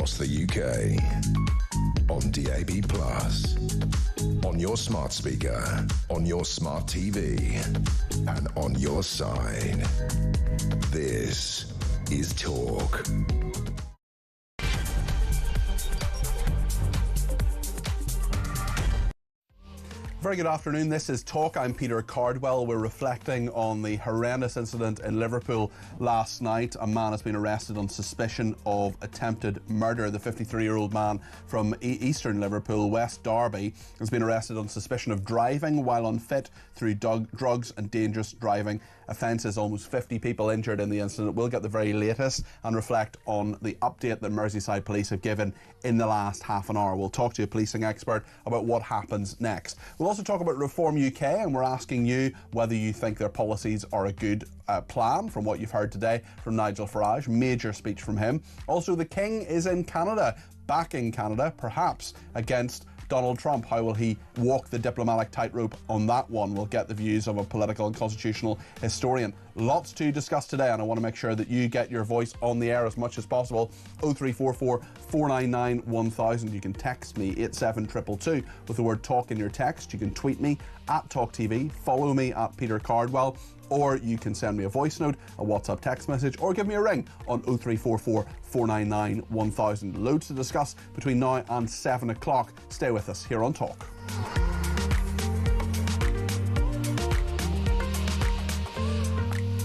across the UK. On DAB+, on your smart speaker, on your smart TV, and on your side. This is Talk. Very good afternoon. This is Talk. I'm Peter Cardwell. We're reflecting on the horrendous incident in Liverpool last night. A man has been arrested on suspicion of attempted murder. The 53-year-old man from eastern Liverpool, West Derby, has been arrested on suspicion of driving while unfit through drugs and dangerous driving offences. Almost 50 people injured in the incident. We'll get the very latest and reflect on the update that Merseyside police have given in the last half an hour. We'll talk to a policing expert about what happens next. We'll also talk about Reform UK, and we're asking you whether you think their policies are a good plan, from what you've heard today from Nigel Farage. Major speech from him. Also, the King is in Canada, back in Canada, perhaps against Donald Trump. How will he walk the diplomatic tightrope on that one? We'll get the views of a political and constitutional historian. Lots to discuss today, and I want to make sure that you get your voice on the air as much as possible. 0344 499 1000. You can text me 87222 with the word talk in your text. You can tweet me at talkTV, follow me at Peter Cardwell, or you can send me a voice note, a WhatsApp text message, or give me a ring on 0344 499 1000. Loads to discuss between now and 7 o'clock. Stay with us here on Talk.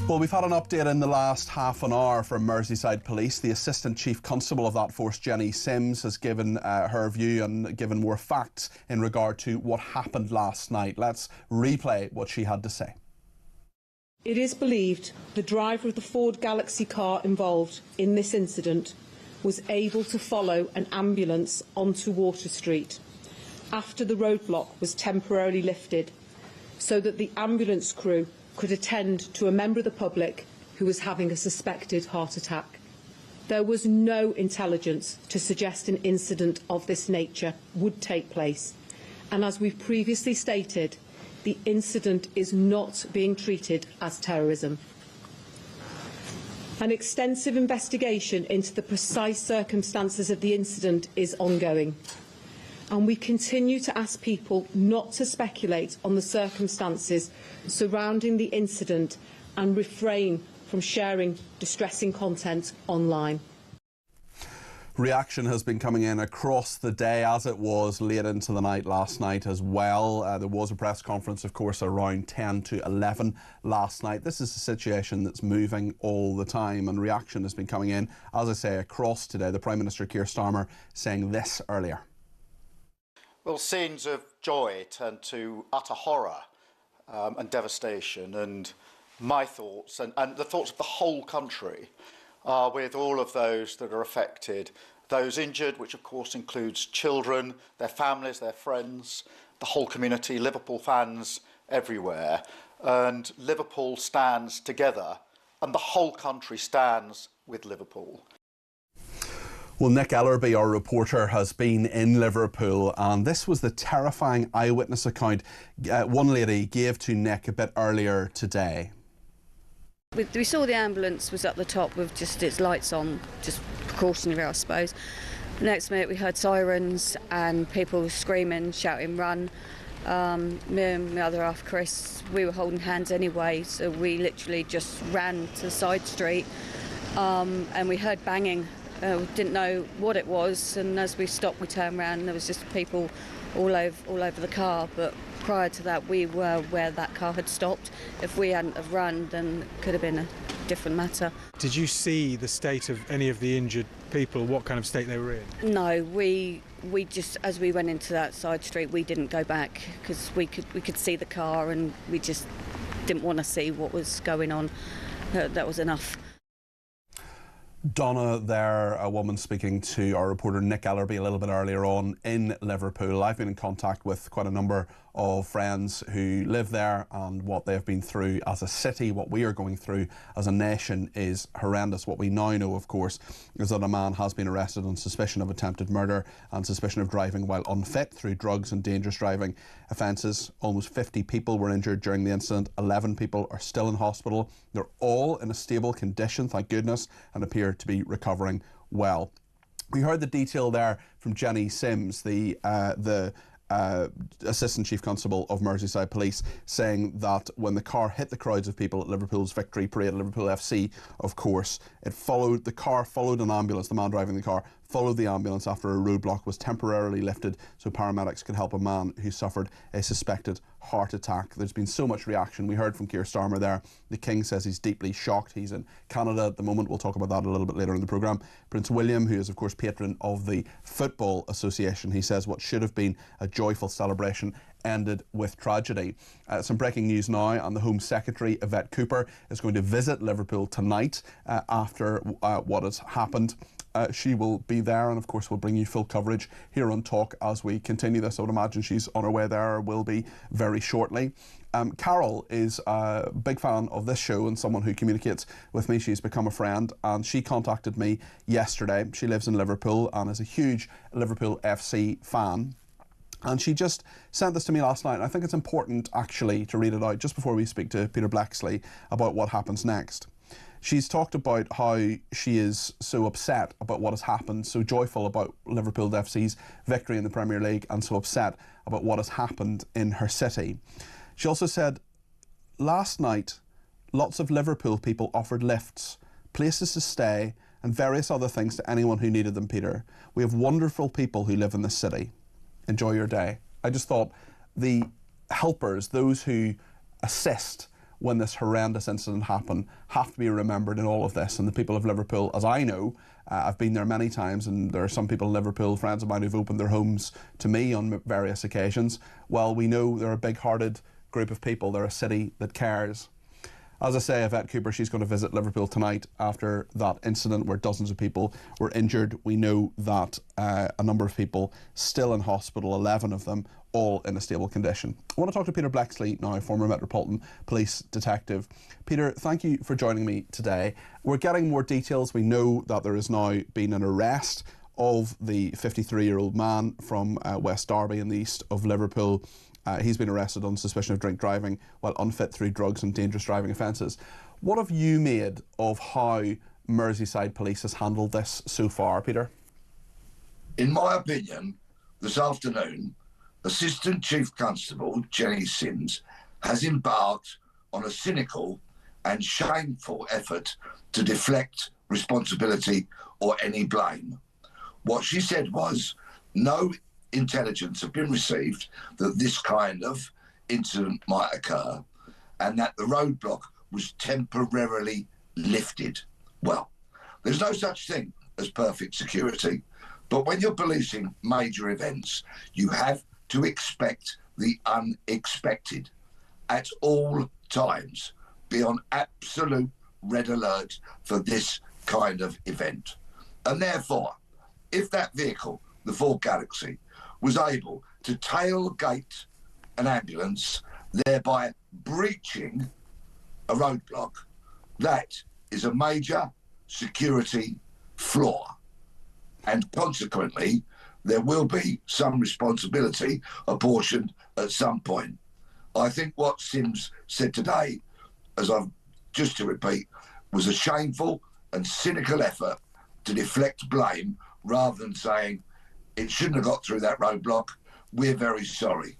Well, we've had an update in the last half an hour from Merseyside Police. The Assistant Chief Constable of that force, Jenny Sims, has given her view and given more facts in regard to what happened last night. Let's replay what she had to say. It is believed the driver of the Ford Galaxy car involved in this incident was able to follow an ambulance onto Water Street after the roadblock was temporarily lifted, so that the ambulance crew could attend to a member of the public who was having a suspected heart attack. There was no intelligence to suggest an incident of this nature would take place, and as we've previously stated, the incident is not being treated as terrorism. An extensive investigation into the precise circumstances of the incident is ongoing, and we continue to ask people not to speculate on the circumstances surrounding the incident and refrain from sharing distressing content online. Reaction has been coming in across the day, as it was late into the night last night as well. There was a press conference, of course, around 10 to 11 last night. This is a situation that's moving all the time, and reaction has been coming in, as I say, across today. The Prime Minister, Keir Starmer, saying this earlier. Well, scenes of joy turn to utter horror and devastation, and my thoughts and the thoughts of the whole country are with all of those that are affected, those injured, which of course includes children, their families, their friends, the whole community, Liverpool fans everywhere. And Liverpool stands together, and the whole country stands with Liverpool. Well, Nick Ellerby, our reporter, has been in Liverpool, and this was the terrifying eyewitness account one lady gave to Nick a bit earlier today. We saw the ambulance was at the top with just its lights on, just precautionary, I suppose. The next minute we heard sirens and people screaming, shouting, run. Me and my other half, Chris, we were holding hands anyway, so we literally just ran to the side street and we heard banging. We didn't know what it was, and as we stopped we turned around and there was just people all over the car. But prior to that we were where that car had stopped. If we hadn't have run, then it could have been a different matter. Did you see the state of any of the injured people, what kind of state they were in? No, we just, as we went into that side street, we didn't go back because we could see the car and we just didn't want to see what was going on. That was enough. Donna there, a woman speaking to our reporter Nick Ellerby a little bit earlier on in Liverpool. I've been in contact with quite a number of friends who live there, and what they've been through as a city, what we are going through as a nation is horrendous. What we now know, of course, is that a man has been arrested on suspicion of attempted murder and suspicion of driving while unfit through drugs and dangerous driving offences. Almost 50 people were injured during the incident. 11 people are still in hospital. They're all in a stable condition, thank goodness, and appear to be recovering well. We heard the detail there from Jenny Sims, the Assistant Chief Constable of Merseyside Police, saying that when the car hit the crowds of people at Liverpool's victory parade, Liverpool FC, of course, the car followed an ambulance, the man driving the car followed the ambulance after a roadblock was temporarily lifted so paramedics could help a man who suffered a suspected heart attack. There's been so much reaction. We heard from Keir Starmer there. The King says he's deeply shocked. He's in Canada at the moment. We'll talk about that a little bit later in the programme. Prince William, who is of course patron of the Football Association, he says what should have been a joyful celebration ended with tragedy. Some breaking news now, and the Home Secretary, Yvette Cooper, is going to visit Liverpool tonight after what has happened. She will be there, and of course we'll bring you full coverage here on Talk as we continue this. I would imagine she's on her way there, or will be very shortly. Carol is a big fan of this show and someone who communicates with me. She's become a friend, and she contacted me yesterday. She lives in Liverpool and is a huge Liverpool FC fan. And she just sent this to me last night, and I think it's important actually to read it out just before we speak to Peter Blaxley about what happens next. She's talked about how she is so upset about what has happened, so joyful about Liverpool FC's victory in the Premier League, and so upset about what has happened in her city. She also said, last night, lots of Liverpool people offered lifts, places to stay, and various other things to anyone who needed them, Peter. We have wonderful people who live in this city. Enjoy your day. I just thought the helpers, those who assist when this horrendous incident happened, have to be remembered in all of this. And the people of Liverpool, as I know, I've been there many times, and there are some people in Liverpool, friends of mine, who've opened their homes to me on various occasions. Well, we know they're a big-hearted group of people. They're a city that cares. As I say, Yvette Cooper, she's going to visit Liverpool tonight after that incident where dozens of people were injured. We know that a number of people still in hospital, 11 of them, all in a stable condition. I want to talk to Peter Blaxley now, former Metropolitan Police detective. Peter, thank you for joining me today. We're getting more details. We know that there has now been an arrest of the 53-year-old man from West Derby in the east of Liverpool. He's been arrested on suspicion of drink driving while unfit through drugs and dangerous driving offences. What have you made of how Merseyside Police has handled this so far, Peter? In my opinion, this afternoon, Assistant Chief Constable Jenny Sims has embarked on a cynical and shameful effort to deflect responsibility or any blame. What she said was, no intelligence had been received that this kind of incident might occur, and that the roadblock was temporarily lifted. Well, there's no such thing as perfect security, but when you're policing major events, you have to expect the unexpected at all times. Be on absolute red alert for this kind of event. And therefore, if that vehicle, the Ford Galaxy, was able to tailgate an ambulance, thereby breaching a roadblock, that is a major security flaw. And consequently, there will be some responsibility apportioned at some point. I think what Sims said today, as I've just to repeat, was a shameful and cynical effort to deflect blame rather than saying it shouldn't have got through that roadblock. We're very sorry.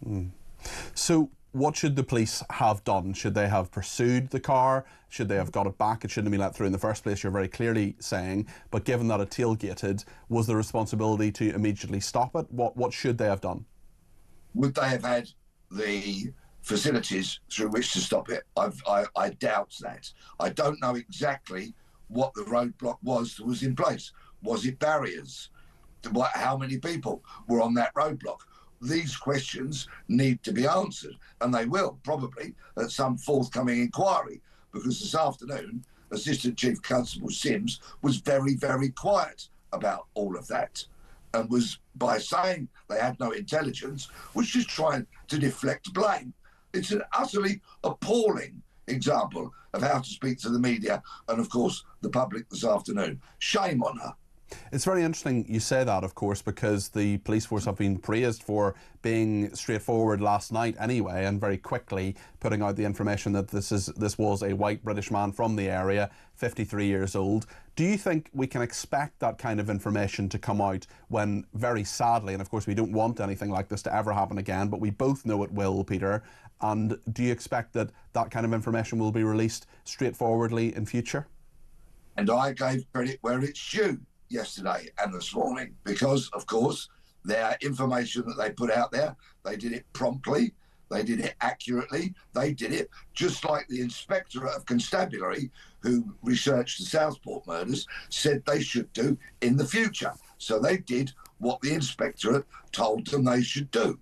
So what should the police have done? Should they have pursued the car? Should they have got it back? It shouldn't have been let through in the first place, you're very clearly saying. But given that it tailgated, was the responsibility to immediately stop it? What should they have done? Would they have had the facilities through which to stop it? I doubt that. I don't know exactly what the roadblock was that was in place. Was it barriers? How many people were on that roadblock? These questions need to be answered, and they will probably at some forthcoming inquiry, because this afternoon Assistant Chief Constable Sims was very, very quiet about all of that, and was, by saying they had no intelligence, was just trying to deflect blame. It's an utterly appalling example of how to speak to the media and, of course, the public this afternoon. Shame on her. It's very interesting you say that, of course, because the police force have been praised for being straightforward last night anyway, and very quickly putting out the information that this was a white British man from the area, 53 years old. Do you think we can expect that kind of information to come out when, very sadly, and of course we don't want anything like this to ever happen again, but we both know it will, Peter, and do you expect that that kind of information will be released straightforwardly in future? And I gave credit where it's due yesterday and this morning, because of course their information that they put out there, they did it promptly, they did it accurately, they did it just like the Inspectorate of Constabulary who researched the Southport murders said they should do in the future. So they did what the Inspectorate told them they should do.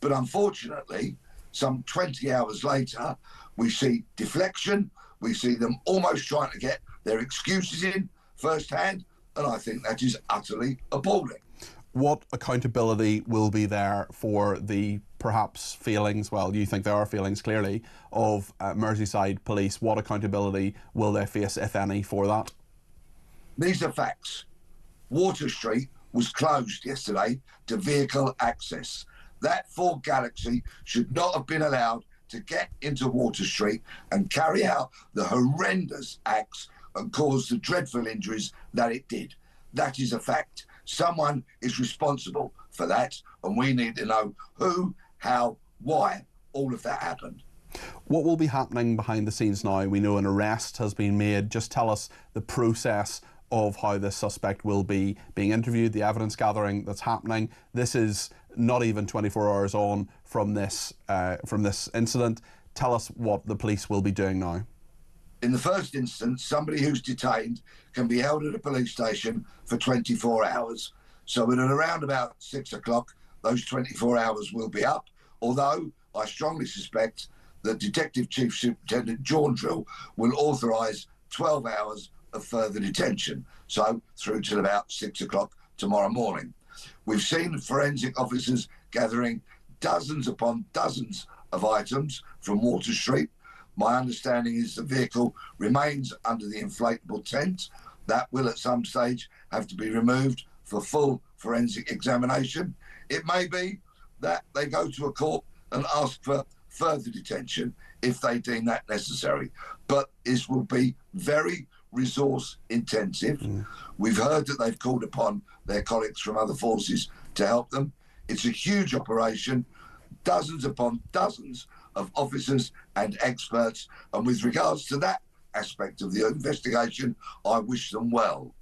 But unfortunately, some 20 hours later, we see deflection, we see them almost trying to get their excuses in firsthand, and I think that is utterly appalling. What accountability will be there for the perhaps failings, well, you think there are failings clearly, of Merseyside police? What accountability will they face, if any, for that? These are facts. Water Street was closed yesterday to vehicle access. That Ford Galaxy should not have been allowed to get into Water Street and carry out the horrendous acts and cause the dreadful injuries that it did. That is a fact. Someone is responsible for that, and we need to know who, how, why all of that happened. What will be happening behind the scenes now? We know an arrest has been made. Just tell us the process of how this suspect will be being interviewed, the evidence gathering that's happening. This is not even 24 hours on from this incident. Tell us what the police will be doing now. In the first instance, somebody who's detained can be held at a police station for 24 hours. So at around about 6 o'clock, those 24 hours will be up, although I strongly suspect that Detective Chief Superintendent Jaundrill will authorise 12 hours of further detention, so through till about 6 o'clock tomorrow morning. We've seen forensic officers gathering dozens upon dozens of items from Water Street. My understanding is the vehicle remains under the inflatable tent. That will at some stage have to be removed for full forensic examination. It may be that they go to a court and ask for further detention if they deem that necessary. But this will be very resource intensive. We've heard that they've called upon their colleagues from other forces to help them. It's a huge operation, dozens upon dozens of officers and experts, and with regards to that aspect of the investigation, I wish them well.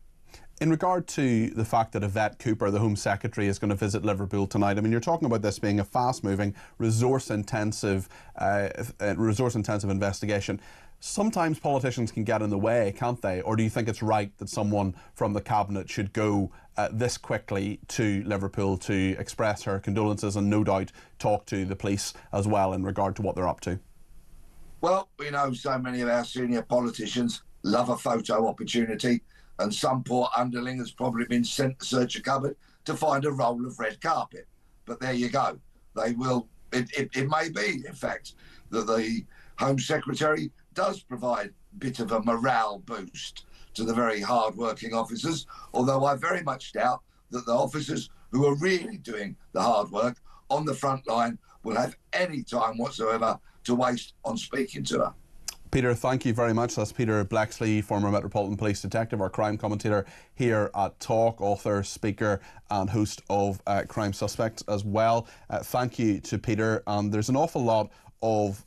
In regard to the fact that Yvette Cooper, the Home Secretary, is going to visit Liverpool tonight, I mean, you're talking about this being a fast-moving, resource-intensive investigation. Sometimes politicians can get in the way, can't they? Or do you think it's right that someone from the Cabinet should go this quickly to Liverpool to express her condolences and no doubt talk to the police as well in regard to what they're up to? Well, we know so many of our senior politicians love a photo opportunity, and some poor underling has probably been sent to search a cupboard to find a roll of red carpet. But there you go. They will. It may be, in fact, that the Home Secretary does provide a bit of a morale boost to the very hard-working officers, although I very much doubt that the officers who are really doing the hard work on the front line will have any time whatsoever to waste on speaking to her. Peter, thank you very much. That's Peter Blexley, former Metropolitan Police Detective, our crime commentator here at Talk, author, speaker and host of Crime Suspects as well. Thank you to Peter. And there's an awful lot of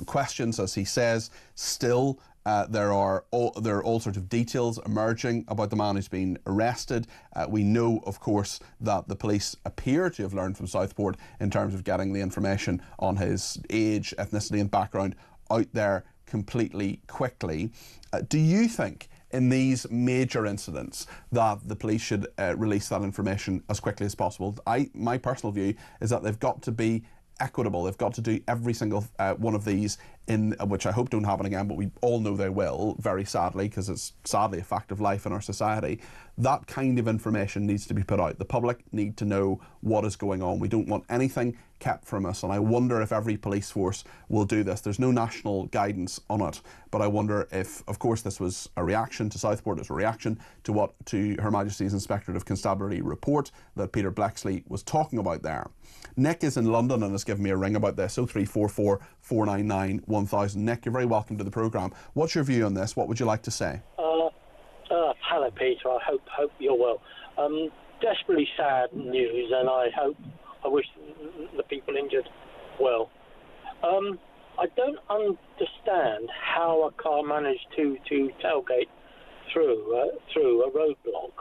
questions, as he says, still. There are all sorts of details emerging about the man who's been arrested. We know, of course, that the police appear to have learned from Southport in terms of getting the information on his age, ethnicity and background out there completely quickly. Do you think in these major incidents that the police should release that information as quickly as possible? My personal view is that they've got to be equitable. They've got to do every single one of these which I hope don't happen again, but we all know they will, very sadly, because it's sadly a fact of life in our society. That kind of information needs to be put out. The public need to know what is going on. We don't want anything kept from us, and I wonder if every police force will do this. There's no national guidance on it, but I wonder if, of course, this was a reaction to Southport, it's a reaction to Her Majesty's Inspectorate of Constabulary report that Peter Blexley was talking about there. Nick is in London and has given me a ring about this, 0344 499 1000. Nick, you're very welcome to the programme. What's your view on this? What would you like to say? Hello, Peter. I hope you're well. Desperately sad news, and I wish the people injured well. I don't understand how a car managed to tailgate through a roadblock.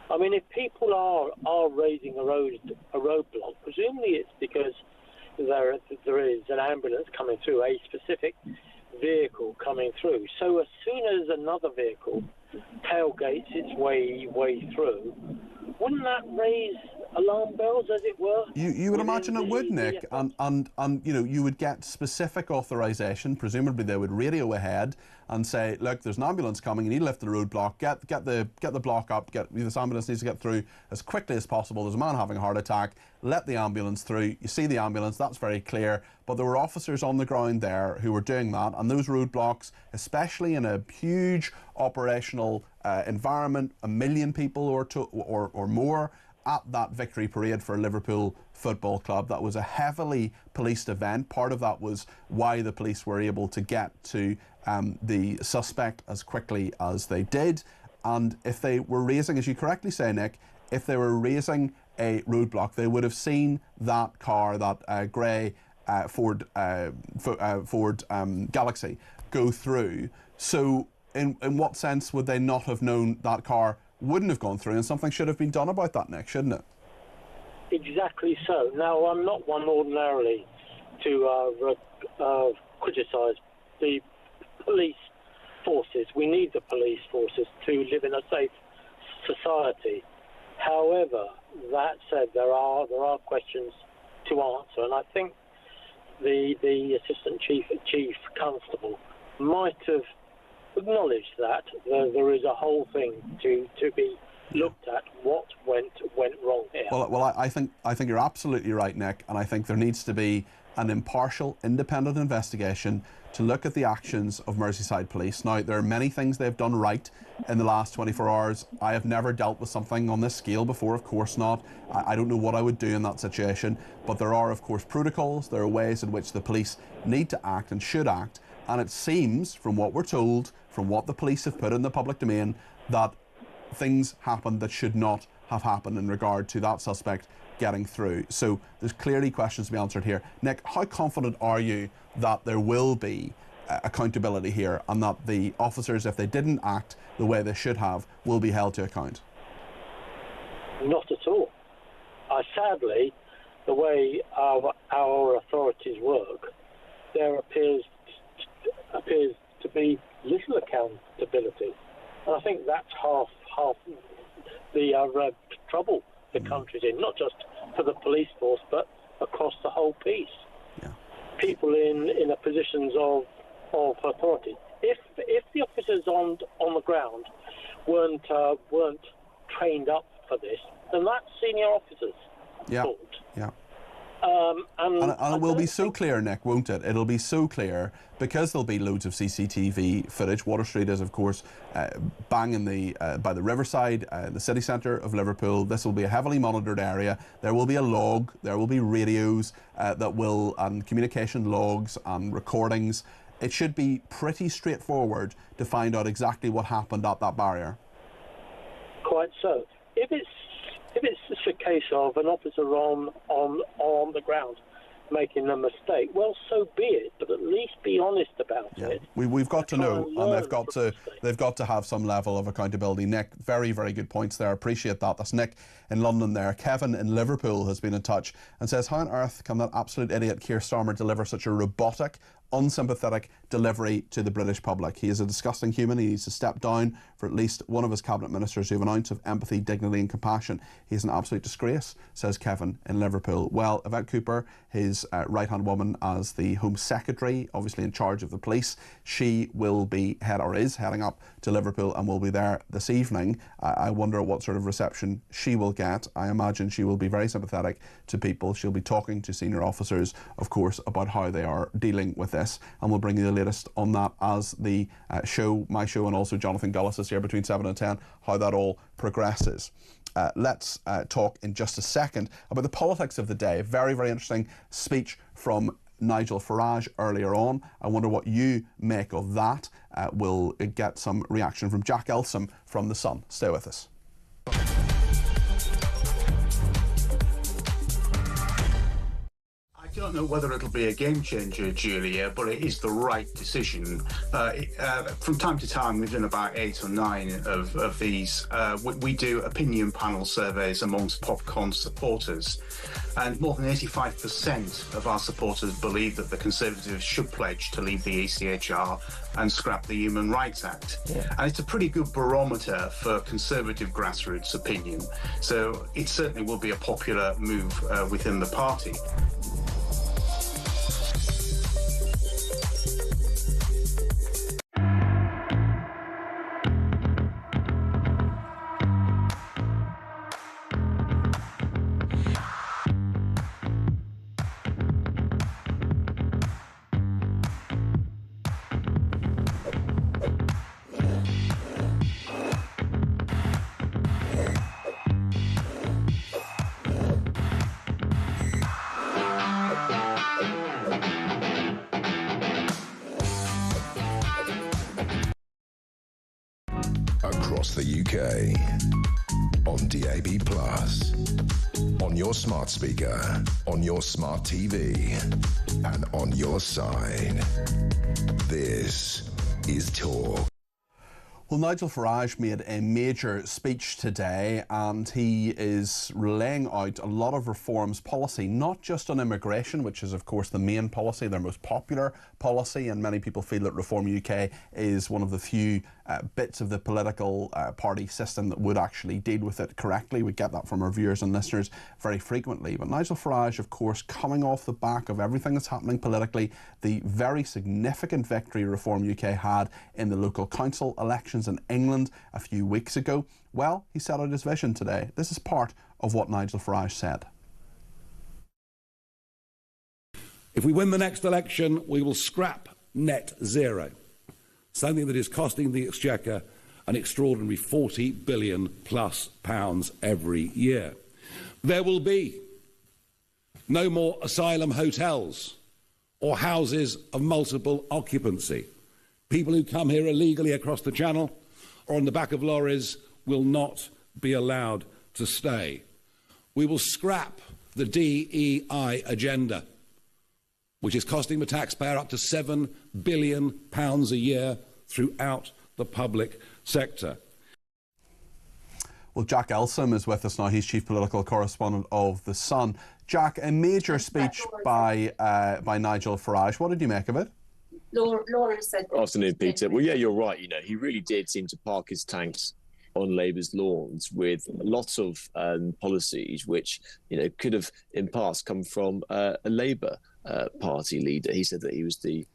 I mean, if people are raising a roadblock, presumably it's because there is an ambulance coming through, a specific vehicle coming through. So as soon as another vehicle tailgates its way through, wouldn't that raise alarm bells, as it were? You would imagine it would, Nick, and you know, you would get specific authorisation. Presumably they would radio ahead and say, look, there's an ambulance coming, you need to lift the roadblock, get the block up, this ambulance needs to get through as quickly as possible. There's a man having a heart attack, let the ambulance through. You see the ambulance, that's very clear, but there were officers on the ground there who were doing that, and those roadblocks, especially in a huge operational environment, 1 million people or more, at that victory parade for Liverpool Football Club. That was a heavily policed event. Part of that was why the police were able to get to the suspect as quickly as they did. And if they were raising, as you correctly say, Nick, if they were raising a roadblock, they would have seen that car, that grey Ford Galaxy, go through. So in what sense would they not have known that car wouldn't have gone through, and something should have been done about that, Nick, shouldn't it? Exactly so. Now, I'm not one ordinarily to criticise the police forces. We need the police forces to live in a safe society. However, that said, there are questions to answer, and I think the assistant chief constable might have acknowledge that there is a whole thing to be looked at. What went wrong here? Well, I think you're absolutely right, Nick, and I think there needs to be an impartial, independent investigation to look at the actions of Merseyside Police. Now, there are many things they've done right in the last 24 hours. I have never dealt with something on this scale before, of course not. I don't know what I would do in that situation, but there are, of course, protocols. There are ways in which the police need to act and should act, and it seems, from what we're told, from what the police have put in the public domain, that things happened that should not have happened in regard to that suspect getting through. So there's clearly questions to be answered here. Nick, how confident are you that there will be accountability here, and that the officers, if they didn't act the way they should have, will be held to account? Not at all. Sadly, the way our authorities work, there appears to be little accountability, and I think that's half the trouble the country's in, not just for the police force but across the whole piece. Yeah. People in a positions of authority. If the officers on the ground weren't trained up for this, then that's senior officers' fault. Yeah. And it will be so clear, Nick, won't it? It'll be so clear because there'll be loads of CCTV footage. Water Street is, of course, bang in by the riverside, the city centre of Liverpool. This will be a heavily monitored area. There will be a log. There will be radios and communication logs and recordings. It should be pretty straightforward to find out exactly what happened at that barrier. Quite so. If it's just a case of an officer on the ground making a mistake, well, so be it, but at least be honest about it. We've got to know, and they've got to have some level of accountability. Nick, very, very good points there. Appreciate that. That's Nick in London there. Kevin in Liverpool has been in touch and says, how on earth can that absolute idiot Keir Starmer deliver such a robotic, unsympathetic delivery to the British public? He is a disgusting human. He needs to step down for at least one of his cabinet ministers who have an ounce of empathy, dignity and compassion. He's an absolute disgrace, says Kevin in Liverpool. Well, Yvette Cooper, his right-hand woman as the Home Secretary secretary, obviously in charge of the police. She will be is heading up to Liverpool and will be there this evening. I wonder what sort of reception she will get. I imagine she will be very sympathetic to people. She'll be talking to senior officers, of course, about how they are dealing with this, and we'll bring you the latest on that as the my show, and also Jonathan Gullis is here between 7 and 10, how that all progresses. Let's talk in just a second about the politics of the day. A very, very interesting speech from Nigel Farage earlier on. I wonder what you make of that. We'll get some reaction from Jack Elsom from The Sun. Stay with us. I don't know whether it'll be a game changer, Julia, but it is the right decision. From time to time, we've done about 8 or 9 of these. We do opinion panel surveys amongst Popcorn supporters, and more than 85% of our supporters believe that the Conservatives should pledge to leave the ECHR and scrap the Human Rights Act. Yeah. And it's a pretty good barometer for Conservative grassroots opinion. So it certainly will be a popular move within the party. Across the UK, on DAB+, on your smart speaker, on your smart TV, and on your side. This is Talk. Well, Nigel Farage made a major speech today, and he is laying out a lot of reforms policy, not just on immigration, which is of course the main policy, their most popular policy, and many people feel that Reform UK is one of the few bits of the political party system that would actually deal with it correctly. We get that from our viewers and listeners very frequently. But Nigel Farage, of course, coming off the back of everything that's happening politically, the very significant victory Reform UK had in the local council elections in England a few weeks ago, well, he set out his vision today. This is part of what Nigel Farage said. If we win the next election, we will scrap net zero, something that is costing the Exchequer an extraordinary £40 billion plus every year. There will be no more asylum hotels or houses of multiple occupancy. People who come here illegally across the channel or on the back of lorries will not be allowed to stay. We will scrap the DEI agenda, which is costing the taxpayer up to £7 billion a year throughout the public sector. Well, Jack Elsom is with us now. He's chief political correspondent of The Sun. Jack, a major speech by Nigel Farage. What did you make of it? Laura said... Afternoon, Peter. Well, yeah, you're right. You know, he really did seem to park his tanks on Labour's lawns with lots of policies which, you know, could have in past come from a Labour party leader. He said that he was the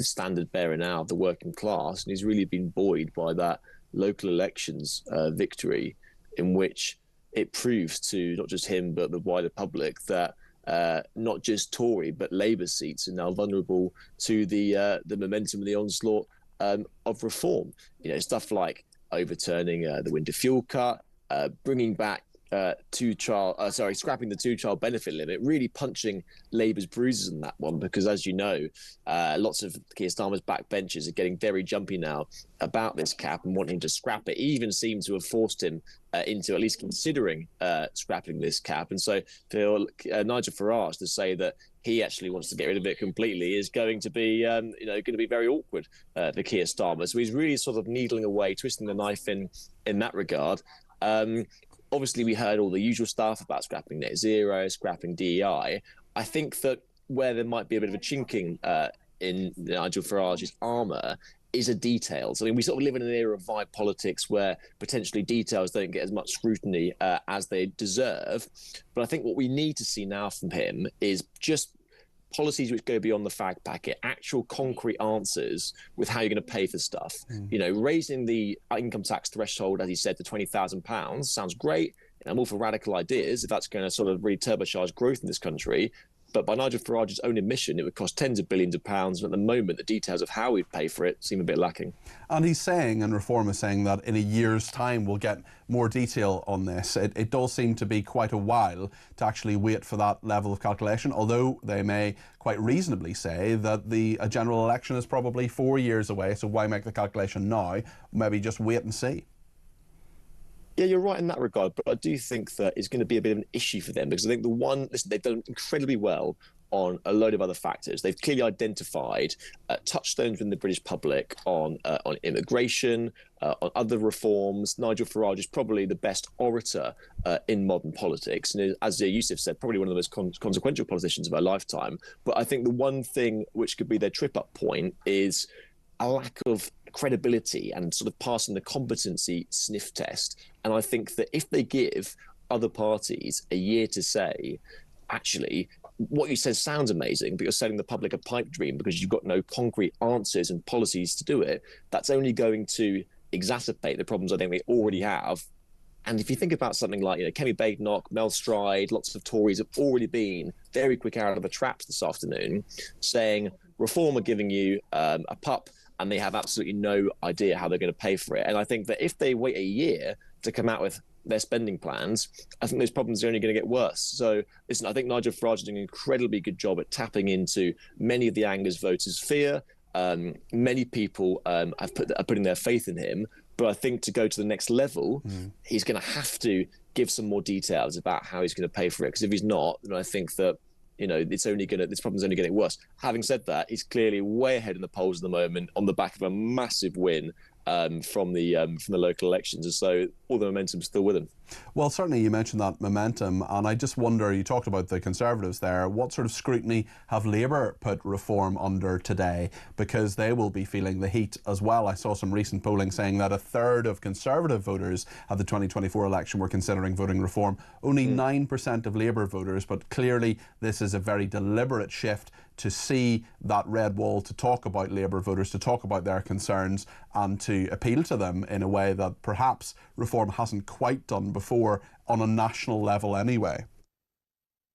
standard bearer now of the working class, and he's really been buoyed by that local elections victory, in which it proves to not just him but the wider public that not just Tory but Labour seats are now vulnerable to the momentum and the onslaught of reform. You know, stuff like overturning the winter fuel cut, bringing back scrapping the two-child benefit limit, really punching Labour's bruises on that one, because as you know, lots of Keir Starmer's backbenchers are getting very jumpy now about this cap and wanting to scrap it. Even seems to have forced him into at least considering scrapping this cap. And so for Nigel Farage to say that he actually wants to get rid of it completely is going to be, going to be very awkward for Keir Starmer. So he's really sort of needling away, twisting the knife in that regard. Obviously, we heard all the usual stuff about scrapping net zero, scrapping DEI. I think that where there might be a bit of a chinking in Nigel Farage's armour is a details. I mean, we sort of live in an era of vibe politics where potentially details don't get as much scrutiny as they deserve. But I think what we need to see now from him is just policies which go beyond the fag packet, actual concrete answers with how you're going to pay for stuff. You know, raising the income tax threshold, as he said, to £20,000 sounds great. I'm all for radical ideas if that's going to sort of really turbocharge growth in this country. But by Nigel Farage's own admission, it would cost tens of billions of pounds. And at the moment, the details of how we'd pay for it seem a bit lacking. And he's saying, and Reform is saying, that in a year's time we'll get more detail on this. It does seem to be quite a while to actually wait for that level of calculation, although they may quite reasonably say that a general election is probably 4 years away, so why make the calculation now? Maybe just wait and see. Yeah, you're right in that regard, but I do think that it's going to be a bit of an issue for them because I think listen, they've done incredibly well on a load of other factors. They've clearly identified touchstones within the British public on immigration, on other reforms. Nigel Farage is probably the best orator in modern politics, and as Yusuf said, probably one of the most consequential politicians of our lifetime. But I think the one thing which could be their trip-up point is a lack of credibility and sort of passing the competency sniff test. And I think that if they give other parties a year to say, actually, what you said sounds amazing, but you're selling the public a pipe dream because you've got no concrete answers and policies to do it, that's only going to exacerbate the problems I think they already have. And if you think about something like, Kemi Badenoch, Mel Stride, lots of Tories have already been very quick out of the traps this afternoon, saying Reform are giving you a pup, and they have absolutely no idea how they're going to pay for it. And I think that if they wait a year to come out with their spending plans, I think those problems are only going to get worse. So, listen, I think Nigel Farage is doing an incredibly good job at tapping into many of the Angus voters' fear. Many people are putting their faith in him. But I think to go to the next level, he's going to have to give some more details about how he's going to pay for it. Because if he's not, then I think that this problem's only getting worse. Having said that, he's clearly way ahead in the polls at the moment on the back of a massive win from the local elections, and so all the momentum's still with him. Well, certainly you mentioned that momentum, and I just wonder, you talked about the Conservatives there, what sort of scrutiny have Labour put Reform under today? Because they will be feeling the heat as well. I saw some recent polling saying that a third of Conservative voters at the 2024 election were considering voting Reform. Only 9% of Labour voters, but clearly this is a very deliberate shift to see that red wall, to talk about Labour voters, to talk about their concerns and to appeal to them in a way that perhaps Reform hasn't quite done before on a national level anyway.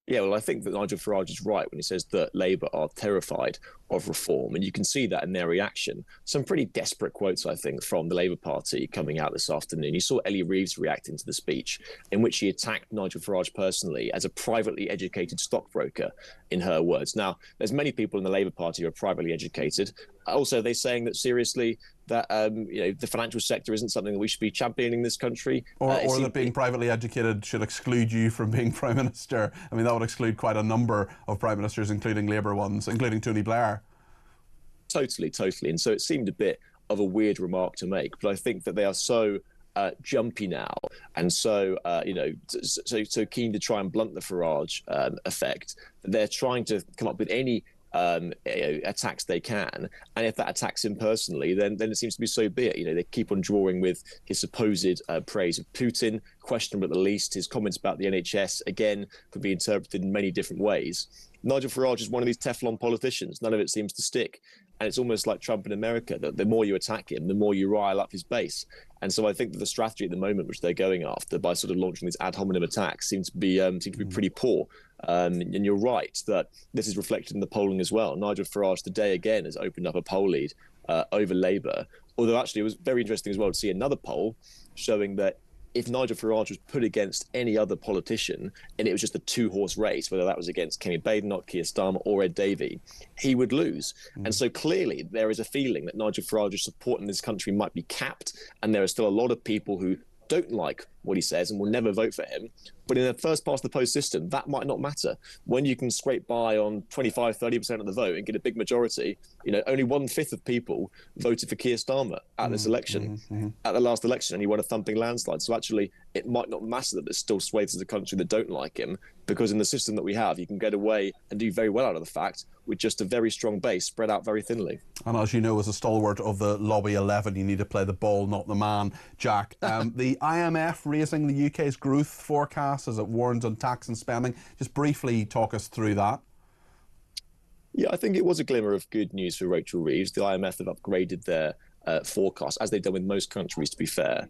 Yeah, well, I think that Nigel Farage is right when he says that Labour are terrified of Reform, and you can see that in their reaction. Some pretty desperate quotes, I think, from the Labour Party coming out this afternoon. You saw Ellie Reeves reacting to the speech in which she attacked Nigel Farage personally as a privately educated stockbroker, in her words. Now, there's many people in the Labour Party who are privately educated. Also, they're saying that seriously, that the financial sector isn't something that we should be championing in this country. Or that being privately educated should exclude you from being Prime Minister. I mean, that would exclude quite a number of Prime Ministers, including Labour ones, including Tony Blair. Totally. And so it seemed a bit of a weird remark to make, but I think that they are so jumpy now and so keen to try and blunt the Farage effect that they're trying to come up with any attacks they can, and if that attacks him personally, then it seems to be so be it. They keep on drawing with his supposed praise of Putin, questionable at the least. His comments about the NHS again could be interpreted in many different ways. Nigel Farage is one of these Teflon politicians. None of it seems to stick. And it's almost like Trump in America, that the more you attack him, the more you rile up his base. And so I think that the strategy at the moment, which they're going after by sort of launching these ad hominem attacks, seems to be pretty poor. And you're right that this is reflected in the polling as well. Nigel Farage today again has opened up a poll lead over Labour. Although actually it was very interesting as well to see another poll showing that if Nigel Farage was put against any other politician and it was just a two-horse race, whether that was against Kemi Badenoch, Keir Starmer or Ed Davey, he would lose. And so clearly there is a feeling that Nigel Farage's support in this country might be capped, and there are still a lot of people who don't like what he says and will never vote for him. But in a first past the post system, that might not matter. When you can scrape by on 25-30% of the vote and get a big majority, only 1/5 of people voted for Keir Starmer at this election, at the last election, and he won a thumping landslide. So actually, it might not matter that there's still swathes of the country that don't like him, because in the system that we have, you can get away and do very well out of the fact with just a very strong base spread out very thinly. And as you know, as a stalwart of the Lobby 11, you need to play the ball, not the man, Jack. The IMF raising the UK's growth forecast as it warns on tax and spending. Just briefly talk us through that. Yeah, I think it was a glimmer of good news for Rachel Reeves. The IMF have upgraded their forecast, as they've done with most countries, to be fair.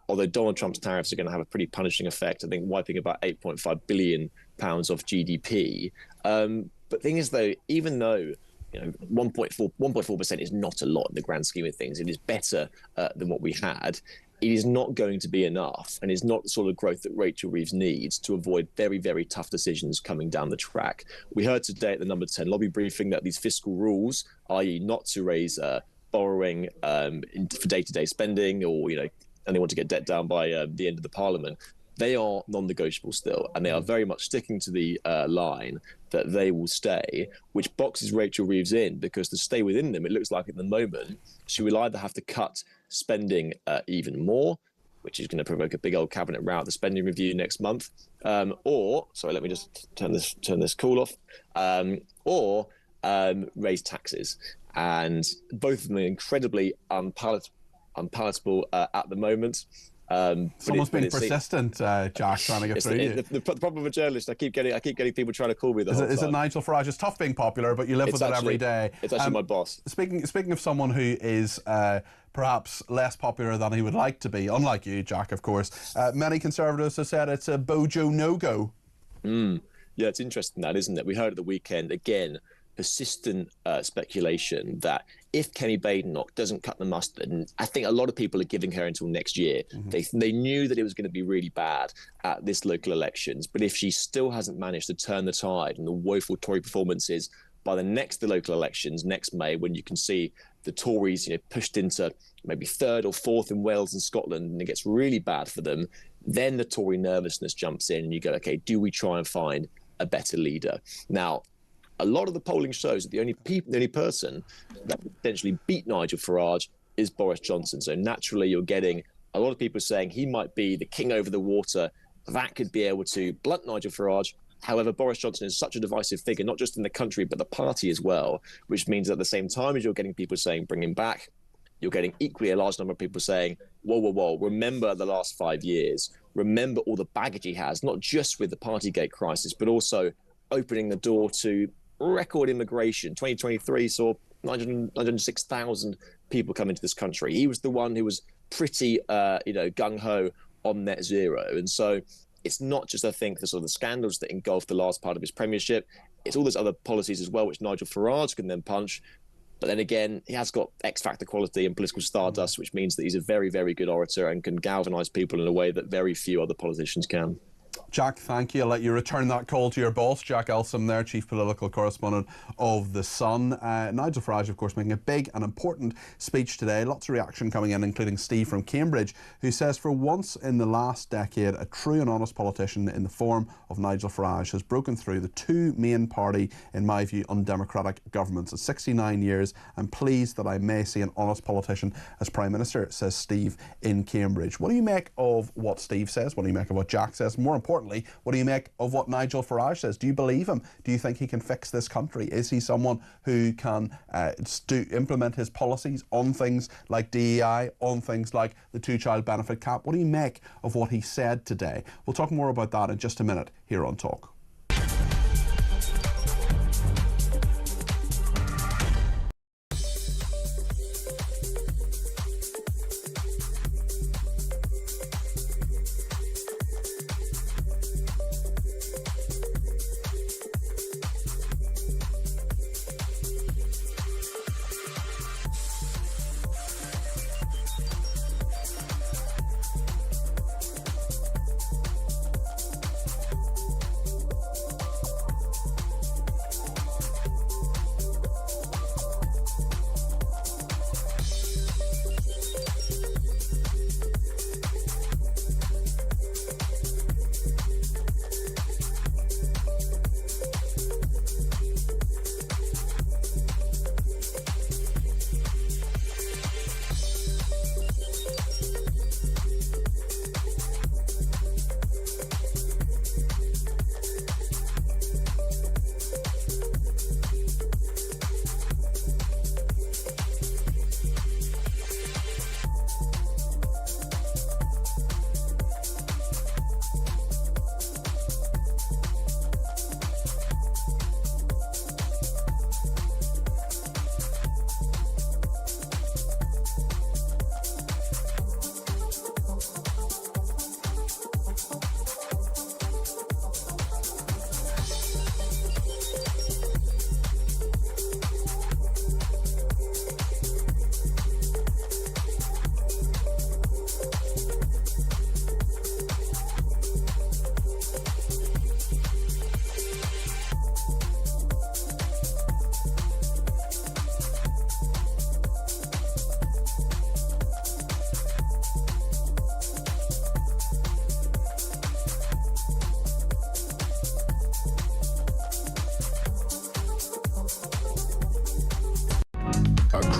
Although Donald Trump's tariffs are going to have a pretty punishing effect, I think wiping about £8.5 billion off GDP. But the thing is, though, even though 1.4% is not a lot in the grand scheme of things, it is better than what we had. It is not going to be enough, and is not the sort of growth that Rachel Reeves needs to avoid very, very tough decisions coming down the track. We heard today at the Number 10 lobby briefing that these fiscal rules, i.e. not to raise borrowing for day-to-day spending, or, and they want to get debt down by the end of the Parliament, they are non-negotiable still, and they are very much sticking to the line that they will stay, which boxes Rachel Reeves in, because to stay within them, it looks like at the moment, she will either have to cut spending even more, which is going to provoke a big old cabinet row at the spending review next month, or, sorry, let me just turn this call off, or raise taxes. And both of them are incredibly unpalatable at the moment. Someone's been persistent, Jack, trying to get through you. The problem with a journalist, I keep getting people trying to call me. Is it Nigel Farage? It's tough being popular, but you live with it every day. It's actually my boss. Speaking of someone who is perhaps less popular than he would like to be, unlike you, Jack, of course, many Conservatives have said it's a Bojo no-go. Yeah, it's interesting that, isn't it? We heard at the weekend, again, persistent speculation that if Kemi Badenoch doesn't cut the mustard, and I think a lot of people are giving her until next year, they knew that it was going to be really bad at this local elections, but if she still hasn't managed to turn the tide and the woeful Tory performances by the local elections next May, when you can see the Tories pushed into maybe third or fourth in Wales and Scotland, and it gets really bad for them, then the Tory nervousness jumps in and you go, okay, do we try and find a better leader? Now, a lot of the polling shows that the only person that would potentially beat Nigel Farage is Boris Johnson. So naturally, you're getting a lot of people saying he might be the king over the water. That could be able to blunt Nigel Farage. However, Boris Johnson is such a divisive figure, not just in the country, but the party as well, which means at the same time as you're getting people saying bring him back, you're getting equally a large number of people saying, whoa, remember the last 5 years. Remember all the baggage he has, not just with the Partygate crisis, but also opening the door to record immigration. 2023 saw 906,000 people come into this country. He was the one who was pretty, gung-ho on net zero. And so it's not just, I think, the sort of the scandals that engulfed the last part of his premiership. It's all those other policies as well, which Nigel Farage can then punch. But then again, he has got X-factor quality and political stardust, which means that he's a very, very good orator and can galvanise people in a way that very few other politicians can. Jack, thank you. I'll let you return that call to your boss, Jack Elsom there, Chief Political Correspondent of The Sun. Nigel Farage, of course, making a big and important speech today. Lots of reaction coming in, including Steve from Cambridge, who says for once in the last decade, a true and honest politician in the form of Nigel Farage has broken through the two main party, in my view, undemocratic governments. At 69 years, I'm pleased that I may see an honest politician as Prime Minister, says Steve in Cambridge. What do you make of what Steve says? What do you make of what Jack says? More importantly, what do you make of what Nigel Farage says? Do you believe him? Do you think he can fix this country? Is he someone who can implement his policies on things like DEI, on things like the two-child benefit cap? What do you make of what he said today? We'll talk more about that in just a minute here on Talk.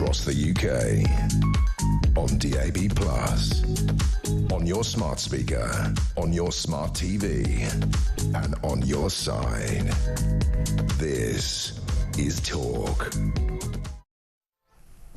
across the UK. On DAB+, on your smart speaker, on your smart TV, and on your side. This is Talk.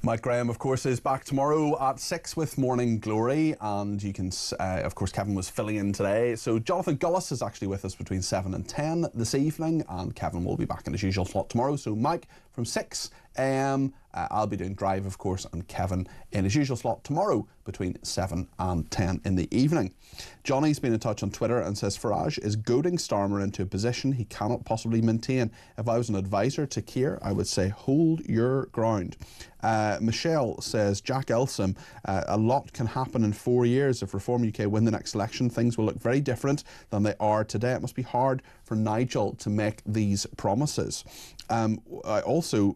Mike Graham, of course, is back tomorrow at 6 with Morning Glory, and you can, of course, Kevin was filling in today. So Jonathan Gullis is actually with us between 7 and 10 this evening, and Kevin will be back in his usual slot tomorrow. So Mike from 6 a.m. I'll be doing Drive, of course, and Kevin in his usual slot tomorrow between 7 and 10 in the evening. Johnny's been in touch on Twitter and says Farage is goading Starmer into a position he cannot possibly maintain. If I was an advisor to Keir, I would say hold your ground. Michelle says Jack Elsom, a lot can happen in 4 years. If Reform UK win the next election, things will look very different than they are today. It must be hard for Nigel to make these promises. Also,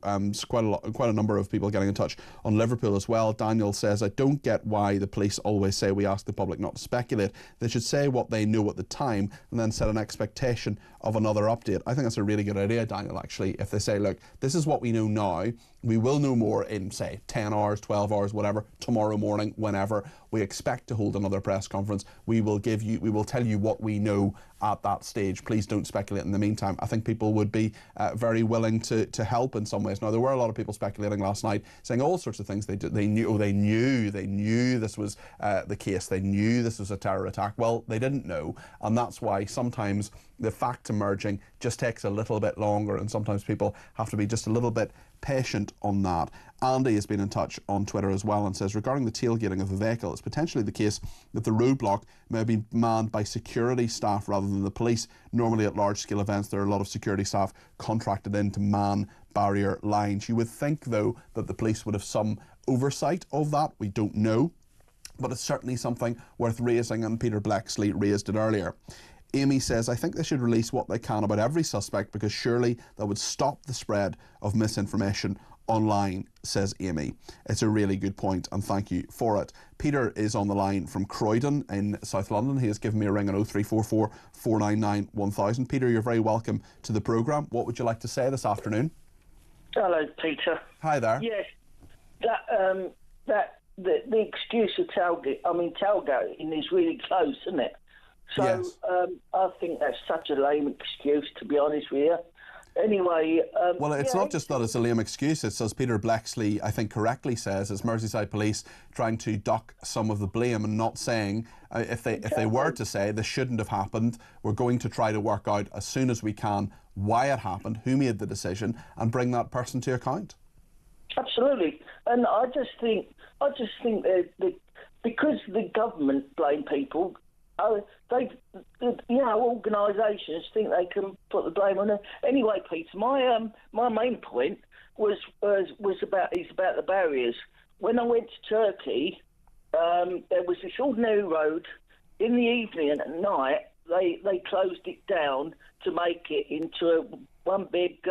quite a number of people getting in touch on Liverpool as well. Daniel says, I don't get why the police always say we ask the public not to speculate. They should say what they know at the time and then set an expectation of another update. I think that's a really good idea, Daniel, actually. If they say, look, this is what we know now. We will know more in, say, 10 hours, 12 hours, whatever, tomorrow morning, whenever. We expect to hold another press conference. We will tell you what we know at that stage. Please don't speculate in the meantime. I think people would be very willing to help in some ways. Now, there were a lot of people speculating last night, saying all sorts of things. They knew this was the case. They knew this was a terror attack. Well, they didn't know, and that's why sometimes the fact emerging just takes a little bit longer, and sometimes people have to be just a little bit patient on that. Andy has been in touch on Twitter as well and says, regarding the tailgating of the vehicle, it's potentially the case that the roadblock may have been manned by security staff rather than the police. Normally at large-scale events, there are a lot of security staff contracted in to man barrier lines. You would think, though, that the police would have some oversight of that. We don't know, but it's certainly something worth raising, and Peter Blexley raised it earlier. Amy says, I think they should release what they can about every suspect because surely that would stop the spread of misinformation online, says Amy. It's a really good point and thank you for it. Peter is on the line from Croydon in South London. He has given me a ring on 0344 499 1000. Peter, you're very welcome to the programme. What would you like to say this afternoon? Hello, Peter. Hi there. Yes, the excuse of tailgating is really close, isn't it? So yes. I think that's such a lame excuse, to be honest with you. Anyway... well, it's not just that it's a lame excuse. It's, as Peter Blexley, I think, correctly says, it's Merseyside Police trying to duck some of the blame and not saying, if they were to say this shouldn't have happened, we're going to try to work out as soon as we can why it happened, who made the decision, and bring that person to account. Absolutely. And I just think that because the government blame people... organisations think they can put the blame on them. Anyway, Peter, my main point was about the barriers. When I went to Turkey, there was this ordinary road. In the evening and at night, they closed it down to make it into one big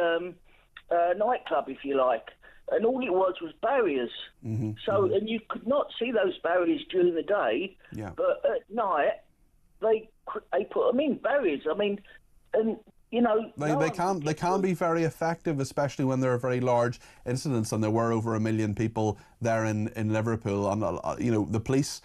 nightclub, if you like. And all it was barriers. Mm-hmm. So, and you could not see those barriers during the day, but at night. They put them in barriers. I mean, and you know they can be very effective, especially when there are very large incidents. And there were over 1 million people there in Liverpool. And the police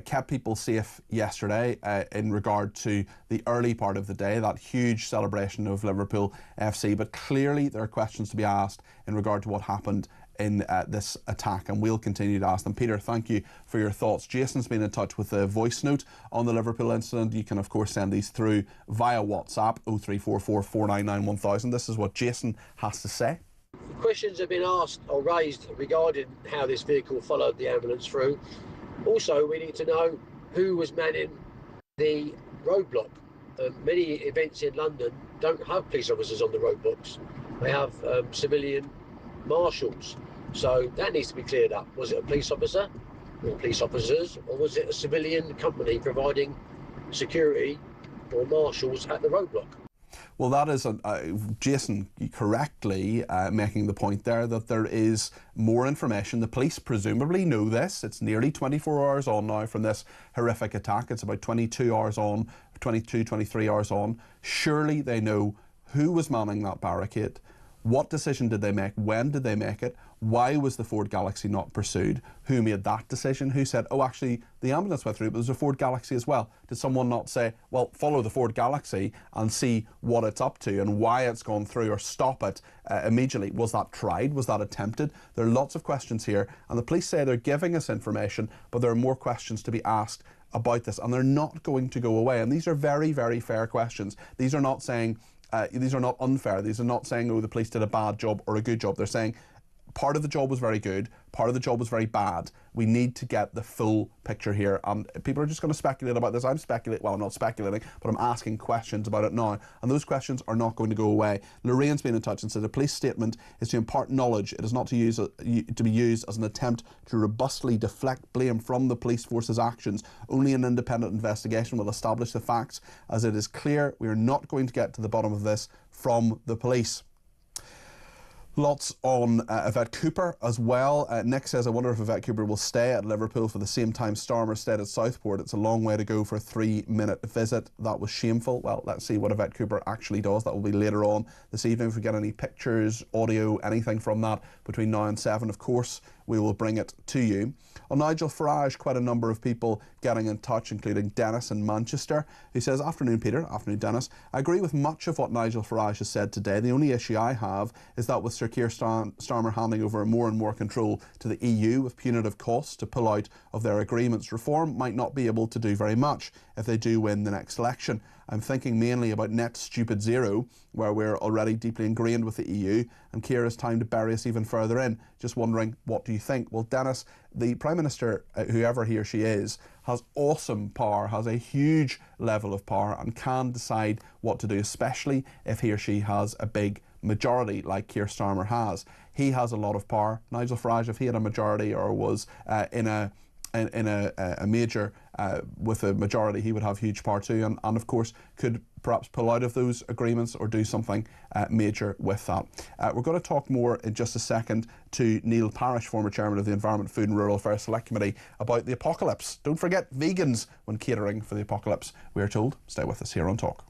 kept people safe yesterday in regard to the early part of the day, that huge celebration of Liverpool FC. But clearly there are questions to be asked in regard to what happened in this attack, and we'll continue to ask them. Peter, thank you for your thoughts. Jason's been in touch with a voice note on the Liverpool incident. You can, of course, send these through via WhatsApp, 0344 499 1000. This is what Jason has to say. Questions have been asked or raised regarding how this vehicle followed the ambulance through. Also, we need to know who was manning the roadblock. Many events in London don't have police officers on the roadblocks. They have civilian marshals. So that needs to be cleared up. Was it a police officer or police officers, or was it a civilian company providing security or marshals at the roadblock? Well, that is, Jason correctly making the point there that there is more information. The police presumably know this. It's nearly 24 hours on now from this horrific attack. It's about 22 hours on, 22, 23 hours on. Surely they know who was manning that barricade, What decision did they make? When did they make it? Why was the Ford Galaxy not pursued? Who made that decision? Who said, oh, actually, the ambulance went through, but there's a Ford Galaxy as well? Did someone not say, well, follow the Ford Galaxy and see what it's up to and why it's gone through, or stop it immediately? Was that tried? Was that attempted? There are lots of questions here, and the police say they're giving us information, but there are more questions to be asked about this, and they're not going to go away. And these are very, very fair questions. These are not saying, these are not unfair. These are not saying, oh, the police did a bad job or a good job. They're saying part of the job was very good, part of the job was very bad. We need to get the full picture here. And people are just going to speculate about this. I'm not speculating, but I'm asking questions about it now. And those questions are not going to go away. Lorraine's been in touch and said a police statement is to impart knowledge. It is not to be used as an attempt to robustly deflect blame from the police force's actions. Only an independent investigation will establish the facts, as it is clear we are not going to get to the bottom of this from the police. Lots on Yvette Cooper as well. Nick says, I wonder if Yvette Cooper will stay at Liverpool for the same time Starmer stayed at Southport. It's a long way to go for a 3-minute visit. That was shameful. Well, let's see what Yvette Cooper actually does. That will be later on this evening. If we get any pictures, audio, anything from that between now and 7, of course, we will bring it to you. On Nigel Farage, quite a number of people getting in touch, including Dennis in Manchester, who says, afternoon Peter, afternoon Dennis. I agree with much of what Nigel Farage has said today. The only issue I have is that with Sir Keir Starmer handing over more and more control to the EU with punitive costs to pull out of their agreements, Reform might not be able to do very much if they do win the next election. I'm thinking mainly about net stupid zero, where we're already deeply ingrained with the EU, and Keir has time to bury us even further in. Just wondering, what do you think? Well, Dennis, the Prime Minister, whoever he or she is, has awesome power, has a huge level of power, and can decide what to do, especially if he or she has a big majority like Keir Starmer has. He has a lot of power. Nigel Farage, if he had a majority or was in a major with a majority, he would have huge power too, and of course could perhaps pull out of those agreements or do something major with that. We're going to talk more in just a second to Neil Parish, former chairman of the Environment, Food and Rural Affairs Select Committee, about the apocalypse. Don't forget vegans when catering for the apocalypse, we are told. Stay with us here on Talk.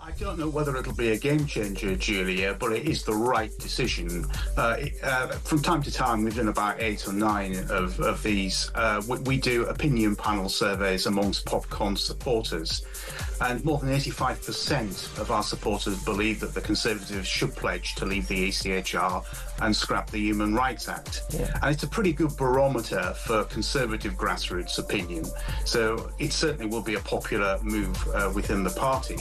I don't know whether it'll be a game changer, Julia, but it is the right decision. From time to time, we've done about 8 or 9 of these. We do opinion panel surveys amongst Popcorn supporters, and more than 85% of our supporters believe that the Conservatives should pledge to leave the ECHR and scrap the Human Rights Act. Yeah. And it's a pretty good barometer for Conservative grassroots opinion. So it certainly will be a popular move within the party.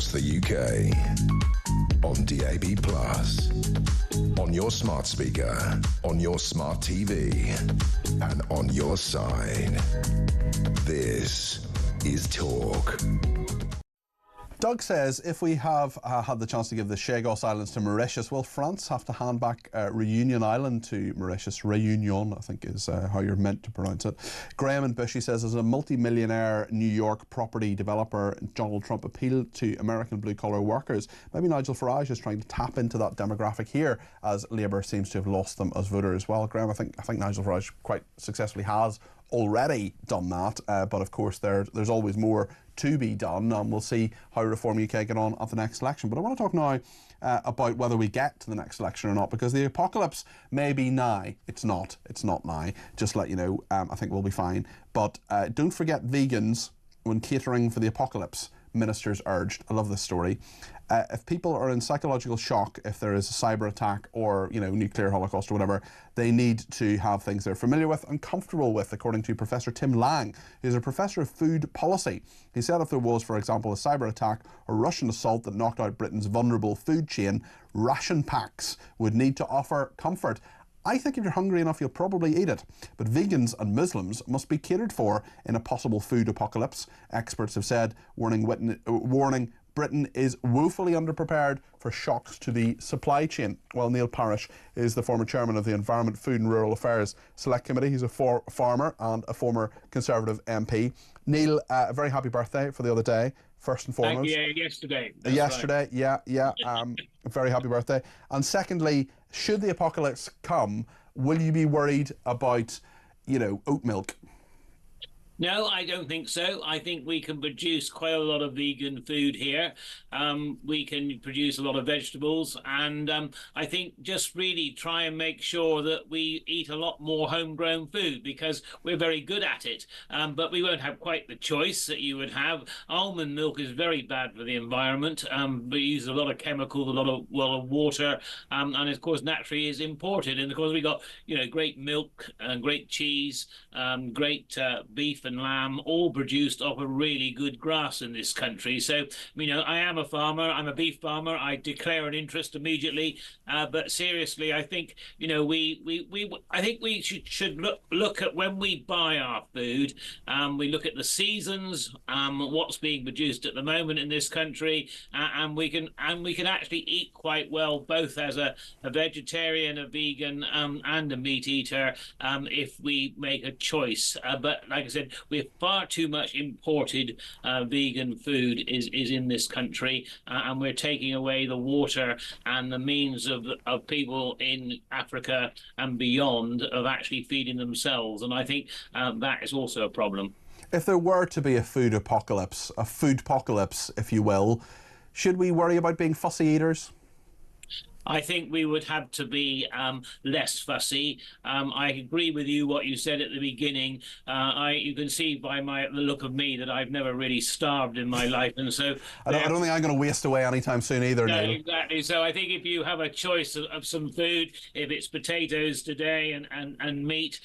across the UK. On DAB+, on your smart speaker, on your smart TV, and on your side. This is Talk. Doug says if we have had the chance to give the Chagos Islands to Mauritius, will France have to hand back Reunion Island to Mauritius? Reunion, I think, is how you're meant to pronounce it. Graham in Bushy says, as a multi-millionaire New York property developer, Donald Trump appealed to American blue-collar workers. Maybe Nigel Farage is trying to tap into that demographic here, as Labour seems to have lost them as voters. Well, Graham, I think Nigel Farage quite successfully has already done that, but of course there's always more to be done, and we'll see how Reform UK get on at the next election. But I want to talk now about whether we get to the next election or not, because the apocalypse may be nigh. It's not nigh, just to let you know. I think we'll be fine. But don't forget vegans when catering for the apocalypse, ministers urged. I love this story. If people are in psychological shock, if there is a cyber attack or, nuclear holocaust or whatever, they need to have things they're familiar with and comfortable with, according to Professor Tim Lang, who's a professor of food policy. He said if there was, for example, a cyber attack or Russian assault that knocked out Britain's vulnerable food chain, ration packs would need to offer comfort. I think if you're hungry enough, you'll probably eat it. But vegans and Muslims must be catered for in a possible food apocalypse, experts have said, warning Britain is woefully underprepared for shocks to the supply chain. Well, Neil Parish is the former chairman of the Environment, Food and Rural Affairs Select Committee. He's a farmer and a former Conservative MP. Neil, a very happy birthday for the other day, first and foremost. Thank you. Yesterday. Yesterday, right. Yeah. Very happy birthday. And secondly, should the apocalypse come, will you be worried about, oat milk? No, I don't think so. I think we can produce quite a lot of vegan food here. We can produce a lot of vegetables, and I think just really try and make sure that we eat a lot more homegrown food, because we're very good at it. But we won't have quite the choice that you would have. Almond milk is very bad for the environment. We use a lot of chemicals, a lot of water, and of course naturally is imported. And of course we got great milk, great cheese, great beef and lamb, all produced off a really good grass in this country. So, I am a farmer. I'm a beef farmer. I declare an interest immediately. But seriously, I think I think we should look at when we buy our food. We look at the seasons, what's being produced at the moment in this country, and we can actually eat quite well, both as a vegetarian, a vegan, and a meat eater, if we make a choice. But like I said, we have far too much imported vegan food is in this country, and we're taking away the water and the means of people in Africa and beyond of actually feeding themselves. And I think that is also a problem. If there were to be a food apocalypse, if you will, should we worry about being fussy eaters? I think we would have to be less fussy. I agree with you what you said at the beginning. You can see by the look of me that I've never really starved in my life, and so I don't think I'm going to waste away anytime soon either. No, Neil. Exactly. So I think if you have a choice of some food, if it's potatoes today and meat,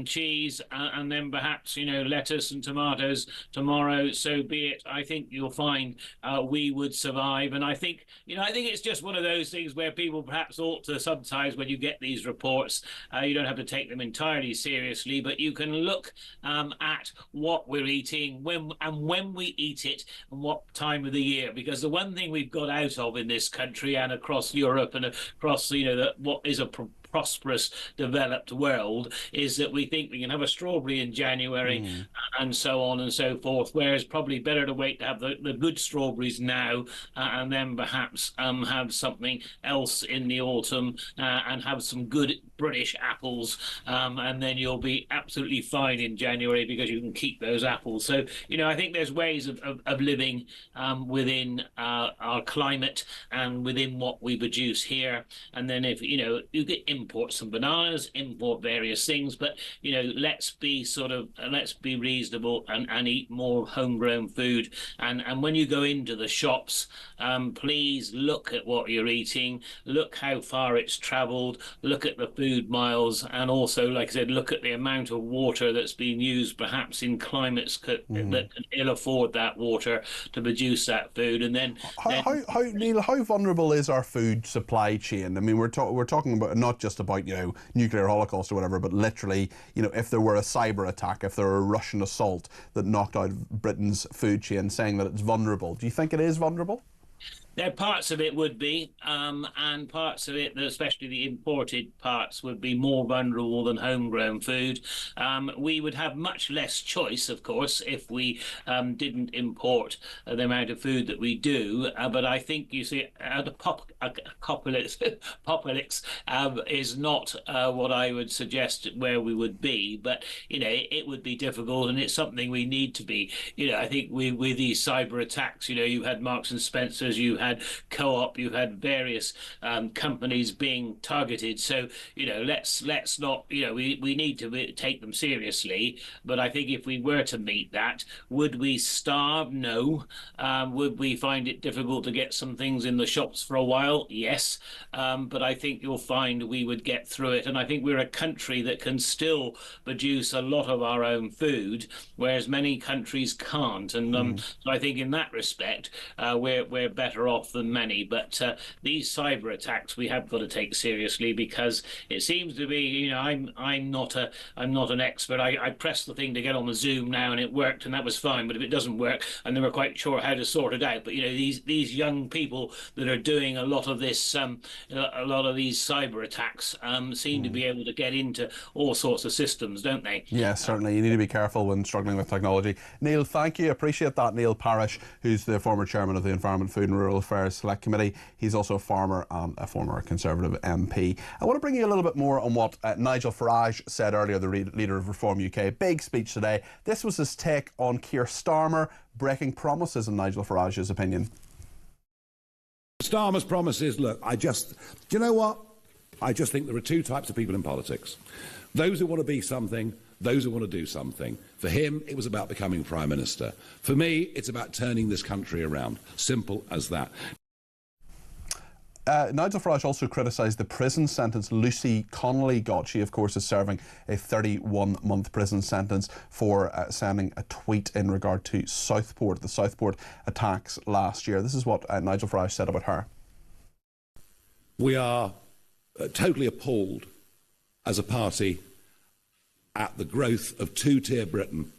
cheese, and then perhaps lettuce and tomatoes tomorrow, so be it. I think you'll find we would survive, and I think it's just one of those things where people perhaps ought to sometimes, when you get these reports, you don't have to take them entirely seriously, but you can look at what we're eating, when we eat it, and what time of the year. Because the one thing we've got out of in this country and across Europe and across what is a prosperous, developed world is that we think we can have a strawberry in January and so on and so forth, whereas probably better to wait to have the good strawberries now and then perhaps have something else in the autumn and have some good British apples, and then you'll be absolutely fine in January because you can keep those apples. So, I think there's ways of living within our climate and within what we produce here. And then if, you get import some bananas, import various things, but let's be reasonable and eat more homegrown food. And when you go into the shops, please look at what you're eating, look how far it's travelled, look at the food miles, and also, like I said, look at the amount of water that's being used, perhaps in climates that can ill afford that water to produce that food. And then, Neil, how vulnerable is our food supply chain? I mean, we're talking about not just about nuclear holocaust or whatever, but literally, if there were a cyber attack, if there were a Russian assault that knocked out Britain's food chain, saying that it's vulnerable. Do you think it is vulnerable? There parts of it would be, and parts of it, especially the imported parts, would be more vulnerable than homegrown food. We would have much less choice, of course, if we didn't import the amount of food that we do. But I think, you see, Populix is not what I would suggest where we would be. But, it would be difficult, and it's something we need to be. I think with these cyber attacks, you had Marks and Spencer's, you had Co-op, you had various companies being targeted. So let's not we need to take them seriously. But I think if we were to meet that, would we starve? No. Would we find it difficult to get some things in the shops for a while? Yes. But I think you'll find we would get through it. And I think we're a country that can still produce a lot of our own food, whereas many countries can't. And so I think in that respect, we're better off than many. But these cyber attacks we have got to take seriously, because it seems to be, I'm not an expert. I pressed the thing to get on the Zoom now and it worked, and that was fine. But if it doesn't work, I'm never quite sure how to sort it out. But these young people that are doing a lot of this, a lot of these cyber attacks, seem to be able to get into all sorts of systems, don't they? Yeah, certainly. You need to be careful when struggling with technology. Neil, thank you. Appreciate that. Neil Farage, who's the former chairman of the Environment, Food and Rural Affairs Select Committee. He's also a farmer and a former Conservative MP. I want to bring you a little bit more on what Nigel Farage said earlier, the leader of Reform UK. Big speech today. This was his take on Keir Starmer breaking promises, in Nigel Farage's opinion. Starmer's promises, look, do you know what? I just think there are two types of people in politics. Those who want to be something, those who want to do something. For him, it was about becoming Prime Minister. For me, it's about turning this country around. Simple as that. Nigel Farage also criticised the prison sentence Lucy Connolly got. She, of course, is serving a 31-month prison sentence for sending a tweet in regard to Southport, the Southport attacks last year. This is what Nigel Farage said about her. We are totally appalled as a party at the growth of two-tier Britain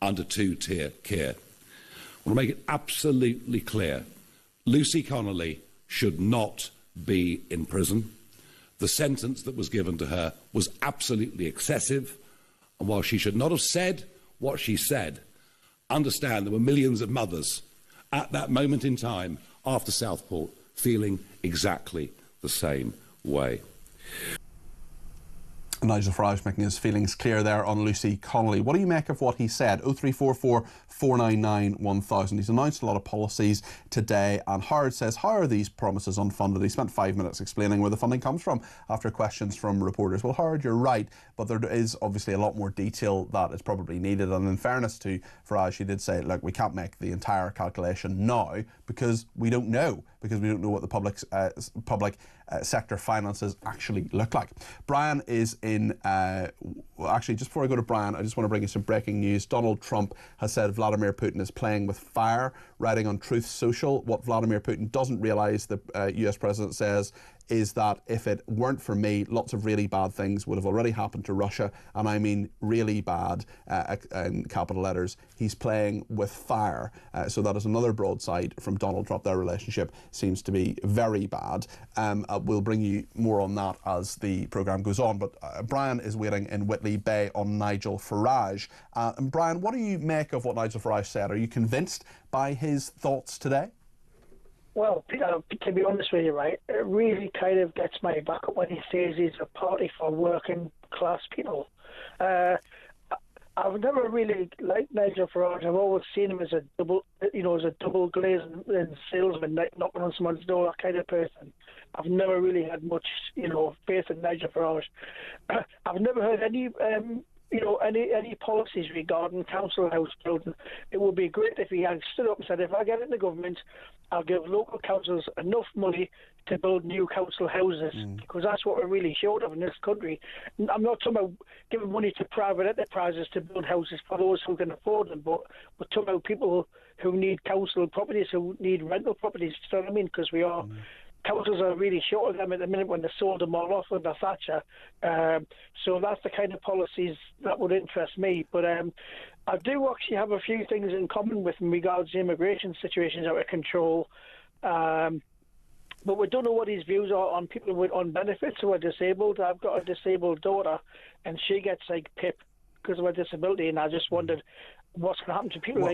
under two-tier Keir. I want to make it absolutely clear. Lucy Connolly should not be in prison. The sentence that was given to her was absolutely excessive. And while she should not have said what she said, understand there were millions of mothers at that moment in time after Southport feeling exactly the same way. Nigel Farage making his feelings clear there on Lucy Connolly. What do you make of what he said? 0344 499 1000. He's announced a lot of policies today, and Howard says, how are these promises unfunded? He spent 5 minutes explaining where the funding comes from after questions from reporters. Well, Howard, you're right, but there is obviously a lot more detail that is probably needed. And in fairness to Farage, he did say, look, we can't make the entire calculation now because we don't know what the public sector finances actually look like. Brian is in, actually, just before I go to Brian, I just want to bring you some breaking news. Donald Trump has said Vladimir Putin is playing with fire, writing on Truth Social. What Vladimir Putin doesn't realise, the US president says, is that if it weren't for me, lots of really bad things would have already happened to Russia, and I mean really bad, in capital letters. He's playing with fire. So that is another broadside from Donald Trump. Their relationship seems to be very bad. We'll bring you more on that as the programme goes on. But Brian is waiting in Whitley Bay on Nigel Farage. And Brian, what do you make of what Nigel Farage said? Are you convinced by his thoughts today? Well, to be honest with you, right, it really kind of gets my back up when he says he's a party for working class people. I I've never really liked Nigel Farage. I've always seen him as a double glazed salesman, knocking on someone's door, that kind of person. I've never really had much, faith in Nigel Farage. I've never heard any policies regarding council house building. It would be great if he had stood up and said, if I get into government, I'll give local councils enough money to build new council houses, because that's what we're really short of in this country. I'm not talking about giving money to private enterprises to build houses for those who can afford them, but we're talking about people who need council properties, who need rental properties, you know what I mean? Because we are... Councils are really short of them at the minute when they sold them all off under Thatcher. So that's the kind of policies that would interest me. But I do actually have a few things in common with him regards to immigration situations out of control. But we don't know what his views are on people on benefits who are disabled. I've got a disabled daughter, and she gets like PIP because of her disability, and I just wondered what's going to happen to people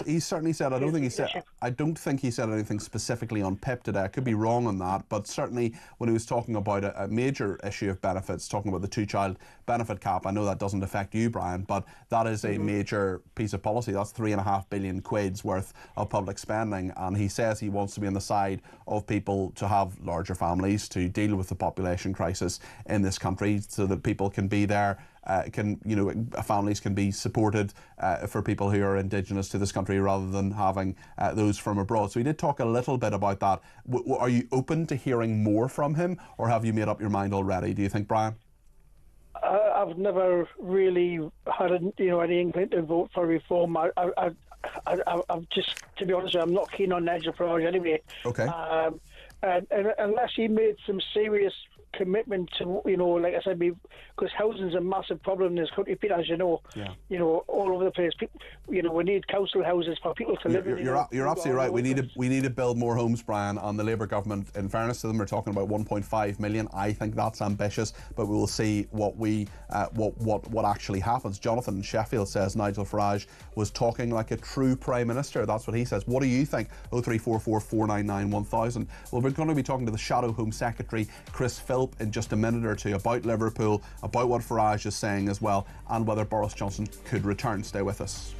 he certainly said, I don't think he said anything specifically on PIP today. I could be wrong on that, but certainly when he was talking about a major issue of benefits, talking about the two-child benefit cap, I know that doesn't affect you, Brian, but that is a major piece of policy. That's 3.5 billion quid's worth of public spending, and he says he wants to be on the side of people to have larger families, to deal with the population crisis in this country, so that people can be there, families can be supported for people who are indigenous to this country rather than having those from abroad. So he did talk a little bit about that. Are you open to hearing more from him, or have you made up your mind already, do you think, Brian? I've never really had any inkling to vote for reform. I'm just, to be honest with you, I'm not keen on Nigel Farage anyway. Okay. And unless he made some serious commitment to, like I said, because housing's a massive problem in this country, Peter, as you know, all over the place. We need council houses for people to live in. You're absolutely right. We need to build more homes, Brian, and the Labour government, in fairness to them, are talking about 1.5 million. I think that's ambitious, but we will see what actually happens. Jonathan in Sheffield says Nigel Farage was talking like a true Prime Minister. That's what he says. What do you think? 0344 499 1000. Well, we're going to be talking to the Shadow Home Secretary, Chris Philp, in just a minute or two about Liverpool, about what Farage is saying as well, and whether Boris Johnson could return. Stay with us.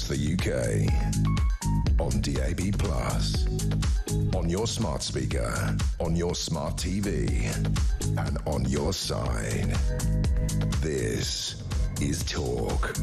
across the UK. On DAB+, on your smart speaker, on your smart TV, and on your side. This is Talk.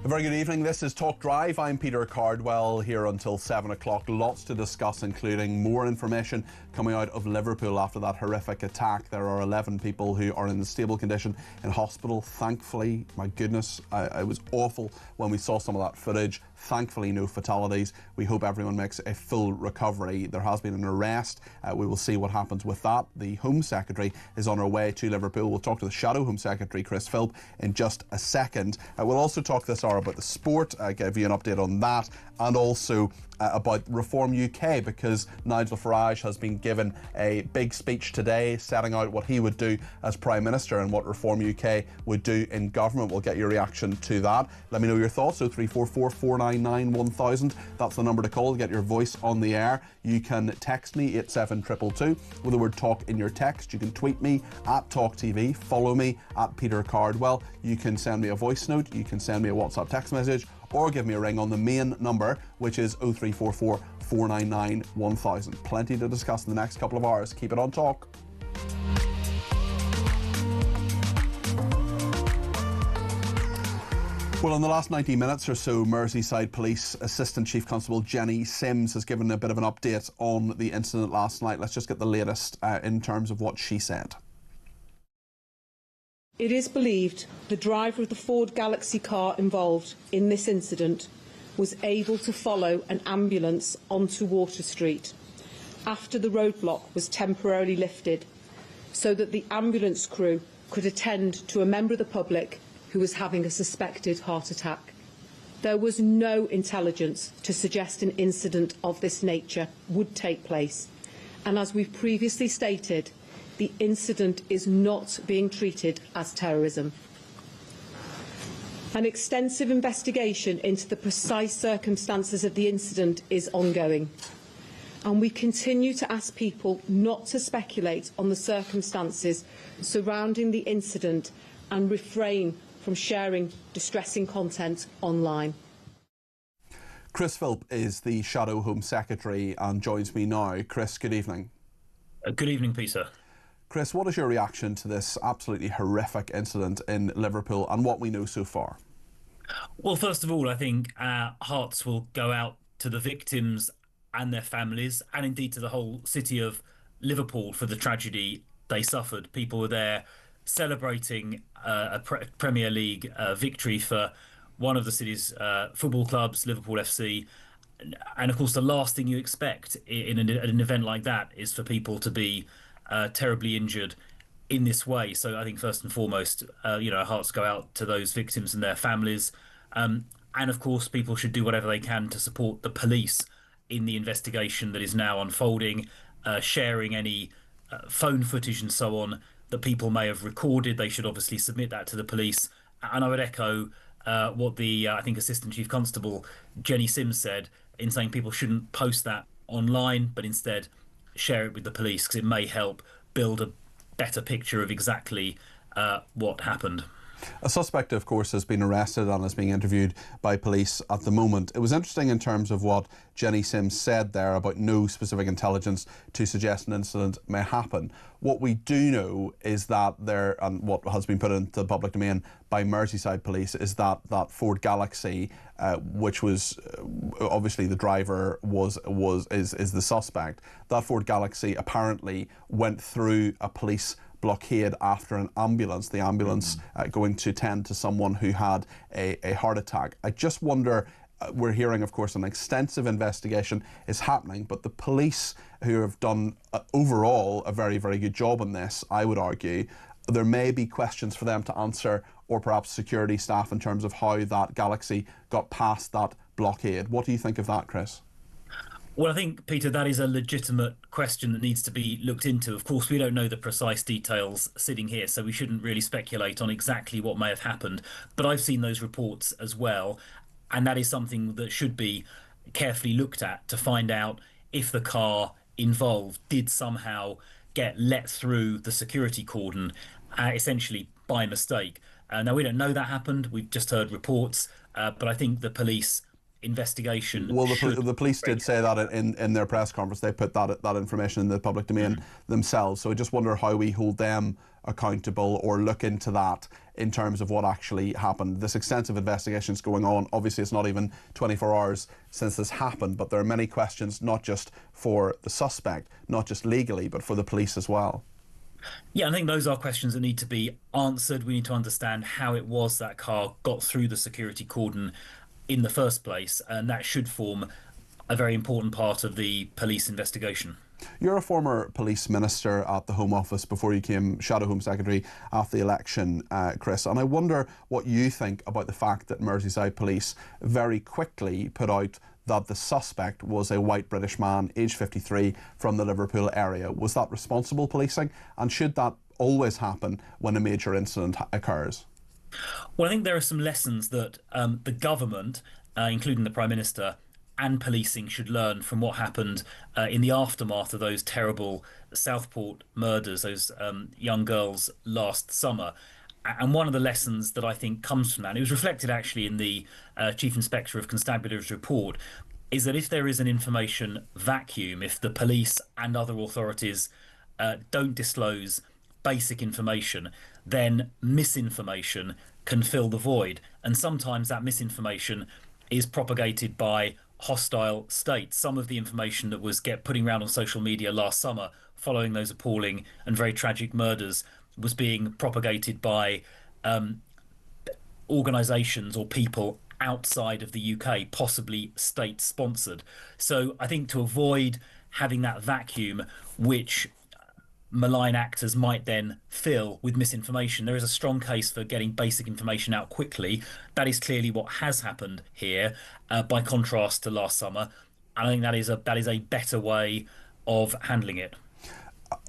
A very good evening. This is Talk Drive. I'm Peter Cardwell, here until 7 o'clock. Lots to discuss, including more information coming out of Liverpool after that horrific attack. There are 11 people who are in stable condition in hospital. Thankfully, my goodness, it was awful when we saw some of that footage. Thankfully, no fatalities. We hope everyone makes a full recovery. There has been an arrest. We will see what happens with that. The Home Secretary is on her way to Liverpool. We'll talk to the Shadow Home Secretary, Chris Philp, in just a second. We'll also talk this hour about the sport, give you an update on that, and also about Reform UK, because Nigel Farage has been given a big speech today setting out what he would do as Prime Minister and what Reform UK would do in government. We'll get your reaction to that. Let me know your thoughts. 0344 499 1000. That's the number to call to get your voice on the air. You can text me 87222 with the word talk in your text. You can tweet me at talkTV. Follow me at Peter Cardwell. You can send me a voice note. You can send me a WhatsApp text message, or give me a ring on the main number, which is 0344 499 1000. Plenty to discuss in the next couple of hours. Keep it on Talk. Well, in the last 90 minutes or so, Merseyside Police Assistant Chief Constable Jenny Sims has given a bit of an update on the incident last night. Let's just get the latest in terms of what she said. It is believed the driver of the Ford Galaxy car involved in this incident was able to follow an ambulance onto Water Street after the roadblock was temporarily lifted, so that the ambulance crew could attend to a member of the public who was having a suspected heart attack. There was no intelligence to suggest an incident of this nature would take place, and as we've previously stated, the incident is not being treated as terrorism. An extensive investigation into the precise circumstances of the incident is ongoing, and we continue to ask people not to speculate on the circumstances surrounding the incident and refrain from sharing distressing content online. Chris Philp is the Shadow Home Secretary and joins me now. Chris, good evening. Good evening, Peter. Chris, what is your reaction to this absolutely horrific incident in Liverpool and what we know so far? Well, first of all, I think our hearts will go out to the victims and their families, and indeed to the whole city of Liverpool for the tragedy they suffered. People were there celebrating a Premier League victory for one of the city's football clubs, Liverpool FC. And of course, the last thing you expect in an event like that is for people to be terribly injured in this way. So I think first and foremost, our hearts go out to those victims and their families. And of course, people should do whatever they can to support the police in the investigation that is now unfolding, sharing any phone footage and so on that people may have recorded. They should obviously submit that to the police. And I would echo what the, I think, Assistant Chief Constable Jenny Sims said in saying people shouldn't post that online, but instead share it with the police, because it may help build a better picture of exactly what happened. A suspect, of course, has been arrested and is being interviewed by police at the moment. It was interesting in terms of what Jenny Sims said there about no specific intelligence to suggest an incident may happen. What we do know is that there, and what has been put into the public domain by Merseyside Police, is that Ford Galaxy, which was obviously the driver is the suspect. That Ford Galaxy apparently went through a police blockade after an ambulance, the ambulance going to tend to someone who had a heart attack. I just wonder, we're hearing, of course, an extensive investigation is happening, but the police, who have done overall a very, very good job on this, I would argue, there may be questions for them to answer, or perhaps security staff, in terms of how that Galaxy got past that blockade. What do you think of that, Chris? Well, I think, Peter, that is a legitimate question that needs to be looked into. Of course, we don't know the precise details sitting here, so we shouldn't really speculate on exactly what may have happened. But I've seen those reports as well, and that is something that should be carefully looked at to find out if the car involved did somehow get let through the security cordon essentially by mistake. Now, we don't know that happened. We've just heard reports, but I think the police investigation. Well, the police did say that in their press conference. They put that information in the public domain themselves. So I just wonder how we hold them accountable or look into that in terms of what actually happened. This extensive investigation is going on. Obviously, it's not even 24 hours since this happened, but there are many questions, not just for the suspect, not just legally, but for the police as well. Yeah, I think those are questions that need to be answered. We need to understand how it was that car got through the security cordon in the first place, and that should form a very important part of the police investigation. You're a former police minister at the Home Office before you became Shadow Home Secretary after the election, Chris, and I wonder what you think about the fact that Merseyside Police very quickly put out that the suspect was a white British man, aged 53, from the Liverpool area. Was that responsible policing, and should that always happen when a major incident occurs? Well, I think there are some lessons that the government, including the Prime Minister, and policing should learn from what happened in the aftermath of those terrible Southport murders, those young girls last summer. And one of the lessons that I think comes from that, and it was reflected actually in the Chief Inspector of Constabulary's report, is that if there is an information vacuum, if the police and other authorities don't disclose basic information, then misinformation can fill the void. And sometimes that misinformation is propagated by hostile states. Some of the information that was putting around on social media last summer following those appalling and very tragic murders was being propagated by organisations or people outside of the UK, possibly state-sponsored. So I think to avoid having that vacuum, which malign actors might then fill with misinformation, there is a strong case for getting basic information out quickly. That is clearly what has happened here, by contrast to last summer. And I think that is a better way of handling it.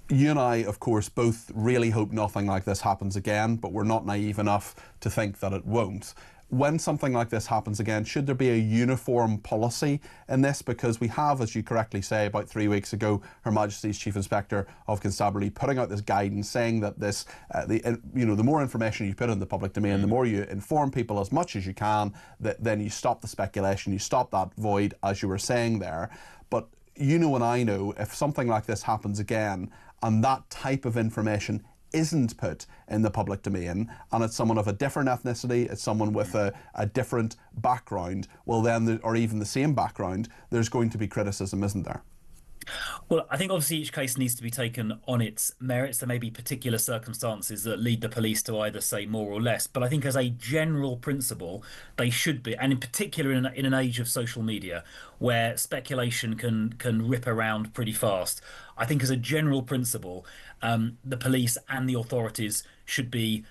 You and I, of course, both really hope nothing like this happens again, but we're not naive enough to think that it won't. When something like this happens again, should there be a uniform policy in this? Because we have, as you correctly say, about 3 weeks ago, Her Majesty's Chief Inspector of Constabulary putting out this guidance saying that this, the more information you put in the public domain, the more you inform people as much as you can, then you stop the speculation, you stop that void, as you were saying there. But you know and I know, if something like this happens again, and that type of information isn't put in the public domain, and it's someone of a different ethnicity, it's someone with a different background, well then, or even the same background, there's going to be criticism, isn't there? Well, I think obviously each case needs to be taken on its merits. There may be particular circumstances that lead the police to either say more or less, but I think as a general principle, they should be, and in particular in an age of social media where speculation can rip around pretty fast. I think as a general principle, the police and the authorities should be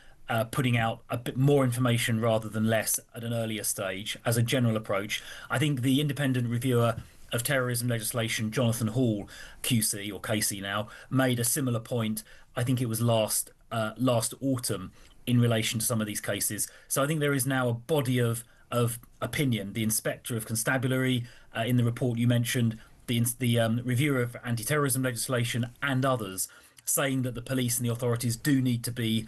putting out a bit more information rather than less at an earlier stage as a general approach. I think the independent reviewer of terrorism legislation, Jonathan Hall, QC or KC now, made a similar point. I think it was last autumn in relation to some of these cases. So I think there is now a body of opinion. The Inspector of Constabulary in the report you mentioned, the reviewer of anti-terrorism legislation and others saying that the police and the authorities do need to be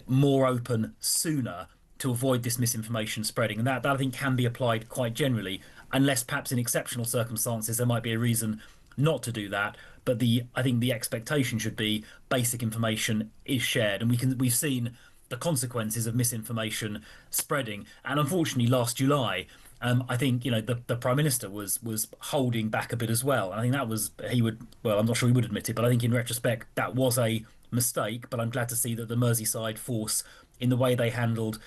more open sooner to avoid this misinformation spreading. And that I think can be applied quite generally, unless perhaps in exceptional circumstances there might be a reason not to do that. But I think the expectation should be basic information is shared, and we've seen the consequences of misinformation spreading. And unfortunately, last July, I think the Prime Minister was holding back a bit as well. I think that was I'm not sure he would admit it, but I think in retrospect that was a mistake. But I'm glad to see that the Merseyside force, in the way they handled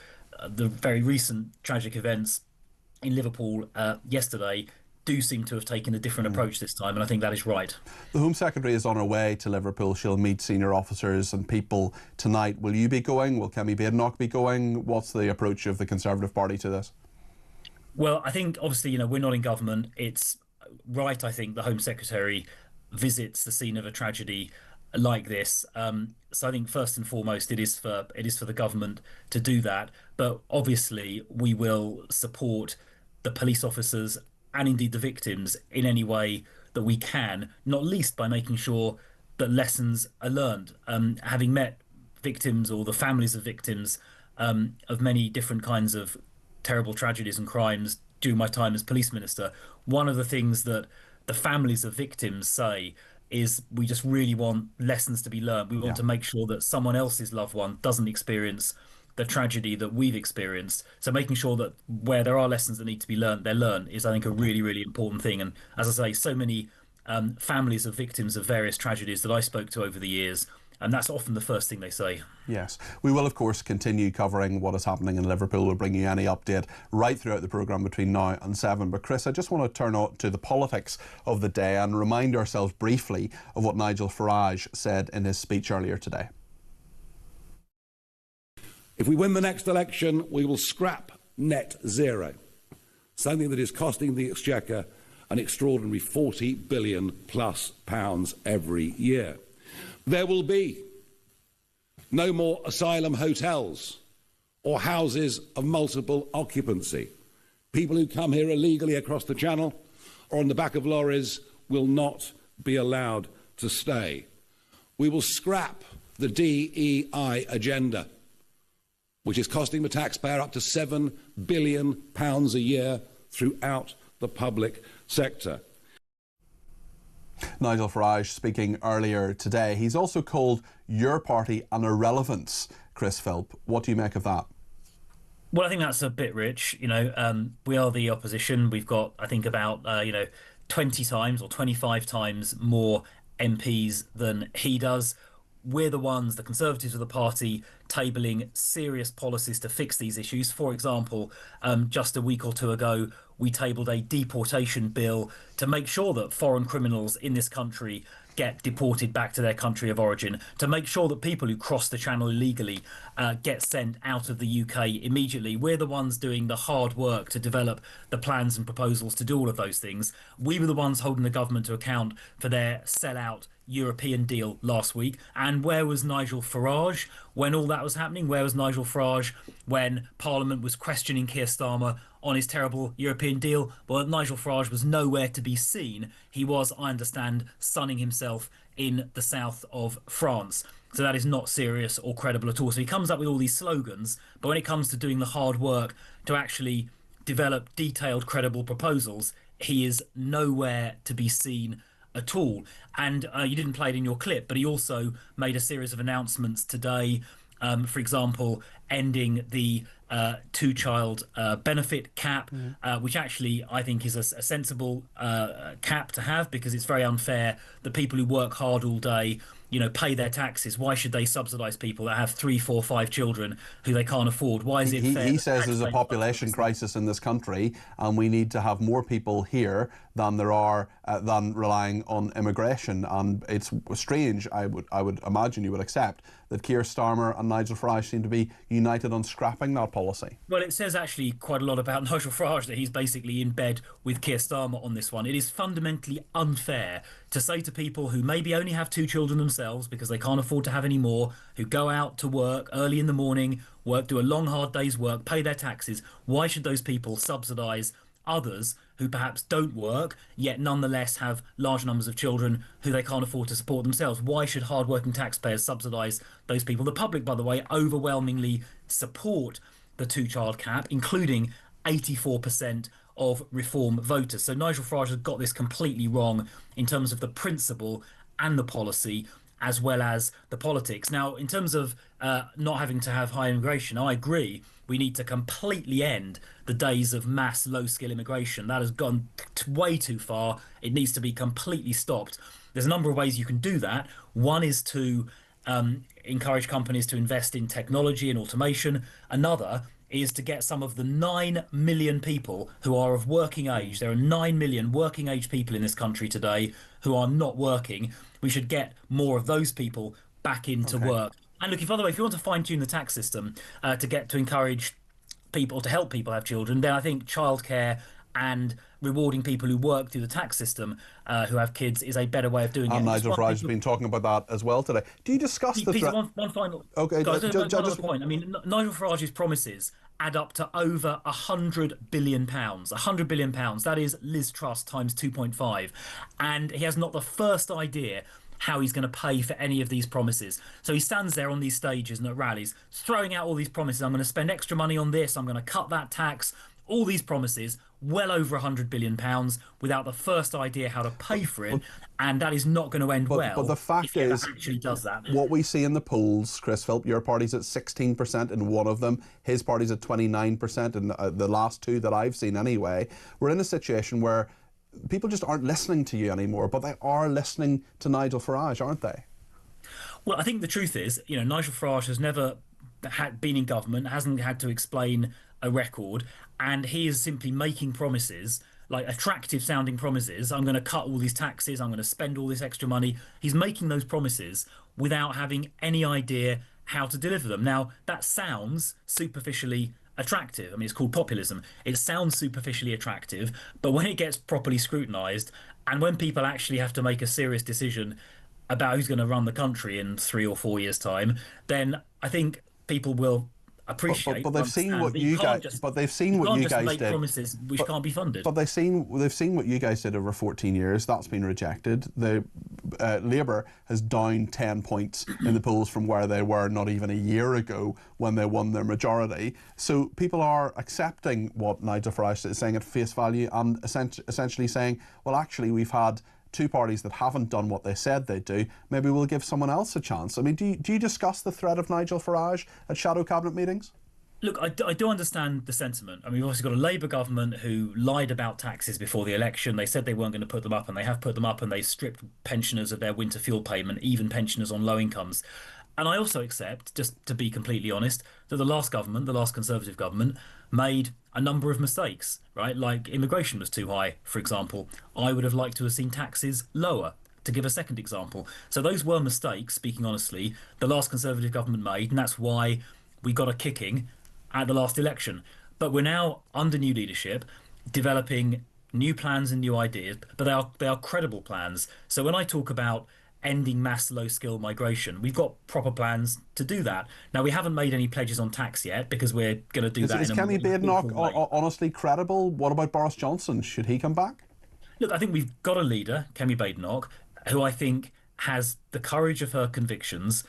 the very recent tragic events in Liverpool yesterday, do seem to have taken a different approach this time, and I think that is right. The Home Secretary is on her way to Liverpool. She'll meet senior officers and people tonight. Will you be going? Will Kemi Badenoch be going? What's the approach of the Conservative Party to this? Well, I think obviously we're not in government. It's right, I think, the Home Secretary visits the scene of a tragedy like this. So I think first and foremost it is for the government to do that. But obviously we will support the police officers and indeed the victims in any way that we can, not least by making sure that lessons are learned. Having met victims or the families of victims of many different kinds of terrible tragedies and crimes during my time as police minister, one of the things that the families of victims say is we just really want lessons to be learned. We want to make sure that someone else's loved one doesn't experience the tragedy that we've experienced. So making sure that where there are lessons that need to be learned, they're learned is, I think, a really, really important thing. And as I say, so many families of victims of various tragedies that I spoke to over the years, and that's often the first thing they say. Yes. We will, of course, continue covering what is happening in Liverpool. We'll bring you any update right throughout the programme between now and 7. But, Chris, I just want to turn on to the politics of the day and remind ourselves briefly of what Nigel Farage said in his speech earlier today. If we win the next election, we will scrap net zero, something that is costing the Exchequer an extraordinary £40 billion plus every year. There will be no more asylum hotels or houses of multiple occupancy. People who come here illegally across the channel or on the back of lorries will not be allowed to stay. We will scrap the DEI agenda, which is costing the taxpayer up to £7 billion a year throughout the public sector. Nigel Farage speaking earlier today. He's also called your party an irrelevance. Chris Philp, what do you make of that? Well, I think that's a bit rich. You know, we are the opposition. We've got, I think, about 20 times or 25 times more MPs than he does. We're the ones, the Conservatives of the party, tabling serious policies to fix these issues. For example, just a week or two ago, we tabled a deportation bill to make sure that foreign criminals in this country get deported back to their country of origin, to make sure that people who cross the channel illegally get sent out of the UK immediately. We're the ones doing the hard work to develop the plans and proposals to do all of those things. We were the ones holding the government to account for their sellout European deal last week. And where was Nigel Farage when all that was happening? Where was Nigel Farage when Parliament was questioning Keir Starmer on his terrible European deal? Well, Nigel Farage was nowhere to be seen. He was, I understand, sunning himself in the south of France. So that is not serious or credible at all. So he comes up with all these slogans, but when it comes to doing the hard work to actually develop detailed, credible proposals, he is nowhere to be seen at all. And you didn't play it in your clip, but he also made a series of announcements today, for example, ending the two-child benefit cap, which actually I think is a sensible cap to have, because it's very unfair that people who work hard all day, pay their taxes. Why should they subsidise people that have 3, 4, 5 children who they can't afford? Why is it fair? He says there's a population crisis in this country, and we need to have more people here than there are than relying on immigration. And it's strange, I would imagine you would accept, that Keir Starmer and Nigel Farage seem to be united on scrapping that policy. Well, it says actually quite a lot about Nigel Farage that he's basically in bed with Keir Starmer on this one. It is fundamentally unfair to say to people who maybe only have 2 children themselves because they can't afford to have any more, who go out to work early in the morning, do a long, hard day's work, pay their taxes. Why should those people subsidise others who perhaps don't work, yet nonetheless have large numbers of children who they can't afford to support themselves? Why should hard-working taxpayers subsidise those people? The public, by the way, overwhelmingly support the 2-child cap, including 84% of Reform voters. So Nigel Farage has got this completely wrong in terms of the principle and the policy, as well as the politics. Now, in terms of not having to have high immigration, I agree. We need to completely end the days of mass low-skill immigration. That has gone way too far. It needs to be completely stopped. There's a number of ways you can do that. One is to encourage companies to invest in technology and automation. Another is to get some of the 9 million people who are of working age. There are 9 million working age people in this country today who are not working. We should get more of those people back into work. And look, by the way, if you want to fine-tune the tax system to encourage people, to help people have children, then I think childcare and rewarding people who work through the tax system who have kids is a better way of doing it. And Nigel Farage has been talking about that as well today. Do you discuss the Peter, one final just point. I mean, Nigel Farage's promises add up to over £100 billion. £100 billion. That is Liz Truss times 2.5. And he has not the first idea how he's going to pay for any of these promises. So he stands there on these stages and at rallies throwing out all these promises. I'm going to spend extra money on this, I'm going to cut that tax, all these promises, well over £100 billion, without the first idea how to pay for it, and that is not going to end well. But the fact is, actually does that. What we see in the polls, Chris Philp, your party's at 16% in one of them, his party's at 29% in the last two that I've seen anyway. We're in a situation where people just aren't listening to you anymore, but they are listening to Nigel Farage, aren't they? Well, I think the truth is, Nigel Farage has never been in government, hasn't had to explain a record, and he is simply making promises, like attractive sounding promises. I'm going to cut all these taxes, I'm going to spend all this extra money. He's making those promises without having any idea how to deliver them. Now, that sounds superficially attractive. I mean, it's called populism. It sounds superficially attractive, but when it gets properly scrutinised, and when people actually have to make a serious decision about who's going to run the country in 3 or 4 years' time, then I think people will appreciate. But they've seen what you guys. But they've seen what you guys make did. Promises which can't be funded. But they've seen what you guys did over 14 years. That's been rejected. The Labour has down 10 points in the polls from where they were not even a year ago when they won their majority. So people are accepting what Nigel Farage is saying at face value and essentially saying, well, actually, we've had two parties that haven't done what they said they'd do. Maybe we'll give someone else a chance. I mean, do you discuss the threat of Nigel Farage at shadow cabinet meetings? Look, I do understand the sentiment. I mean, we've obviously got a Labour government who lied about taxes before the election. They said they weren't going to put them up, and they have put them up, and they stripped pensioners of their winter fuel payment, even pensioners on low incomes. And I also accept, just to be completely honest, that the last government, the last Conservative government, made a number of mistakes, right? Like immigration was too high, for example. I would have liked to have seen taxes lower, to give a second example. So those were mistakes, speaking honestly, the last Conservative government made, and that's why we got a kicking at the last election. But we're now under new leadership, developing new plans and new ideas, but they are credible plans. So when I talk about ending mass low-skill migration, we've got proper plans to do that. Now, we haven't made any pledges on tax yet because we're going to do that. Is Kemi Badenoch honestly credible? What about Boris Johnson? Should he come back? Look, I think we've got a leader, Kemi Badenoch, who I think has the courage of her convictions,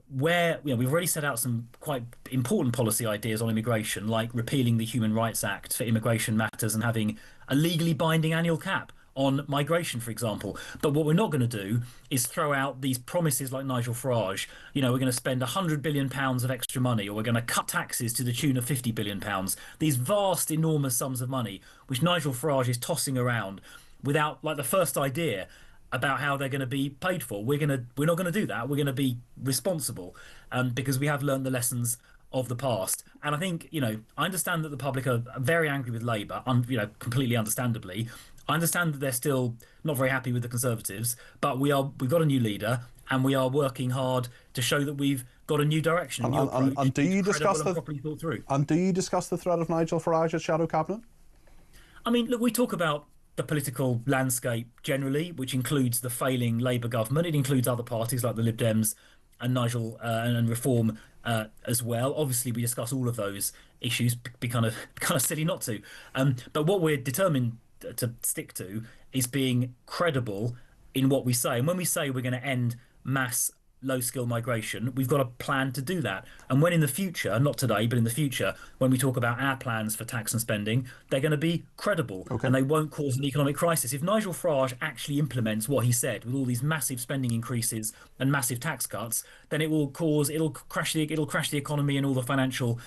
where we've already set out some quite important policy ideas on immigration, like repealing the Human Rights Act for immigration matters and having a legally binding annual cap on migration, for example. But what we're not going to do is throw out these promises like Nigel Farage. We're going to spend £100 billion of extra money, or we're going to cut taxes to the tune of £50 billion. These vast, enormous sums of money, which Nigel Farage is tossing around without the first idea about how they're going to be paid for. We're not going to do that. We're going to be responsible because we have learned the lessons of the past. And I think, I understand that the public are very angry with Labour, completely understandably. I understand that they're still not very happy with the Conservatives, but we've got a new leader, and we are working hard to show that we've got a new direction. And do you discuss properly thought through? And do you discuss the threat of Nigel Farage at shadow cabinet? I mean, look, we talk about the political landscape generally, which includes the failing Labour government. It includes other parties like the Lib Dems and Nigel and Reform as well. Obviously, we discuss all of those issues. Be kind of silly not to. But what we're determined to stick to is being credible in what we say. And when we say we're going to end mass low-skill migration, we've got a plan to do that. And when in the future, not today, but in the future, when we talk about our plans for tax and spending, they're going to be credible, and they won't cause an economic crisis. If Nigel Farage actually implements what he said with all these massive spending increases and massive tax cuts, then it'll crash the economy and all the financial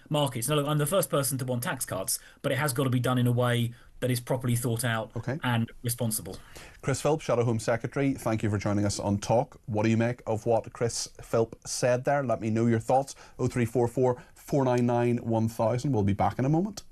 markets. Now, look, I'm the first person to want tax cuts, but it has got to be done in a way that is properly thought out and responsible. Chris Philp, Shadow Home Secretary, thank you for joining us on Talk. What do you make of what Chris Philp said there? Let me know your thoughts. 0344 499 1000. We'll be back in a moment.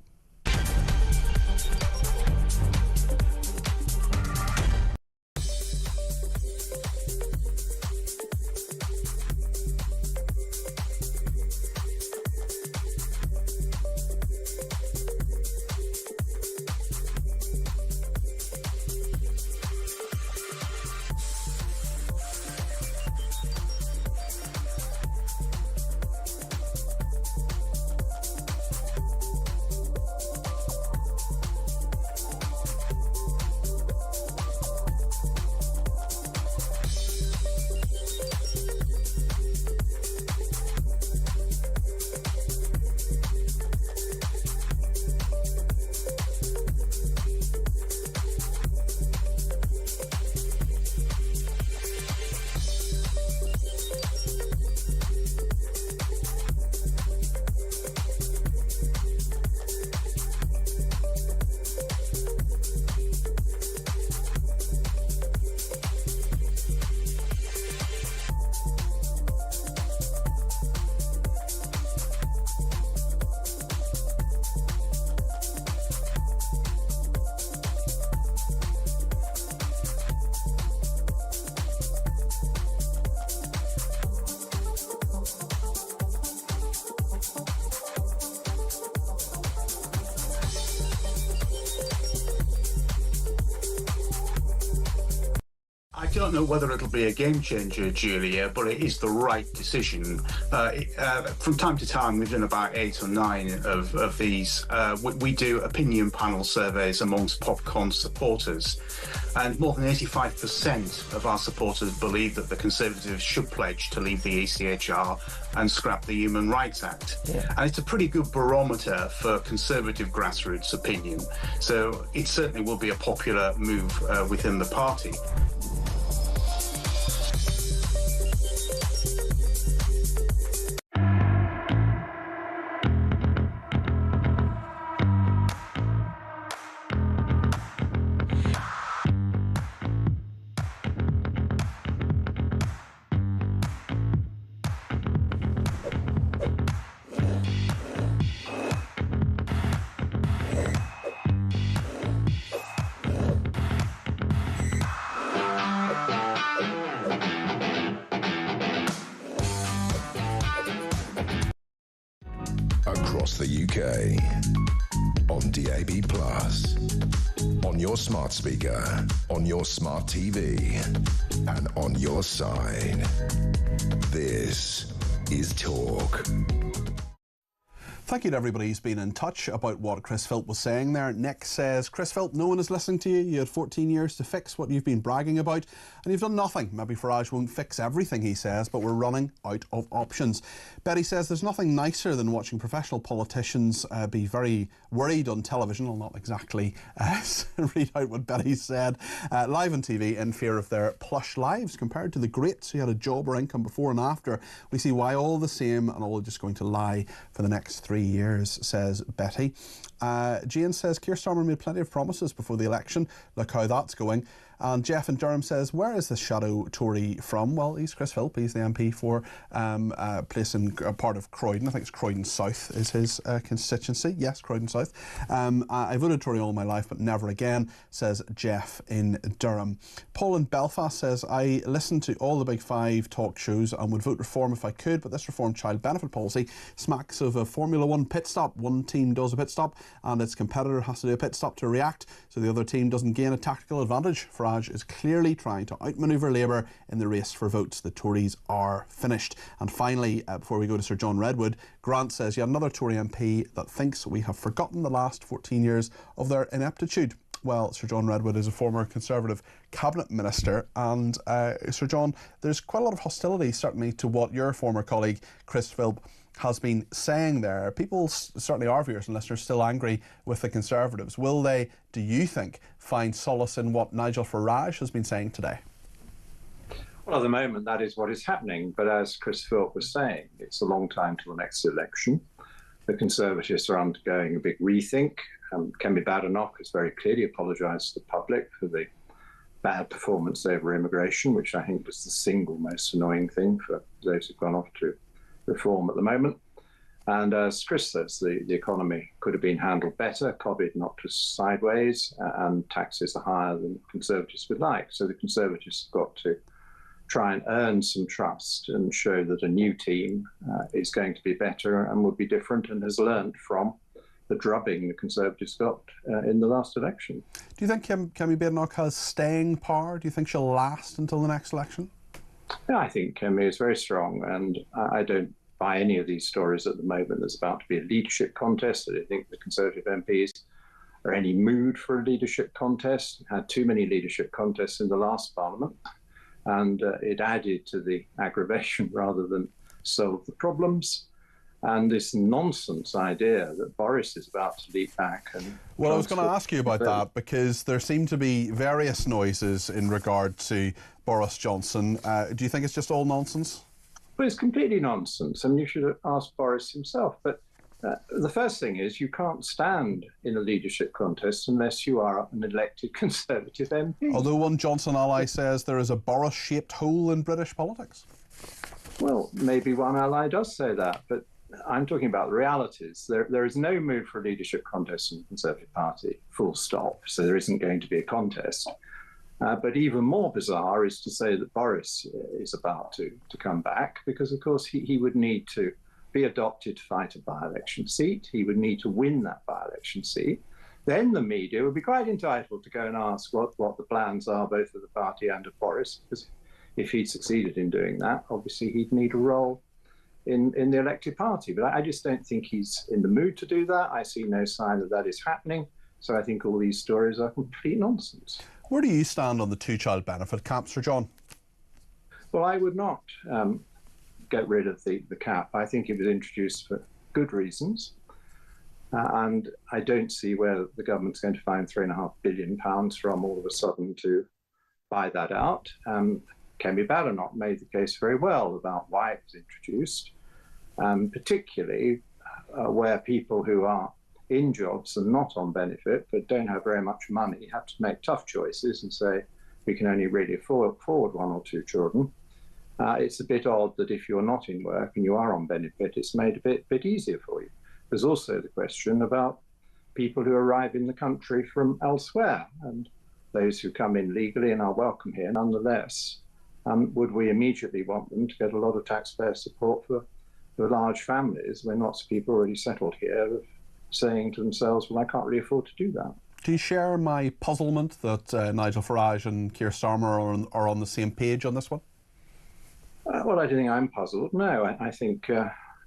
I don't know whether it'll be a game changer, Julia, but it is the right decision. From time to time, we've done about 8 or 9 of these. We do opinion panel surveys amongst popcorn supporters, and more than 85% of our supporters believe that the Conservatives should pledge to leave the ECHR and scrap the Human Rights Act. Yeah. And it's a pretty good barometer for Conservative grassroots opinion. So it certainly will be a popular move within the party. Across the UK, on DAB+, on your smart speaker, on your smart TV, and on your side. This is Talk. Thank you to everybody who's been in touch about what Chris Philp was saying there. Nick says, Chris Philp, no one is listening to you. You had 14 years to fix what you've been bragging about, and you've done nothing. Maybe Farage won't fix everything, he says, but we're running out of options. Betty says, there's nothing nicer than watching professional politicians be very worried on television. I'll not exactly read out what Betty said. Live on TV in fear of their plush lives. Compared to the greats who had a job or income before and after, we see why all the same and all just going to lie for the next 3 years, says Betty. Jane says, Keir Starmer made plenty of promises before the election. Look how that's going. And Jeff in Durham says, where is the shadow Tory from? Well, he's Chris Philp. He's the MP for a place in a part of Croydon. I think it's Croydon South is his constituency. Yes, Croydon South. I voted Tory all my life, but never again, says Jeff in Durham. Paul in Belfast says, I listen to all the big 5 talk shows and would vote reform if I could, but this reformed child benefit policy smacks of a Formula 1 pit stop. One team does a pit stop and its competitor has to do a pit stop to react, so the other team doesn't gain a tactical advantage. Farage is clearly trying to outmanoeuvre Labour in the race for votes. The Tories are finished. And finally, before we go to Sir John Redwood, Grant says, yet another Tory MP that thinks we have forgotten the last 14 years of their ineptitude. Well, Sir John Redwood is a former Conservative Cabinet Minister, and Sir John, there's quite a lot of hostility certainly to what your former colleague Chris Philp has been saying there. People, certainly our viewers and listeners, still angry with the Conservatives. Will they, do you think, find solace in what Nigel Farage has been saying today? Well, at the moment, that is what is happening. But as Chris Philp was saying, it's a long time till the next election. The Conservatives are undergoing a big rethink. Kemi Badenoch has very clearly apologised to the public for the bad performance over immigration, which I think was the single most annoying thing for those who've gone off to reform at the moment. And as Chris says, the economy could have been handled better. COVID knocked us sideways, and taxes are higher than Conservatives would like. So the Conservatives have got to try and earn some trust and show that a new team is going to be better and will be different and has learned from the drubbing the Conservatives got in the last election. Do you think Kemi Badenoch has staying power? Do you think she'll last until the next election? Yeah, I think Kemi is very strong, and I don't buy any of these stories at the moment. There's about to be a leadership contest. I don't think the Conservative MPs are any mood for a leadership contest. Had too many leadership contests in the last Parliament, and it added to the aggravation rather than solve the problems. And this nonsense idea that Boris is about to leap back and... Well, I was going to ask you about that, because there seem to be various noises in regard to Boris Johnson. Do you think it's just all nonsense? Well, it's completely nonsense, and you should ask Boris himself. But the first thing is you can't stand in a leadership contest unless you are an elected Conservative MP. Although one Johnson ally says there is a Boris-shaped hole in British politics. Well, maybe one ally does say that, but I'm talking about the realities. There is no move for a leadership contest in the Conservative Party, full stop. So there isn't going to be a contest. But even more bizarre is to say that Boris is about to come back, because, of course, he would need to be adopted to fight a by-election seat. He would need to win that by-election seat. then the media would be quite entitled to go and ask what the plans are, both of the party and of Boris, because if he'd succeeded in doing that, obviously he'd need a role in the elected party. But I just don't think he's in the mood to do that. I see no sign that that is happening. So I think all these stories are complete nonsense. Where do you stand on the two-child benefit cap, Sir John? Well, I would not get rid of the cap. I think it was introduced for good reasons. And I don't see where the government's going to find £3.5 billion from all of a sudden to buy that out. Kemi Badenoch made the case very well about why it was introduced, particularly where people who are in jobs and not on benefit but don't have very much money have to make tough choices and say, we can only really afford one or two children. It's a bit odd that if you're not in work and you are on benefit, it's made a bit easier for you. There's also the question about people who arrive in the country from elsewhere and those who come in legally and are welcome here nonetheless. Would we immediately want them to get a lot of taxpayer support for large families when lots of people already settled here saying to themselves, well, I can't really afford to do that? Do you share my puzzlement that Nigel Farage and Keir Starmer are on the same page on this one? Well, I don't think I'm puzzled. No, I think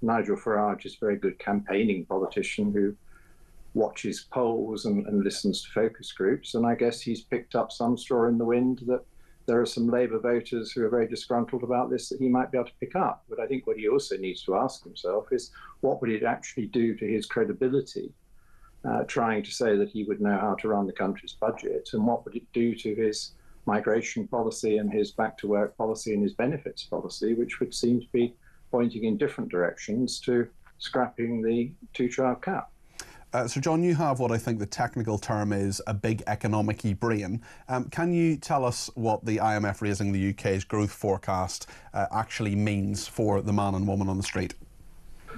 Nigel Farage is a very good campaigning politician who watches polls and listens to focus groups. And I guess he's picked up some straw in the wind that there are some Labour voters who are very disgruntled about this that he might be able to pick up. But I think what he also needs to ask himself is what would it actually do to his credibility, trying to say that he would know how to run the country's budget, and what would it do to his migration policy and his back-to-work policy and his benefits policy, which would seem to be pointing in different directions to scrapping the two-child cap. Sir John, you have what I think the technical term is a big economic-y brain. Can you tell us what the IMF raising the UK's growth forecast actually means for the man and woman on the street?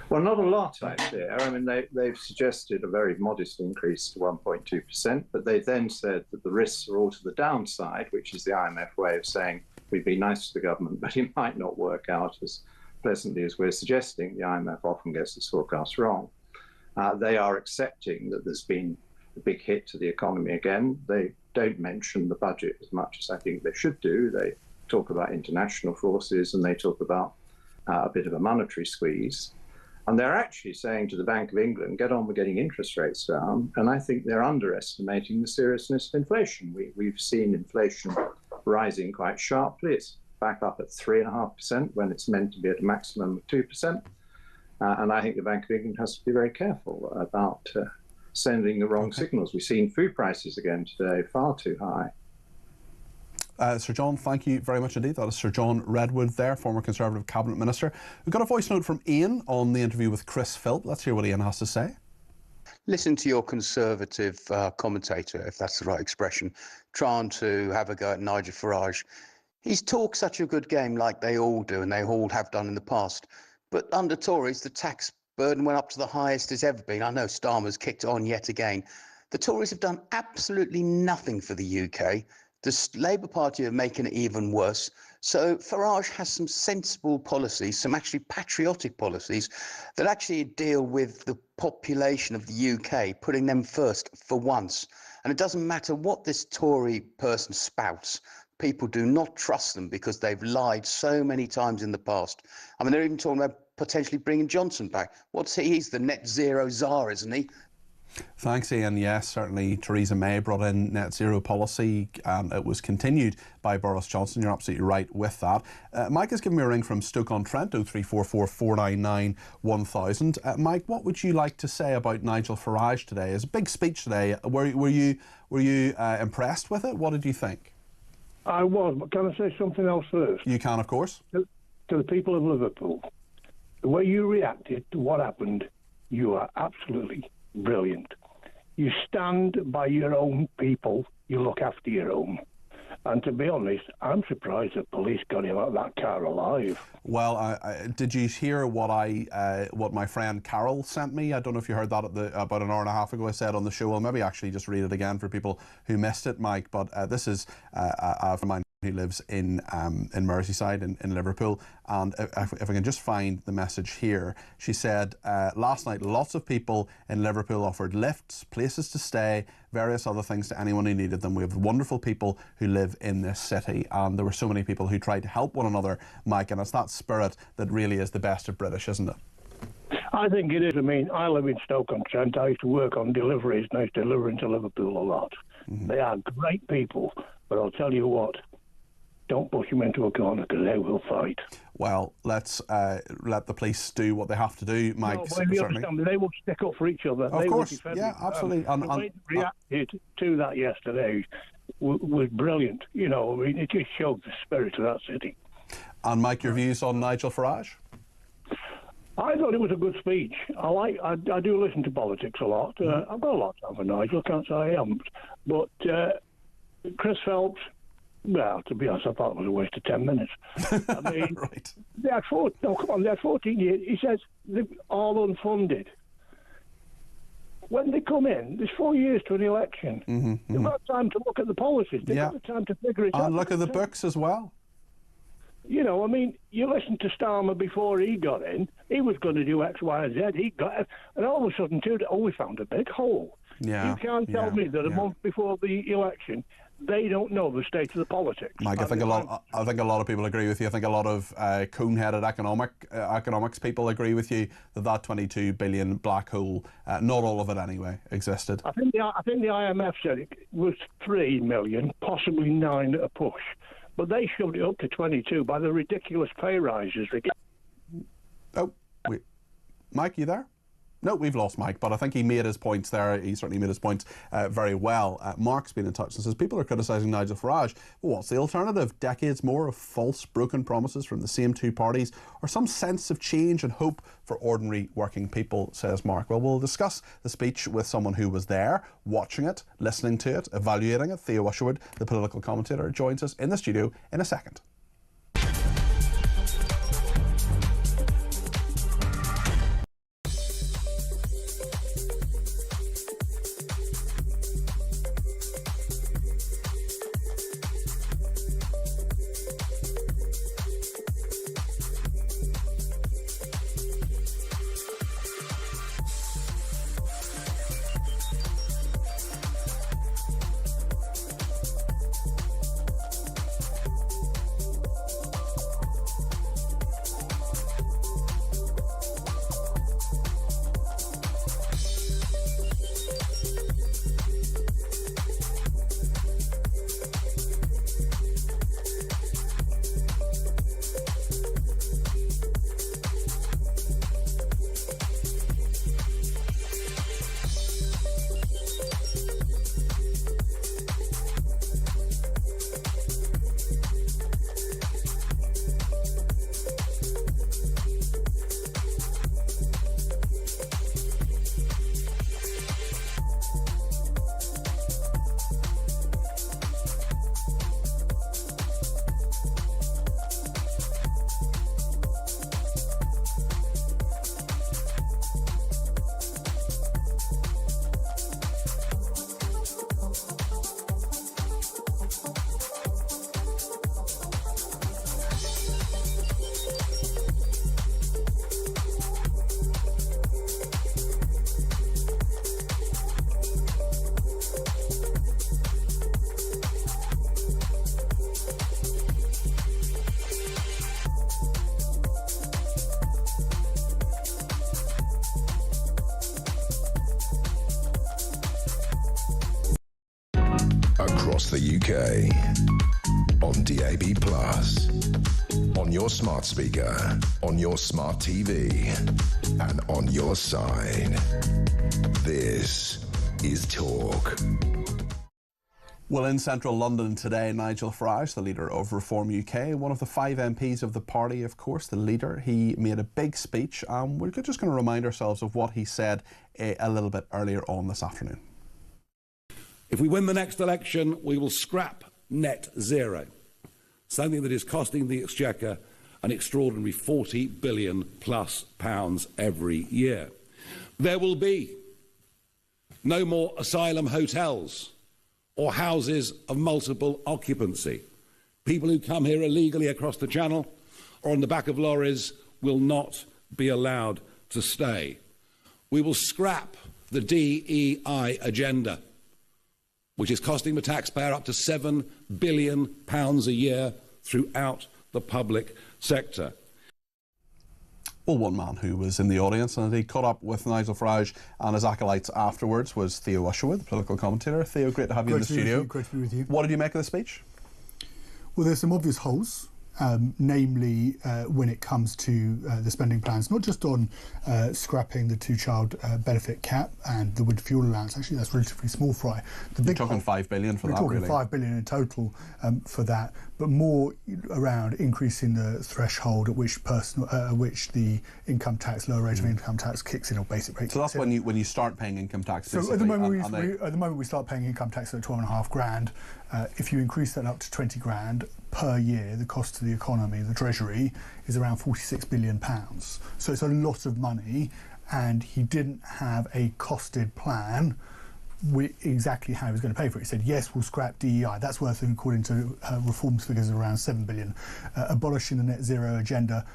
Well, not a lot, I fear. I mean, they've suggested a very modest increase to 1.2%, but they then said that the risks are all to the downside, which is the IMF way of saying we'd be nice to the government, but it might not work out as pleasantly as we're suggesting. The IMF often gets its forecasts wrong. They are accepting that there's been a big hit to the economy again. They don't mention the budget as much as I think they should do. They talk about international forces and they talk about a bit of a monetary squeeze. And they're actually saying to the Bank of England, get on with getting interest rates down. And I think they're underestimating the seriousness of inflation. We've seen inflation rising quite sharply. It's back up at 3.5% when it's meant to be at a maximum of 2%. And I think the Bank of England has to be very careful about sending the wrong signals. We've seen food prices again today far too high. Sir John, thank you very much indeed. That is Sir John Redwood there, former Conservative Cabinet Minister. We've got a voice note from Ian on the interview with Chris Philp. Let's hear what Ian has to say. Listen to your Conservative commentator, if that's the right expression, trying to have a go at Nigel Farage. He's talked such a good game like they all do and they all have done in the past. But under Tories, the tax burden went up to the highest it's ever been. I know Starmer's kicked on yet again. The Tories have done absolutely nothing for the UK. The Labour Party are making it even worse. So Farage has some sensible policies, some actually patriotic policies that actually deal with the population of the UK, putting them first for once. And it doesn't matter what this Tory person spouts. People do not trust them because they've lied so many times in the past. I mean, they're even talking about potentially bringing Johnson back. What's he? He's the net zero czar, isn't he? Thanks, Ian. Yes, certainly Theresa May brought in net zero policy and it was continued by Boris Johnson. You're absolutely right with that. Mike has given me a ring from Stoke-on-Trent, 0344 499 1000. Mike, what would you like to say about Nigel Farage today? It's a big speech today. Were you impressed with it? What did you think? I was, but can I say something else first? You can, of course. To the people of Liverpool, the way you reacted to what happened, you are absolutely brilliant. You stand by your own people, you look after your own. And to be honest, I'm surprised that police got him out of that car alive. Well, did you hear what what my friend Carol sent me? I don't know if you heard that about an hour and a half ago. I said on the show. I'll maybe actually just read it again for people who missed it, Mike. But this is from my who lives in Merseyside in Liverpool, and if I can just find the message here, she said last night lots of people in Liverpool offered lifts, places to stay, various other things to anyone who needed them. We have wonderful people who live in this city, and there were so many people who tried to help one another, Mike, and it's that spirit that really is the best of British, isn't it? I think it is. I mean, I live in Stoke-on-Trent. I used to work on deliveries, and I used to deliver into Liverpool a lot. They are great people, but I'll tell you what, don't push them into a corner because they will fight. Well, let's let the police do what they have to do, Mike. No, but understand, they will stick up for each other. Of course, yeah, absolutely. The way they reacted to that yesterday was brilliant. You know, I mean, it just showed the spirit of that city. And Mike, your views on Nigel Farage? I thought it was a good speech. I do listen to politics a lot. I've got a lot of time for Nigel, can't say I haven't. But Chris Phelps, well, to be honest, I thought it was a waste of 10 minutes. I mean, right. They had 14 years. He says they're all unfunded. When they come in, there's 4 years to an election. They've got time to look at the policies. They've got the time to figure it out. And look at the books as well. You know, I mean, you listened to Starmer before he got in. He was going to do X, Y, and Z. He got it. And all of a sudden, we found a big hole. Yeah, you can't tell me that a month before the election, they don't know the state of the politics. Mike, I think a lot of people agree with you. I think a lot of cone-headed economics people agree with you that 22 billion black hole, not all of it anyway, existed. I think the IMF said it was 3 million, possibly 9 at a push, but they shoved it up to 22 by the ridiculous pay rises they get. Oh, wait, Mike, you there? No, we've lost Mike, but I think he made his points there. He certainly made his points very well. Mark's been in touch and says people are criticising Nigel Farage. Well, what's the alternative? Decades more of false, broken promises from the same two parties, or some sense of change and hope for ordinary working people, says Mark. Well, we'll discuss the speech with someone who was there, watching it, listening to it, evaluating it. Theo Usherwood, the political commentator, joins us in the studio in a second. Across the UK, on DAB+, on your smart speaker, on your smart TV, and on your side. This is Talk. Well, in central London today, Nigel Farage, the leader of Reform UK, one of the 5 MPs of the party, of course, the leader, he made a big speech. We're just going to remind ourselves of what he said a little bit earlier on this afternoon. If we win the next election, we will scrap net zero, something that is costing the Exchequer an extraordinary £40 billion plus every year. There will be no more asylum hotels or houses of multiple occupancy. People who come here illegally across the channel or on the back of lorries will not be allowed to stay. We will scrap the DEI agenda, which is costing the taxpayer up to £7 billion a year throughout the public sector. Well, one man who was in the audience and he caught up with Nigel Farage and his acolytes afterwards was Theo Usherwood, the political commentator. Theo, great to have you in the studio. Great to be with you. What did you make of the speech? Well, there's some obvious holes. Namely when it comes to the spending plans, not just on scrapping the two-child benefit cap and the winter fuel allowance. Actually, that's relatively small fry. We're talking £5 billion for that, really. We're talking £5 billion in total for that, but more around increasing the threshold at which the income tax, lower rate of income tax kicks in, or basic rate. So that's when you start paying income tax. So at the moment we start paying income tax at 12.5 grand. If you increase that up to 20 grand per year, the cost to the economy, the Treasury, is around £46 billion. So it's a lot of money, and he didn't have a costed plan with exactly how he was going to pay for it. He said, yes, we'll scrap DEI. That's worth, according to reforms figures, around £7 billion. Abolishing the net zero agenda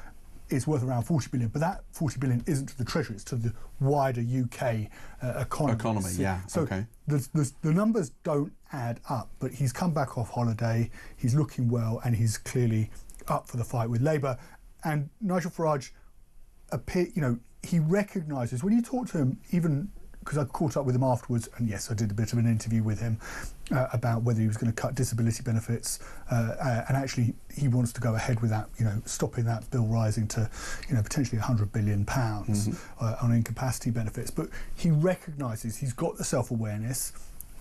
is worth around 40 billion, but that 40 billion isn't to the Treasury, it's to the wider UK economy. So okay. The numbers don't add up, but he's come back off holiday, he's looking well, and he's clearly up for the fight with Labour. And Nigel Farage, he recognises, when you talk to him, even because I caught up with him afterwards, and yes, I did a bit of an interview with him about whether he was going to cut disability benefits, and actually he wants to go ahead with that, stopping that bill rising to, potentially £100 billion on incapacity benefits. But he recognises, he's got the self-awareness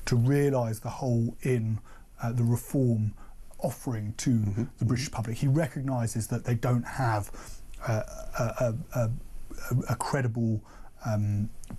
to realise the hole in the reform offering to the British public. He recognises that they don't have a credible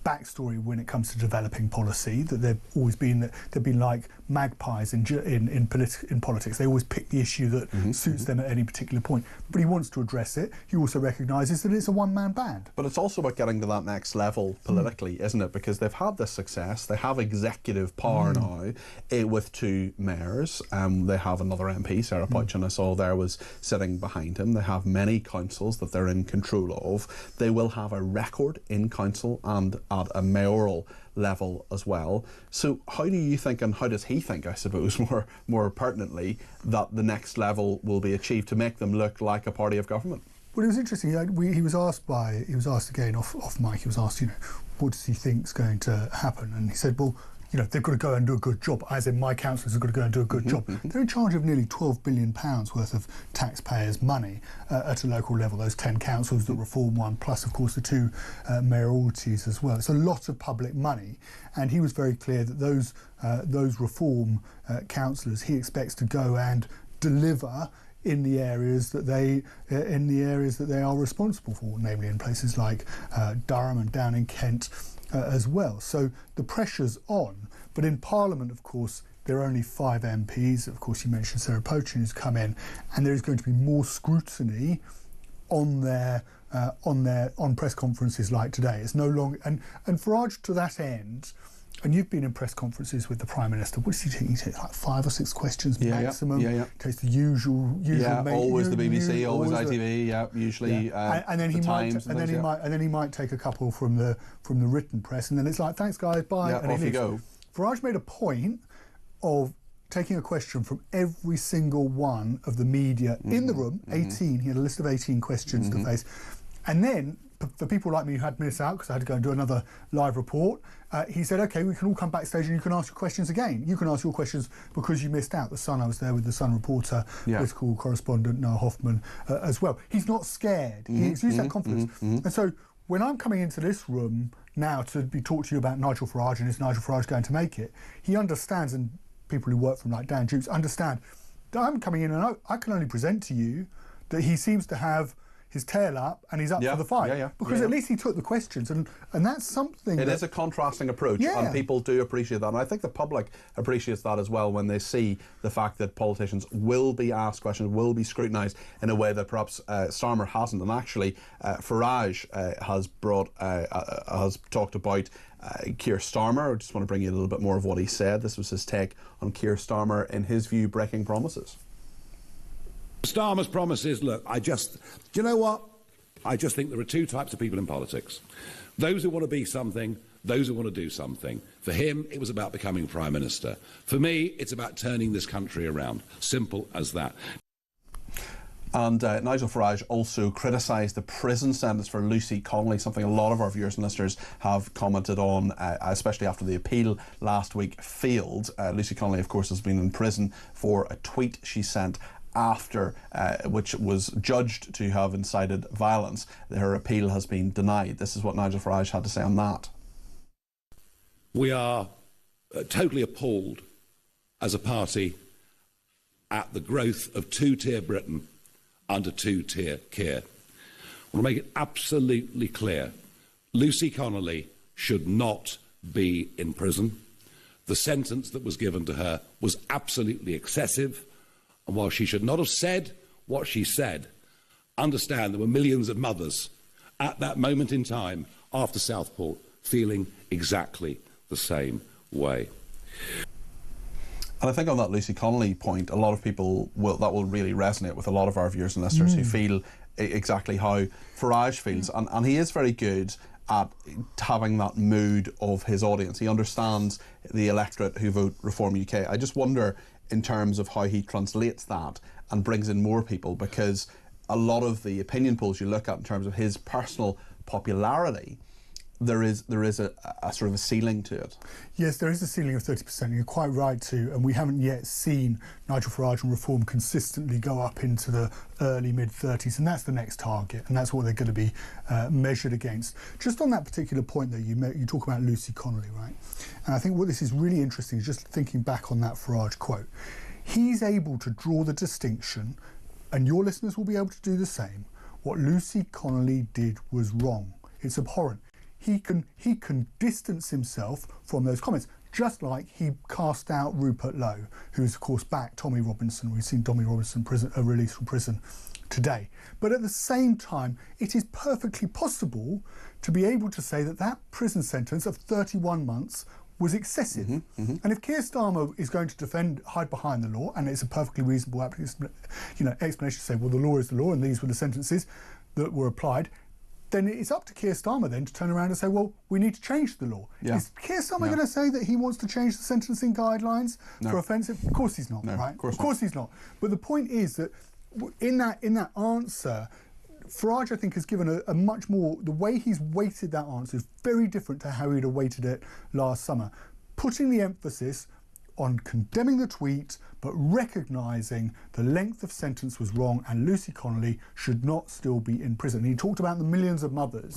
backstory when it comes to developing policy, that they've been like magpies in politics. They always pick the issue that suits them at any particular point. But he wants to address it. He also recognises that it's a one-man band. But it's also about getting to that next level politically, isn't it? Because they've had this success. They have executive power now with two mayors. They have another MP, Sarah Pouchin, I saw there was sitting behind him. They have many councils that they're in control of. They will have a record in council and at a mayoral level as well. So how do you think, and how does he think, I suppose, more pertinently, that the next level will be achieved to make them look like a party of government? Well, it was interesting. He was asked again off mic. He was asked, what does he think is going to happen? And he said, well, they've got to go and do a good job, as in my councillors have got to go and do a good job. They're in charge of nearly £12 billion worth of taxpayers' money at a local level, those 10 councils that reform one, plus, of course, the two mayoralties as well. It's a lot of public money, and he was very clear that those reform councillors he expects to go and deliver in the areas that they are responsible for, namely in places like Durham and down in Kent as well. So the pressure's on. But in Parliament, of course, there are only 5 MPs. Of course, you mentioned Sarah Pouchin, who's come in, and there is going to be more scrutiny on press conferences like today. It's no longer, and Farage, to that end, and you've been in press conferences with the Prime Minister. What does he take? He takes like 5 or 6 questions maximum. Yeah. Takes the usual. Always the BBC, always ITV. Usually. And then he might take a couple from the written press, and then it's like, thanks guys, bye. Yeah, and off you go. Farage made a point of taking a question from every single one of the media in the room. 18. He had a list of 18 questions to face, and then, for people like me who had missed out because I had to go and do another live report, he said, OK, we can all come backstage and you can ask your questions again. You can ask your questions because you missed out. The Sun, I was there with the Sun reporter, political correspondent Noah Hoffman as well. He's not scared. He's used that confidence. And so when I'm coming into this room now to be talking to you about Nigel Farage and is Nigel Farage going to make it, he understands, and people who work from like Dan Dukes understand, that I'm coming in and I can only present to you that he seems to have his tail up and he's up for the fight. Because at least he took the questions, and that's something. It is a contrasting approach, and people do appreciate that. And I think the public appreciates that as well when they see the fact that politicians will be asked questions, will be scrutinised in a way that perhaps Starmer hasn't. And actually, Farage has talked about Keir Starmer. I just want to bring you a little bit more of what he said. This was his take on Keir Starmer, in his view, breaking promises. Starmer's promises, look, do you know what? I just think there are two types of people in politics. Those who want to be something, those who want to do something. For him, it was about becoming Prime Minister. For me, it's about turning this country around. Simple as that. And Nigel Farage also criticised the prison sentence for Lucy Connolly, something a lot of our viewers and listeners have commented on, especially after the appeal last week failed. Lucy Connolly, of course, has been in prison for a tweet she sent after, which was judged to have incited violence. Her appeal has been denied. This is what Nigel Farage had to say on that. We are totally appalled as a party at the growth of two-tier Britain under two-tier Keir. I want to make it absolutely clear. Lucy Connolly should not be in prison. The sentence that was given to her was absolutely excessive. And while she should not have said what she said, understand there were millions of mothers at that moment in time after Southport feeling exactly the same way. And I think on that Lucy Connolly point, a lot of people that will really resonate with a lot of our viewers and listeners who feel exactly how Farage feels. And he is very good at having that mood of his audience. He understands the electorate who vote Reform UK. I just wonder in terms of how he translates that and brings in more people, because a lot of the opinion polls you look at in terms of his personal popularity, there is a sort of a ceiling to it. Yes, there is a ceiling of 30%. You're quite right too, and we haven't yet seen Nigel Farage and Reform consistently go up into the early mid-30s, and that's the next target, and that's what they're going to be measured against. Just on that particular point, though, you talk about Lucy Connolly, right? And I think what this is really interesting is just thinking back on that Farage quote. He's able to draw the distinction, and your listeners will be able to do the same. What Lucy Connolly did was wrong. It's abhorrent. He can distance himself from those comments, just like he cast out Rupert Lowe, who's of course backed Tommy Robinson. We've seen Tommy Robinson released from prison today. But at the same time, it is perfectly possible to be able to say that that prison sentence of 31 months was excessive. And if Keir Starmer is going to hide behind the law, and it's a perfectly reasonable explanation to say, well, the law is the law and these were the sentences that were applied, then it's up to Keir Starmer then to turn around and say, well, we need to change the law. Yeah. Is Keir Starmer going to say that he wants to change the sentencing guidelines for offensive? Of course he's not, right? Of course he's not. But the point is that in that answer, Farage, I think, has given a much more, the way he's weighted that answer is very different to how he'd have weighted it last summer, putting the emphasis on condemning the tweet, but recognising the length of sentence was wrong and Lucy Connolly should not still be in prison. And he talked about the millions of mothers.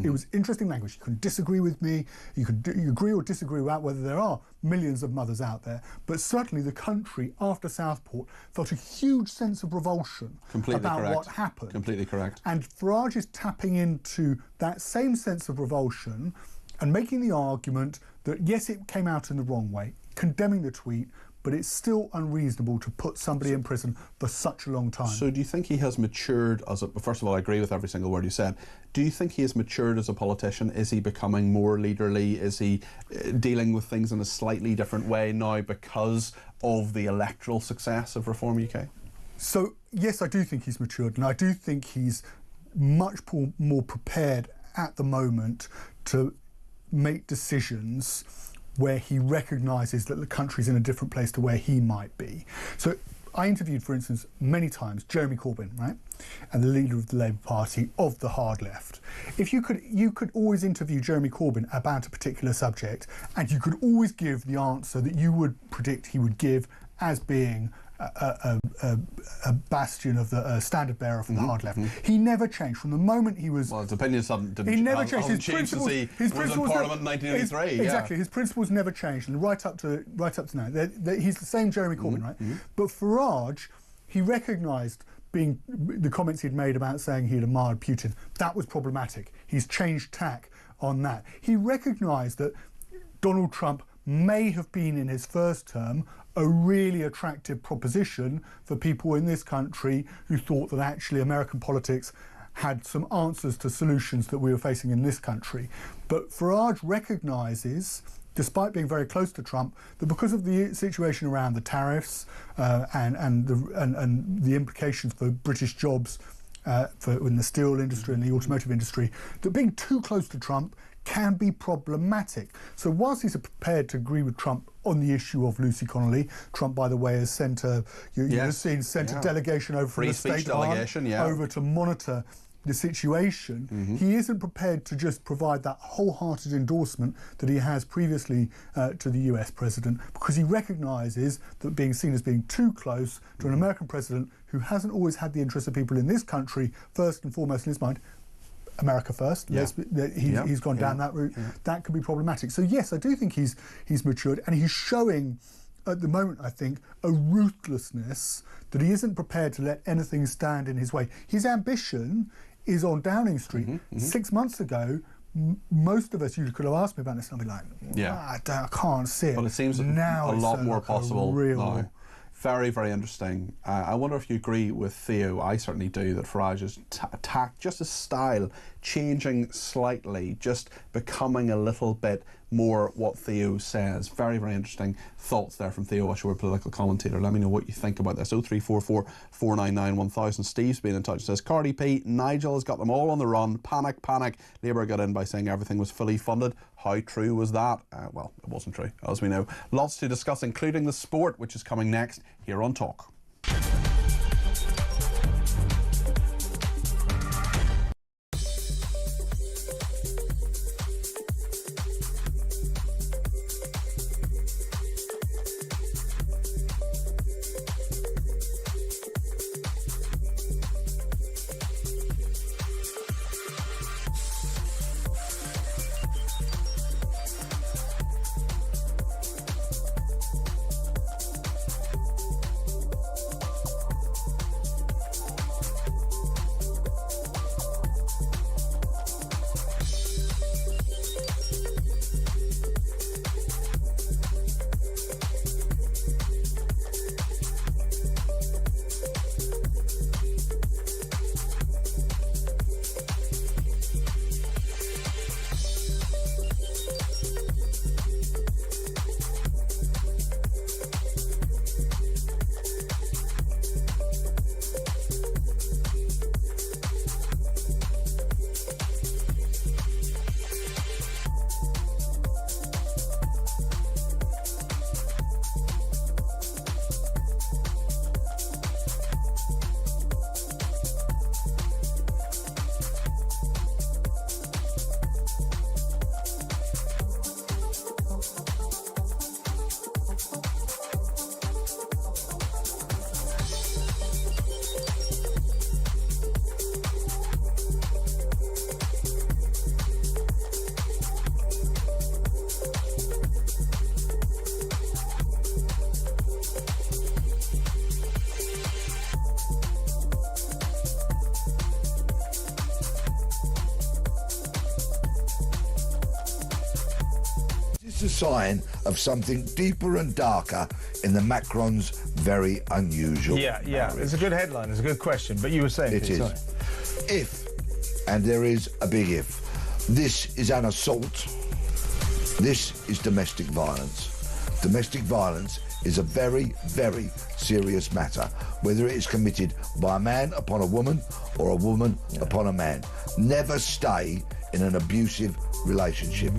It was interesting language. You can disagree with me, you agree or disagree about whether there are millions of mothers out there, but certainly the country after Southport felt a huge sense of revulsion about what happened. Completely correct. And Farage is tapping into that same sense of revulsion and making the argument that yes, it came out in the wrong way, condemning the tweet, but it's still unreasonable to put somebody in prison for such a long time. So do you think he has matured first of all, I agree with every single word you said. Do you think he has matured as a politician? Is he becoming more leaderly? Is he dealing with things in a slightly different way now because of the electoral success of Reform UK? So yes, I do think he's matured, and I do think he's much more prepared at the moment to make decisions where he recognises that the country's in a different place to where he might be. So I interviewed, for instance, many times Jeremy Corbyn, right, and the leader of the Labour Party of the hard left. If you could always interview Jeremy Corbyn about a particular subject, and you could always give the answer that you would predict he would give as being a bastion of the standard bearer from the hard left. He never changed from the moment he was. Well, his opinions didn't. He never changed. His principles. His principles in Parliament in 1983. Exactly. His principles never changed, and right up to now, he's the same Jeremy Corbyn, right? But Farage, he recognised the comments he'd made about saying he'd admired Putin. That was problematic. He's changed tack on that. He recognised that Donald Trump may have been in his first term a really attractive proposition for people in this country who thought that actually American politics had some answers to solutions that we were facing in this country. But Farage recognises despite being very close to Trump, that because of the situation around the tariffs and the implications for British jobs in the steel industry and the automotive industry, that being too close to Trump can be problematic. So whilst he's prepared to agree with Trump on the issue of Lucy Connolly, Trump, by the way, has sent a delegation over from the State Department over to monitor the situation. He isn't prepared to just provide that wholehearted endorsement that he has previously to the US president, because he recognises that being seen as being too close to an American president who hasn't always had the interests of people in this country first and foremost in his mind, America first. He's gone down that route. That could be problematic. So yes, I do think he's matured, and he's showing at the moment, I think, a ruthlessness that he isn't prepared to let anything stand in his way. His ambition is on Downing Street. 6 months ago, most of us, you could have asked me about this, and I'd be like, I can't see it. But it seems now a lot more like possible now. Very, very interesting. I wonder if you agree with Theo. I certainly do, that Farage's attack, just his style, changing slightly, just becoming a little bit more what Theo says. Very, very interesting thoughts there from Theo, a political commentator. Let me know what you think about this. 0344 499 1000. Steve's been in touch. Says, Cardi P, Nigel has got them all on the run. Panic, panic. Labour got in by saying everything was fully funded. How true was that? Well, it wasn't true, as we know. Lots to discuss, including the sport, which is coming next here on Talk. It's a sign of something deeper and darker in the Macron's very unusual marriage. It's a good headline, it's a good question, but you were saying... It is. Sorry. If, and there is a big if, this is an assault, this is domestic violence. Domestic violence is a very, very serious matter, whether it is committed by a man upon a woman or a woman upon a man. Never stay in an abusive relationship.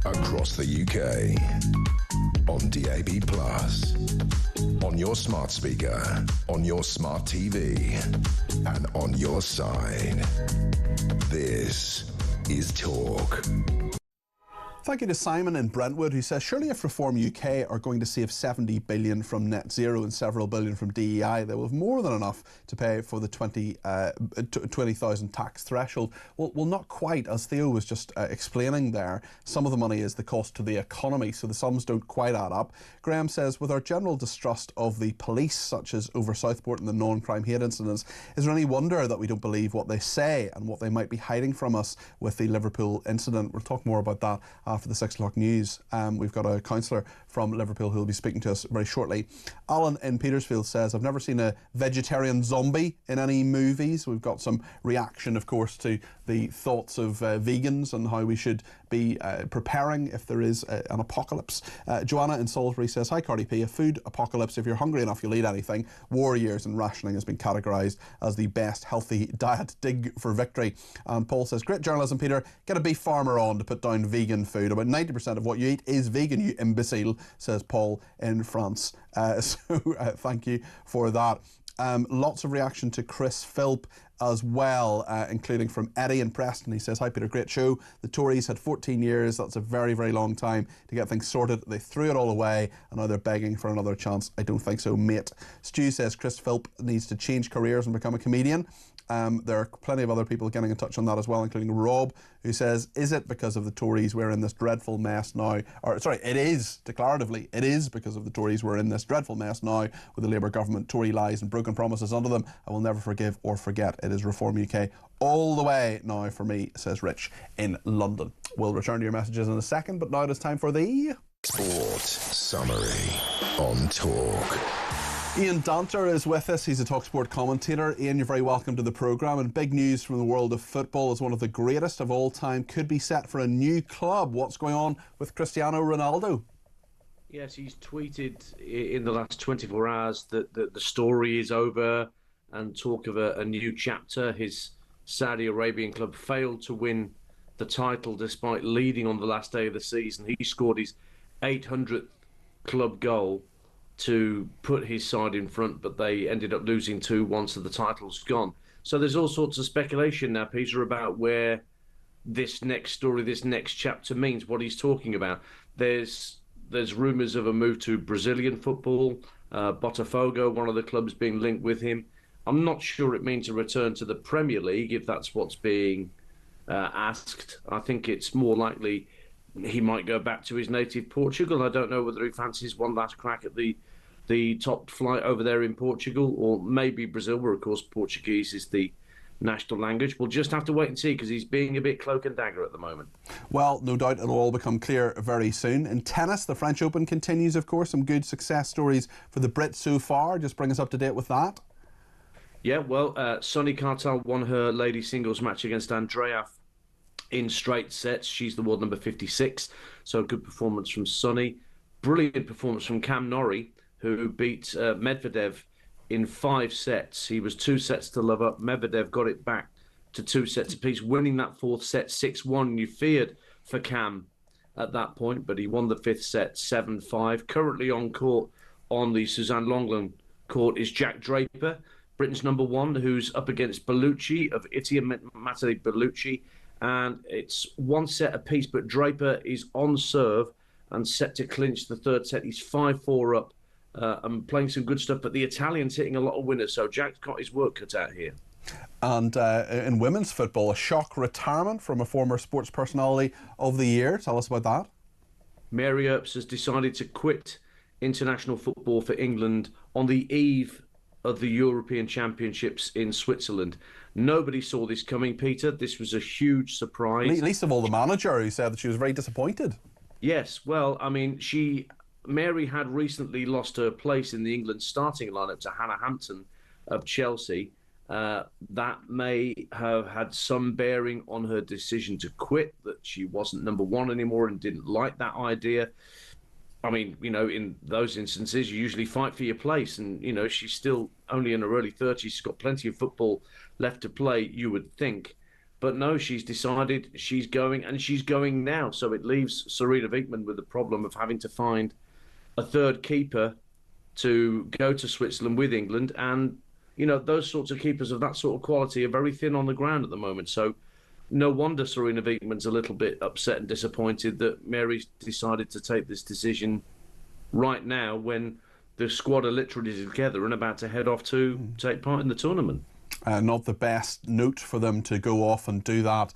Across the UK, on DAB+, on your smart speaker, on your smart TV, and on your side. This is Talk. Thank you to Simon in Brentwood, who says, surely if Reform UK are going to save 70 billion from net zero and several billion from DEI, they will have more than enough to pay for the 20,000 tax threshold. Well, not quite, as Theo was just explaining there. Some of the money is the cost to the economy, so the sums don't quite add up. Graham says, with our general distrust of the police, such as over Southport and the non-crime hate incidents, is there any wonder that we don't believe what they say and what they might be hiding from us with the Liverpool incident? We'll talk more about that after the 6 o'clock news. We've got a councillor from Liverpool who will be speaking to us very shortly. Alan in Petersfield says, I've never seen a vegetarian zombie in any movies. We've got some reaction, of course, to the thoughts of vegans and how we should be preparing if there is an apocalypse. Joanna in Salisbury says, hi Cardi P, a food apocalypse, if you're hungry enough you'll eat anything. War years and rationing has been categorised as the best healthy diet. Dig for victory. And Paul says, great journalism, Peter, get a beef farmer on to put down vegan food. About 90% of what you eat is vegan, you imbecile, says Paul in France. Thank you for that. Lots of reaction to Chris Philp as well, including from Eddie in Preston. He says, hi Peter, great show. The Tories had 14 years. That's a very, very long time to get things sorted. They threw it all away and now they're begging for another chance. I don't think so, mate. Stu says Chris Philp needs to change careers and become a comedian. There are plenty of other people getting in touch on that as well, including Rob, who says, is it because of the Tories we're in this dreadful mess now? Or, sorry, it is, declaratively, it is because of the Tories we're in this dreadful mess now with the Labour government, Tory lies and broken promises under them. I will never forgive or forget. It is Reform UK all the way now for me, says Rich in London. We'll return to your messages in a second, but now it is time for the Sport Summary on Talk. Ian Danter is with us. He's a TalkSport commentator. Ian, you're very welcome to the programme. And big news from the world of football is one of the greatest of all time could be set for a new club. What's going on with Cristiano Ronaldo? Yes, he's tweeted in the last 24 hours that the story is over and talk of a new chapter. His Saudi Arabian club failed to win the title despite leading on the last day of the season. He scored his 800th club goal to put his side in front, but they ended up losing 2-1, so the title's gone. So there's all sorts of speculation now, Peter, about where this next story, this next chapter means, what he's talking about. There's rumours of a move to Brazilian football, Botafogo, one of the clubs being linked with him. I'm not sure it means a return to the Premier League, if that's what's being asked. I think it's more likely he might go back to his native Portugal. I don't know whether he fancies one last crack at the top flight over there in Portugal, or maybe Brazil, where of course Portuguese is the national language. We'll just have to wait and see, because he's being a bit cloak and dagger at the moment. Well, no doubt it'll all become clear very soon. In tennis, the French Open continues, of course. Some good success stories for the Brits so far. Just bring us up to date with that. Yeah, well, Sonny Cartel won her ladies singles match against Andrea in straight sets. She's the world number 56, so good performance from Sonny. Brilliant performance from Cam Norrie, who beat Medvedev in 5 sets. He was 2 sets to love up. Medvedev got it back to 2 sets apiece, winning that 4th set 6-1. You feared for Cam at that point, but he won the 5th set 7-5. Currently on court on the Suzanne Lenglen court is Jack Draper, Britain's number 1, who's up against Bellucci of Italy, Matteo Bellucci. And it's 1 set apiece, but Draper is on serve and set to clinch the 3rd set. He's 5-4 up and playing some good stuff, but the Italian's hitting a lot of winners, so Jack's got his work cut out here. And in women's football, a shock retirement from a former sports personality of the year. Tell us about that. Mary Earps has decided to quit international football for England on the eve of the European Championships in Switzerland. Nobody saw this coming, Peter. This was a huge surprise. Least of all the manager, who said that she was very disappointed. Yes, well, I mean, Mary had recently lost her place in the England starting lineup to Hannah Hampton of Chelsea. That may have had some bearing on her decision to quit, that she wasn't number 1 anymore and didn't like that idea. I mean, you know, in those instances, you usually fight for your place. And, you know, she's still only in her early 30s. She's got plenty of football left to play, you would think. But no, she's decided she's going, and she's going now. So it leaves Sarina Wiegman with the problem of having to find a 3rd keeper to go to Switzerland with England. And, you know, those sorts of keepers of that sort of quality are very thin on the ground at the moment. So no wonder Serena Wiegmann's a little bit upset and disappointed that Mary's decided to take this decision right now when the squad are literally together and about to head off to take part in the tournament. Not the best note for them to go off and do that.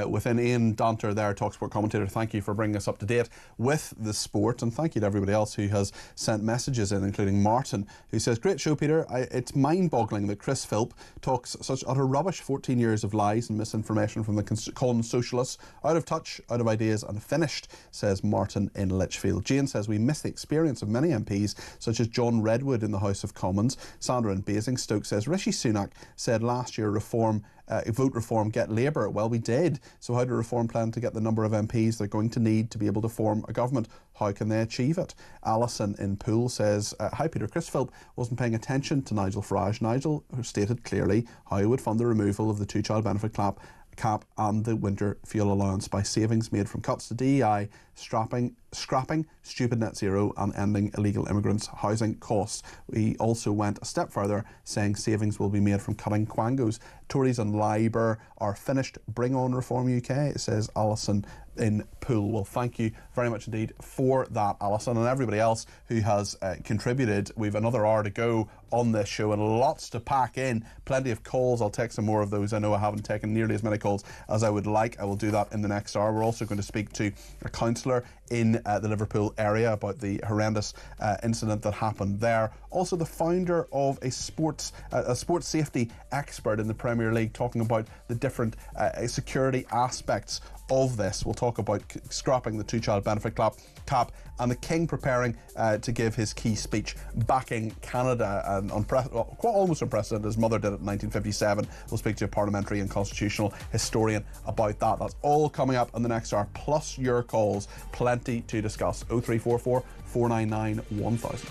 Within Ian Danter there, TalkSport commentator, thank you for bringing us up to date with the sport, and thank you to everybody else who has sent messages in, including Martin, who says, great show, Peter. It's mind-boggling that Chris Philp talks such utter rubbish. 14 years of lies and misinformation from the con socialists. Out of touch, out of ideas and finished, says Martin in Lichfield. Jane says, we miss the experience of many MPs, such as John Redwood in the House of Commons. Sandra in Basingstoke says, Rishi Sunak said last year vote reform, get Labour. Well, we did. So how do Reform plan to get the number of MPs they're going to need to be able to form a government? How can they achieve it? Alison in Poole says, hi Peter, Chris Philp wasn't paying attention to Nigel Farage. Nigel stated clearly how he would fund the removal of the two-child benefit cap and the winter fuel allowance by savings made from cuts to DEI, scrapping stupid net zero and ending illegal immigrants' housing costs. We also went a step further, saying savings will be made from cutting quangos. Tories and Labour are finished. Bring on Reform UK, says Alison in Poole. Well, thank you very much indeed for that, Alison, and everybody else who has contributed. We've another hour to go on this show and lots to pack in. Plenty of calls. I'll take some more of those. I know I haven't taken nearly as many calls as I would like. I will do that in the next hour. We're also going to speak to a councillor in the Liverpool area about the horrendous incident that happened there. Also the founder of a sports safety expert in the Premier League, talking about the different security aspects of this. We'll talk about scrapping the two-child benefit cap and the King preparing to give his key speech backing Canada, and quite almost unprecedented. His mother did it in 1957. We'll speak to a parliamentary and constitutional historian about that. That's all coming up in the next hour, plus your calls. Plenty to discuss. 0344 499 1000.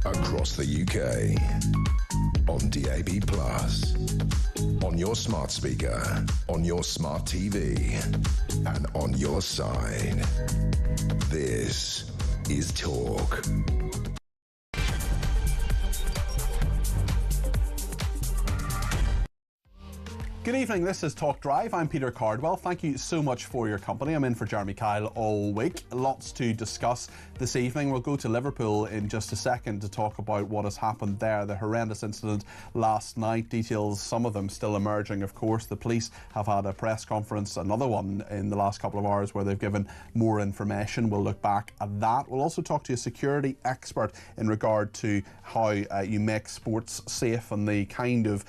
Across the UK, on DAB+, on your smart speaker, on your smart TV, and on your side. This is Talk. Good evening, this is Talk Drive. I'm Peter Cardwell. Thank you so much for your company. I'm in for Jeremy Kyle all week. Lots to discuss this evening. We'll go to Liverpool in just a second to talk about what has happened there. The horrendous incident last night. Details, some of them still emerging, of course. The police have had a press conference, another one in the last couple of hours, where they've given more information. We'll look back at that. We'll also talk to a security expert in regard to how you make sports safe and the kind of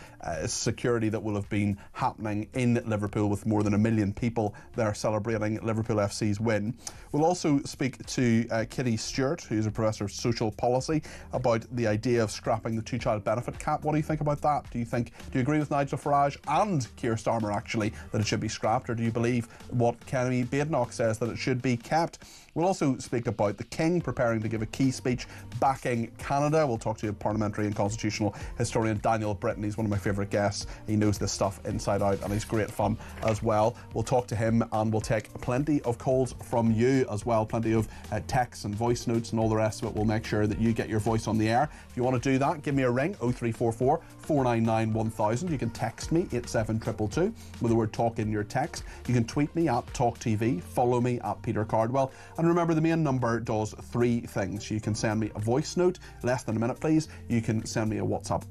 security that will have been happening in Liverpool, with more than 1 million people there celebrating Liverpool FC's win. We'll also speak to Kitty Stewart, who's a professor of social policy, about the idea of scrapping the two-child benefit cap. What do you think about that? Do you agree with Nigel Farage and Keir Starmer, actually, that it should be scrapped, or do you believe what Kenny Badenoch says, that it should be kept? We'll also speak about the King preparing to give a key speech backing Canada. We'll talk to parliamentary and constitutional historian Daniel Britton. He's one of my favourite guests. He knows this stuff inside out and he's great fun as well. We'll talk to him and we'll take plenty of calls from you as well. Plenty of texts and voice notes and all the rest of it. We'll make sure that you get your voice on the air. If you want to do that, give me a ring, 0344 499 1000. You can text me, 87222, with the word talk in your text. You can tweet me at talkTV, follow me at Peter Cardwell. And remember, the main number does 3 things. You can send me a voice note, less than a minute please. You can send me a WhatsApp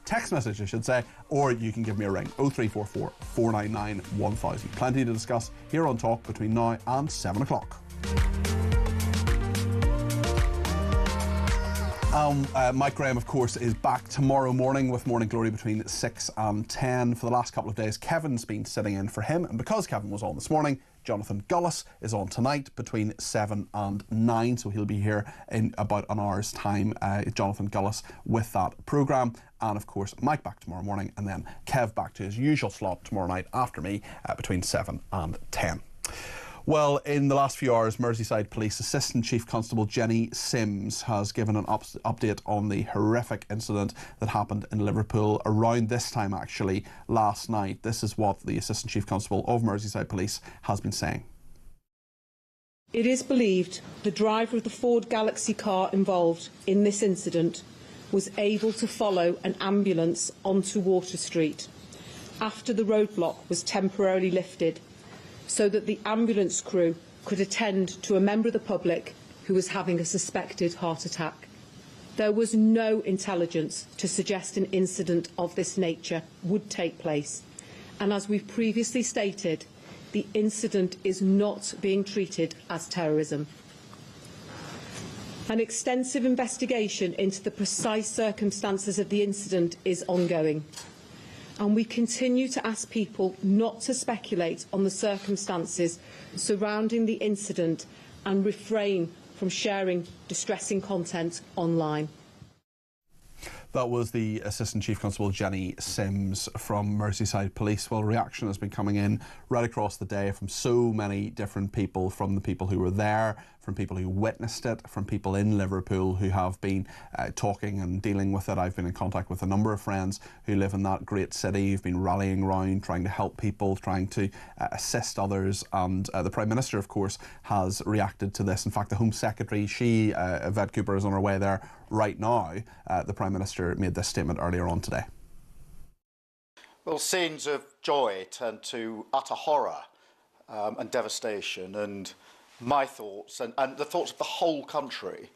text message, I should say, or you can give me a ring, 0344 499 1000. Plenty to discuss here on Talk between now and 7 o'clock. Mike Graham, of course, is back tomorrow morning with Morning Glory between 6 and 10. For the last couple of days, Kevin's been sitting in for him, and because Kevin was on this morning, Jonathan Gullis is on tonight between 7 and 9, so he'll be here in about an hour's time, Jonathan Gullis, with that programme. And of course, Mike back tomorrow morning, and then Kev back to his usual slot tomorrow night after me between 7 and 10. Well, in the last few hours, Merseyside Police Assistant Chief Constable Jenny Sims has given an update on the horrific incident that happened in Liverpool around this time, actually, last night. This is what the Assistant Chief Constable of Merseyside Police has been saying. It is believed the driver of the Ford Galaxy car involved in this incident was able to follow an ambulance onto Water Street after the roadblock was temporarily lifted, so that the ambulance crew could attend to a member of the public who was having a suspected heart attack. There was no intelligence to suggest an incident of this nature would take place, and as we've previously stated, the incident is not being treated as terrorism. An extensive investigation into the precise circumstances of the incident is ongoing, and we continue to ask people not to speculate on the circumstances surrounding the incident and refrain from sharing distressing content online. That was the Assistant Chief Constable Jenny Sims from Merseyside Police. Well, reaction has been coming in right across the day from so many different people, from the people who were there, from people who witnessed it, from people in Liverpool who have been talking and dealing with it. I've been in contact with a number of friends who live in that great city, who've been rallying around, trying to help people, trying to assist others. And the Prime Minister, of course, has reacted to this. In fact, the Home Secretary, Yvette Cooper, is on her way there right now. The Prime Minister made this statement earlier on today. Well, scenes of joy turn to utter horror and devastation, and my thoughts and the thoughts of the whole country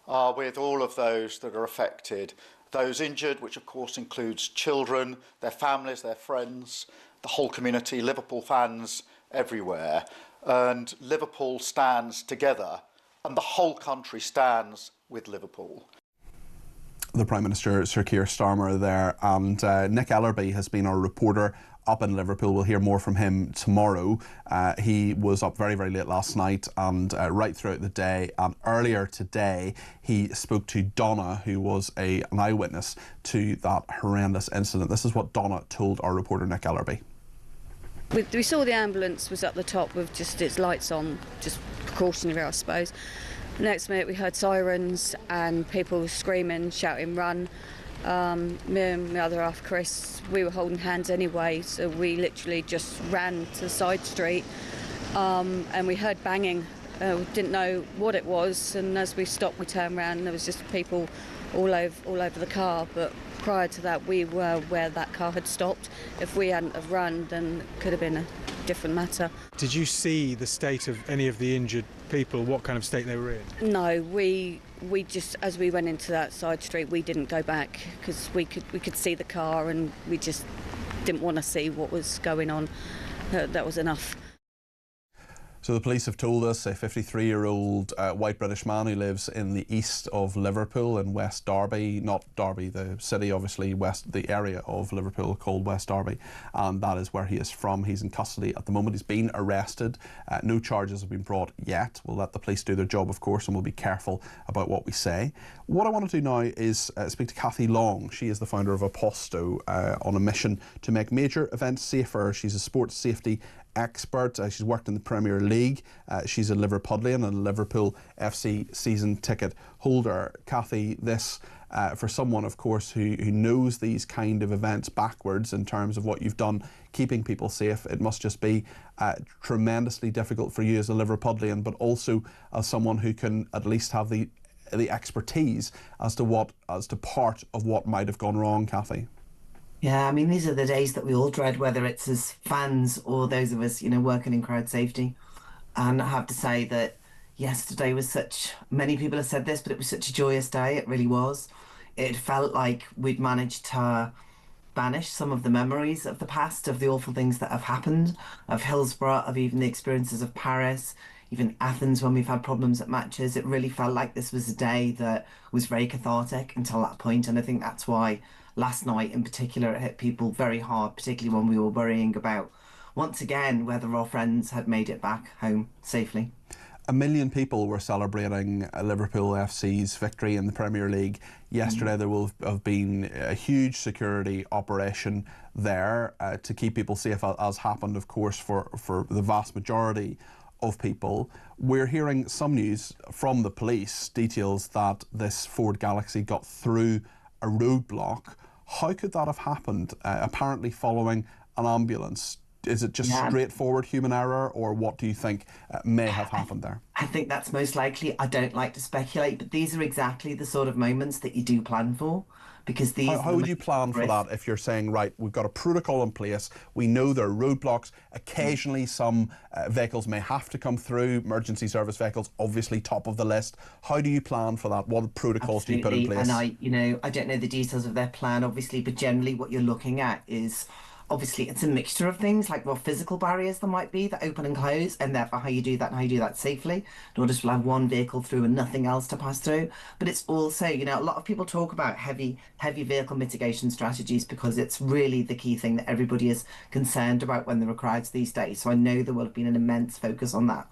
are with all of those that are affected, those injured, which of course includes children, their families, their friends, the whole community, Liverpool fans everywhere. And Liverpool stands together, and the whole country stands with Liverpool. The Prime Minister, Sir Keir Starmer, there, and Nick Ellerby has been our reporter up in Liverpool. We'll hear more from him tomorrow. He was up very, very late last night and right throughout the day. And earlier today, he spoke to Donna, who was an eyewitness to that horrendous incident. This is what Donna told our reporter, Nick Ellerby. We saw the ambulance was up the top with just its lights on, just precautionary, I suppose. The next minute we heard sirens and people screaming, shouting, run. Me and my other half, Chris, we were holding hands anyway, so we literally just ran to the side street and we heard banging. We didn't know what it was, and as we stopped we turned around and there was just people all over the car, but prior to that, we were where that car had stopped. If we hadn't have run, then it could have been a different matter. Did you see the state of any of the injured people, what kind of state they were in? No, we just, as we went into that side street, we didn't go back because we could see the car and we just didn't want to see what was going on. That was enough. So the police have told us a 53-year-old white British man who lives in the east of Liverpool in West Derby, not Derby, the city, obviously, the area of Liverpool called West Derby, and that is where he is from. He's in custody at the moment. He's been arrested. No charges have been brought yet. We'll let the police do their job, of course, and we'll be careful about what we say. What I want to do now is speak to Cathy Long. She is the founder of Aposto, on a mission to make major events safer. She's a sports safety expert. She's worked in the Premier League. She's a Liverpudlian and a Liverpool FC season ticket holder. Cathy, this for someone, of course, who knows these kind of events backwards in terms of what you've done keeping people safe, it must just be tremendously difficult for you as a Liverpudlian, but also as someone who can at least have the expertise as to part of what might have gone wrong, Cathy. Yeah, I mean, these are the days that we all dread, whether it's as fans or those of us, working in crowd safety. And I have to say that yesterday was many people have said this, but it was such a joyous day. It really was. It felt like we'd managed to banish some of the memories of the past, of the awful things that have happened, of Hillsborough, of even the experiences of Paris, even Athens when we've had problems at matches. It really felt like this was a day that was very cathartic until that point. And I think that's why last night in particular it hit people very hard, particularly when we were worrying about, once again, whether our friends had made it back home safely. 1 million people were celebrating Liverpool FC's victory in the Premier League yesterday. There will have been a huge security operation there to keep people safe, as happened, of course, for the vast majority of people. We're hearing some news from the police, details that this Ford Galaxy got through a roadblock. How could that have happened? Apparently following an ambulance. Is it just straightforward human error, or what do you think may have happened there? I think that's most likely. I don't like to speculate, but these are exactly the sort of moments that you do plan for, because these. How would you plan for that if you're saying, right, we've got a protocol in place, we know there are roadblocks, occasionally some vehicles may have to come through, emergency service vehicles, obviously top of the list. How do you plan for that? What protocols do you put in place? And I don't know the details of their plan, obviously, but generally what you're looking at is, obviously, it's a mixture of things, like what physical barriers there might be that open and close, and therefore how you do that and how you do that safely, in order to have one vehicle through and nothing else to pass through. But it's also, a lot of people talk about heavy vehicle mitigation strategies, because it's really the key thing that everybody is concerned about when there are crowds these days. So I know there will have been an immense focus on that.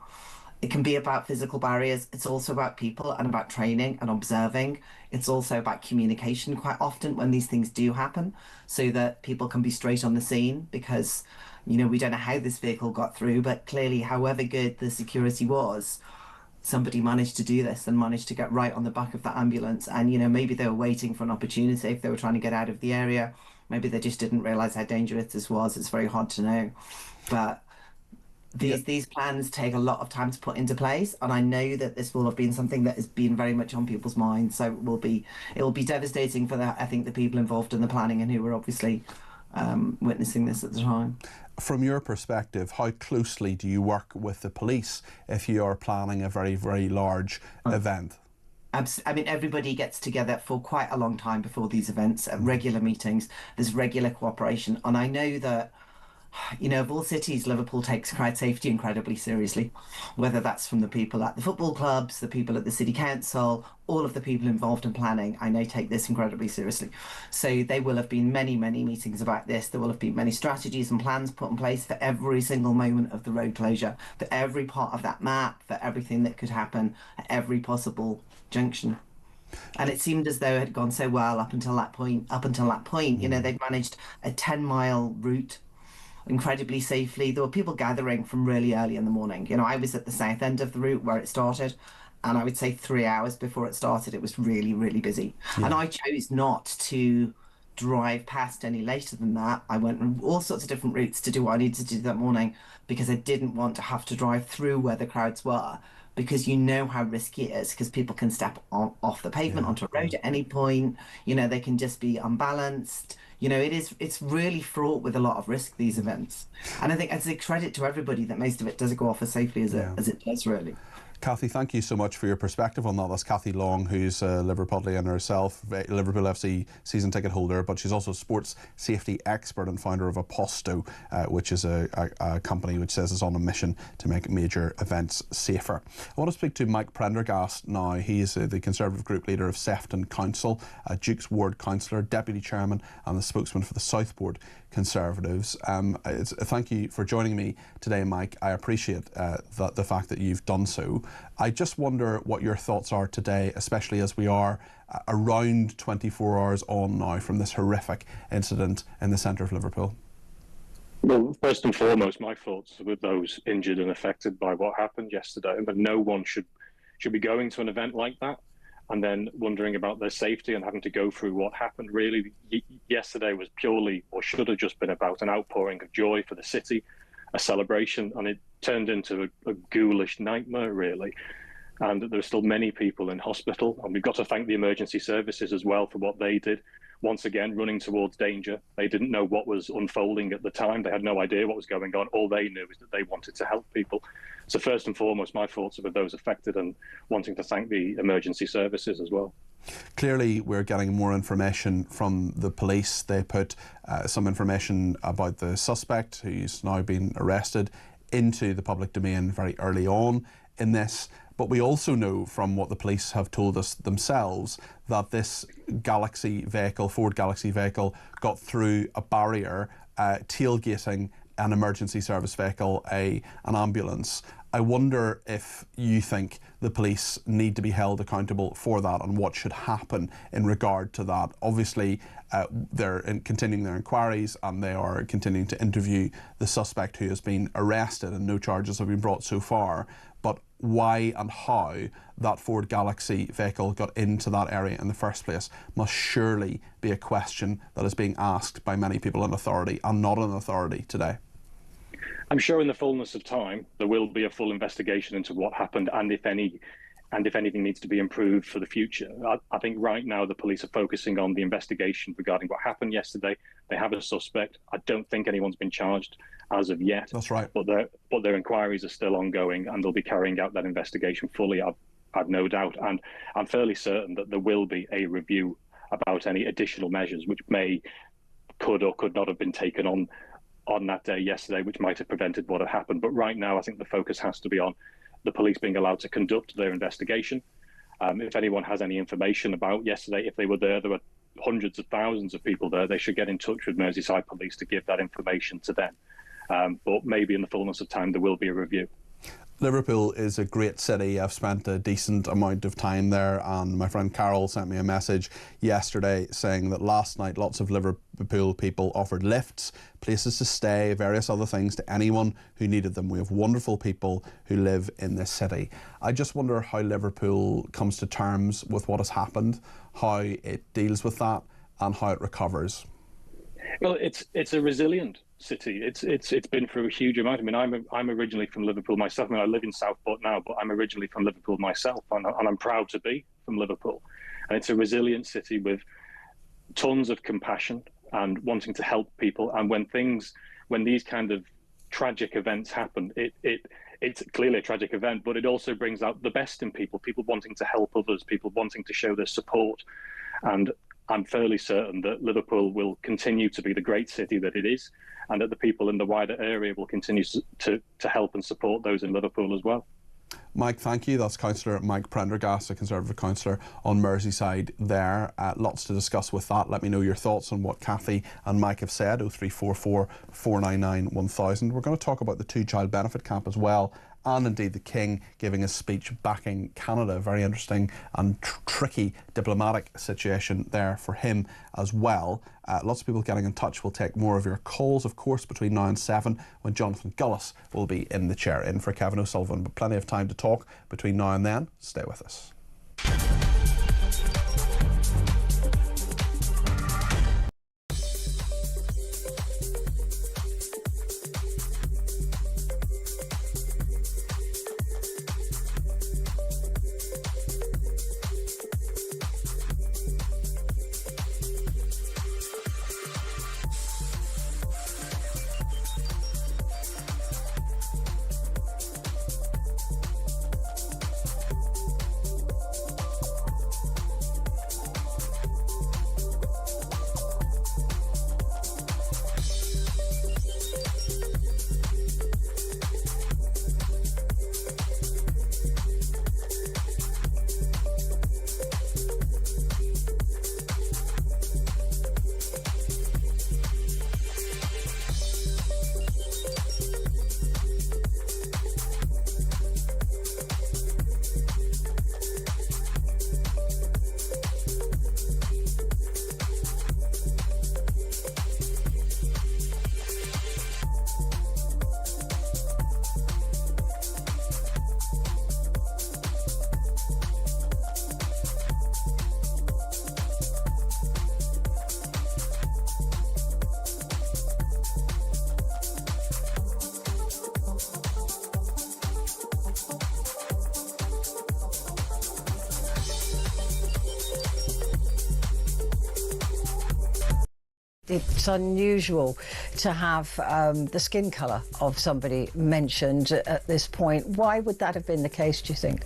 It can be about physical barriers. It's also about people and about training and observing. It's also about communication quite often when these things do happen, so that people can be straight on the scene, because, we don't know how this vehicle got through, but clearly, however good the security was, somebody managed to do this and managed to get right on the back of that ambulance. And, maybe they were waiting for an opportunity if they were trying to get out of the area. Maybe they just didn't realise how dangerous this was. It's very hard to know. But these plans take a lot of time to put into place, and I know that this will have been something that has been very much on people's minds. So it will be devastating for the people involved in the planning and who were obviously witnessing this at the time. From your perspective, how closely do you work with the police if you are planning a very, very large event? I mean, everybody gets together for quite a long time before these events, at regular meetings. There's regular cooperation, and I know that, of all cities, Liverpool takes crowd safety incredibly seriously, whether that's from the people at the football clubs, the people at the city council, all of the people involved in planning, I know, take this incredibly seriously. So there will have been many, many meetings about this. There will have been many strategies and plans put in place for every single moment of the road closure, for every part of that map, for everything that could happen at every possible junction. And it seemed as though it had gone so well up until that point. They'd managed a 10-mile route incredibly safely. There were people gathering from really early in the morning. I was at the south end of the route where it started, and I would say 3 hours before it started, it was really, really busy. And I chose not to drive past any later than that. I went on all sorts of different routes to do what I needed to do that morning because I didn't want to have to drive through where the crowds were, because you know how risky it is, because people can step off the pavement onto a road at any point. You know, they can just be unbalanced. You know, it's really fraught with a lot of risk, these events. And I think it's a credit to everybody that most of it does go off as safely as it does, really. Kathy, thank you so much for your perspective on that. That's Kathy Long, who's a Liverpudlian herself, Liverpool FC season ticket holder, but she's also a sports safety expert and founder of Aposto, which is a company which says it's on a mission to make major events safer. I want to speak to Mike Prendergast now. He's the Conservative Group Leader of Sefton Council, Duke's Ward Councillor, Deputy Chairman and the spokesman for the Southport Conservatives. Thank you for joining me today, Mike. I appreciate the fact that you've done so. I just wonder what your thoughts are today, especially as we are around 24 hours on now from this horrific incident in the centre of Liverpool. Well, first and foremost, my thoughts are with those injured and affected by what happened yesterday. But no one should be going to an event like that and then wondering about their safety and having to go through what happened. Really, yesterday was purely, or should have just been, about an outpouring of joy for the city, a celebration, and it turned into a ghoulish nightmare, really. And there's still many people in hospital, and we've got to thank the emergency services as well for what they did. Once again, running towards danger. They didn't know what was unfolding at the time. They had no idea what was going on. All they knew is that they wanted to help people. So first and foremost, my thoughts are with those affected, and wanting to thank the emergency services as well. Clearly, we're getting more information from the police. They put some information about the suspect, who's now been arrested, into the public domain very early on in this. But we also know from what the police have told us themselves that this Galaxy vehicle, Ford Galaxy vehicle, got through a barrier, tailgating an emergency service vehicle, an ambulance. I wonder if you think the police need to be held accountable for that and what should happen in regard to that. Obviously, they're continuing their inquiries and they are continuing to interview the suspect who has been arrested, and no charges have been brought so far. But why and how that Ford Galaxy vehicle got into that area in the first place must surely be a question that is being asked by many people in authority and not in authority today. I'm sure in the fullness of time there will be a full investigation into what happened, and if anything needs to be improved for the future. I think right now the police are focusing on the investigation regarding what happened yesterday. They have a suspect. I don't think anyone's been charged as of yet. That's right. But their inquiries are still ongoing, and they'll be carrying out that investigation fully, I've no doubt. And I'm fairly certain that there will be a review about any additional measures which could or could not have been taken on that day yesterday, which might have prevented what had happened. But right now, I think the focus has to be on the police being allowed to conduct their investigation. If anyone has any information about yesterday, if they were there were hundreds of thousands of people there, they should get in touch with Merseyside Police to give that information to them. But maybe in the fullness of time, there will be a review. Liverpool is a great city. I've spent a decent amount of time there, and my friend Carol sent me a message yesterday saying that last night lots of Liverpool people offered lifts, places to stay, various other things to anyone who needed them. We have wonderful people who live in this city. I just wonder how Liverpool comes to terms with what has happened, how it deals with that, and how it recovers. Well, it's a resilient city. It's been through a huge amount. I mean, I'm originally from Liverpool myself. I mean, I live in Southport now, but I'm originally from Liverpool myself, and I'm proud to be from Liverpool. And it's a resilient city with tons of compassion and wanting to help people. And when these kind of tragic events happen, it's clearly a tragic event, but it also brings out the best in people wanting to help others, people wanting to show their support. And I'm fairly certain that Liverpool will continue to be the great city that it is, and that the people in the wider area will continue to help and support those in Liverpool as well. Mike, thank you. That's Councillor Mike Prendergast, a Conservative councillor on Merseyside there. Lots to discuss with that. Let me know your thoughts on what Kathy and Mike have said. 0344 499 1000. We're going to talk about the two-child benefit cap as well, and indeed the King giving a speech backing Canada. Very interesting and tricky diplomatic situation there for him as well. Lots of people getting in touch. We'll take more of your calls, of course, between now and 7 when Jonathan Gullis will be in the chair, in for Kevin O'Sullivan. But plenty of time to talk between now and then. Stay with us. it's unusual to have the skin colour of somebody mentioned at this point. Why would that have been the case, do you think?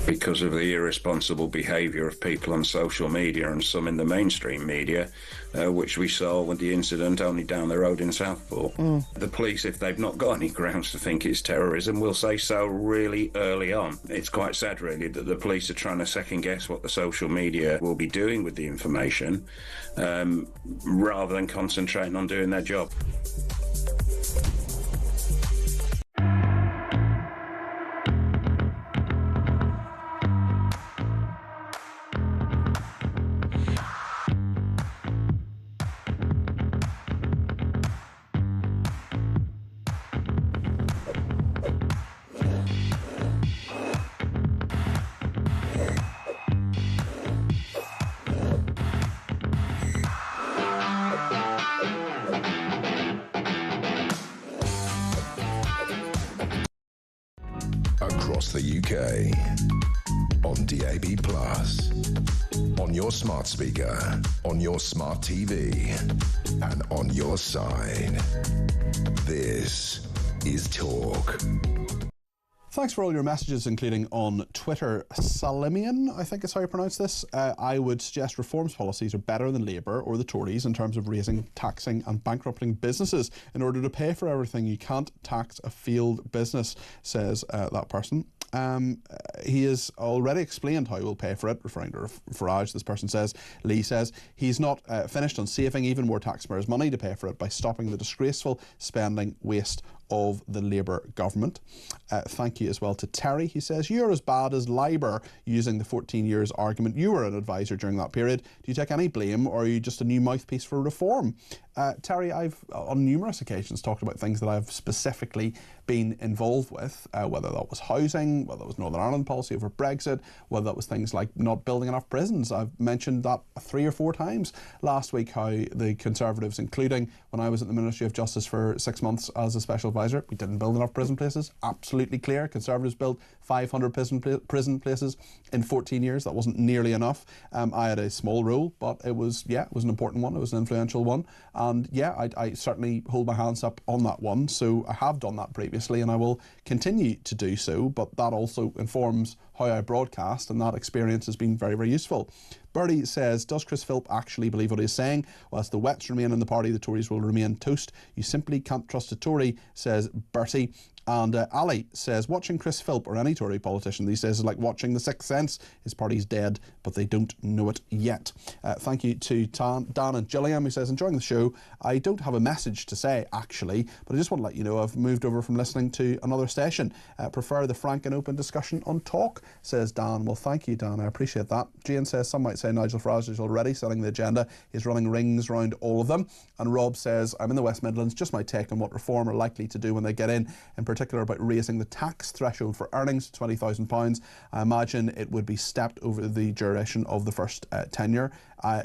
Because of the irresponsible behaviour of people on social media and some in the mainstream media, which we saw with the incident only down the road in Southport. The police, if they've not got any grounds to think it's terrorism, will say so really early on. It's quite sad, really, that the police are trying to second-guess what the social media will be doing with the information, rather than concentrating on doing their job. Across the UK, on DAB+, on your smart speaker, on your smart TV, and on your side. This is Talk. Thanks for all your messages, including on Twitter. Salimian, I think is how you pronounce this. I would suggest reforms policies are better than Labour or the Tories in terms of raising, taxing and bankrupting businesses. In order to pay for everything, you can't tax a failed business, says that person. He has already explained how he will pay for it, referring to Farage. This person says, Lee says, he's not finished on saving even more taxpayers' money to pay for it by stopping the disgraceful spending waste of the Labour government. Thank you as well to Terry. He says, you're as bad as Labour using the 14 years argument. You were an advisor during that period. Do you take any blame, or are you just a new mouthpiece for reform? Terry, I've on numerous occasions talked about things that I've specifically been involved with, whether that was housing, whether it was Northern Ireland policy over Brexit, whether that was things like not building enough prisons. I've mentioned that 3 or 4 times last week, how the Conservatives, including when I was at the Ministry of Justice for 6 months as a special advisor, we didn't build enough prison places. Absolutely clear. Conservatives built 500 prison places in 14 years. That wasn't nearly enough. I had a small role, but it was an important one. It was an influential one. And yeah, I certainly hold my hands up on that one. So I have done that previously and I will continue to do so. But that also informs how I broadcast, and that experience has been very, very useful. Bertie says, does Chris Philp actually believe what he's saying? Whilst the Wets remain in the party, the Tories will remain toast. You simply can't trust a Tory, says Bertie. And Ali says, watching Chris Philp or any Tory politician these days is like watching The Sixth Sense. His party's dead, but they don't know it yet. Thank you to Dan and Gilliam, who says, enjoying the show. I don't have a message to say, actually, but I just want to let you know I've moved over from listening to another station. Prefer the frank and open discussion on Talk, says Dan. Well, thank you, Dan. I appreciate that. Jane says, some might say Nigel Farage is already setting the agenda. He's running rings around all of them. And Rob says, I'm in the West Midlands. Just my take on what Reform are likely to do when they get in particular about raising the tax threshold for earnings to £20,000. I imagine it would be stepped over the duration of the first tenure,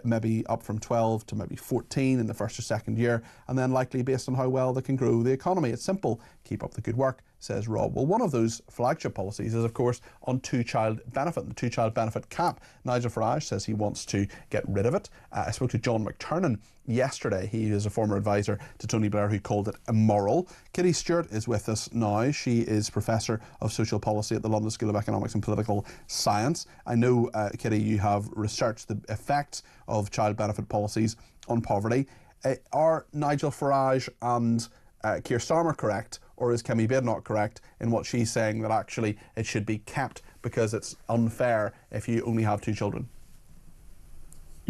maybe up from 12 to maybe 14 in the first or second year, and then likely based on how well they can grow the economy. It's simple. Keep up the good work, says Rob. Well, one of those flagship policies is, of course, on two-child benefit, the two-child benefit cap. Nigel Farage says he wants to get rid of it. I spoke to John McTernan yesterday. He is a former advisor to Tony Blair who called it immoral. Kitty Stewart is with us now. She is Professor of Social Policy at the London School of Economics and Political Science. I know, Kitty, you have researched the effects of child benefit policies on poverty. Are Nigel Farage and Keir Starmer correct, or is Kemi Badenoch correct in what she's saying that actually it should be kept because it's unfair if you only have 2 children?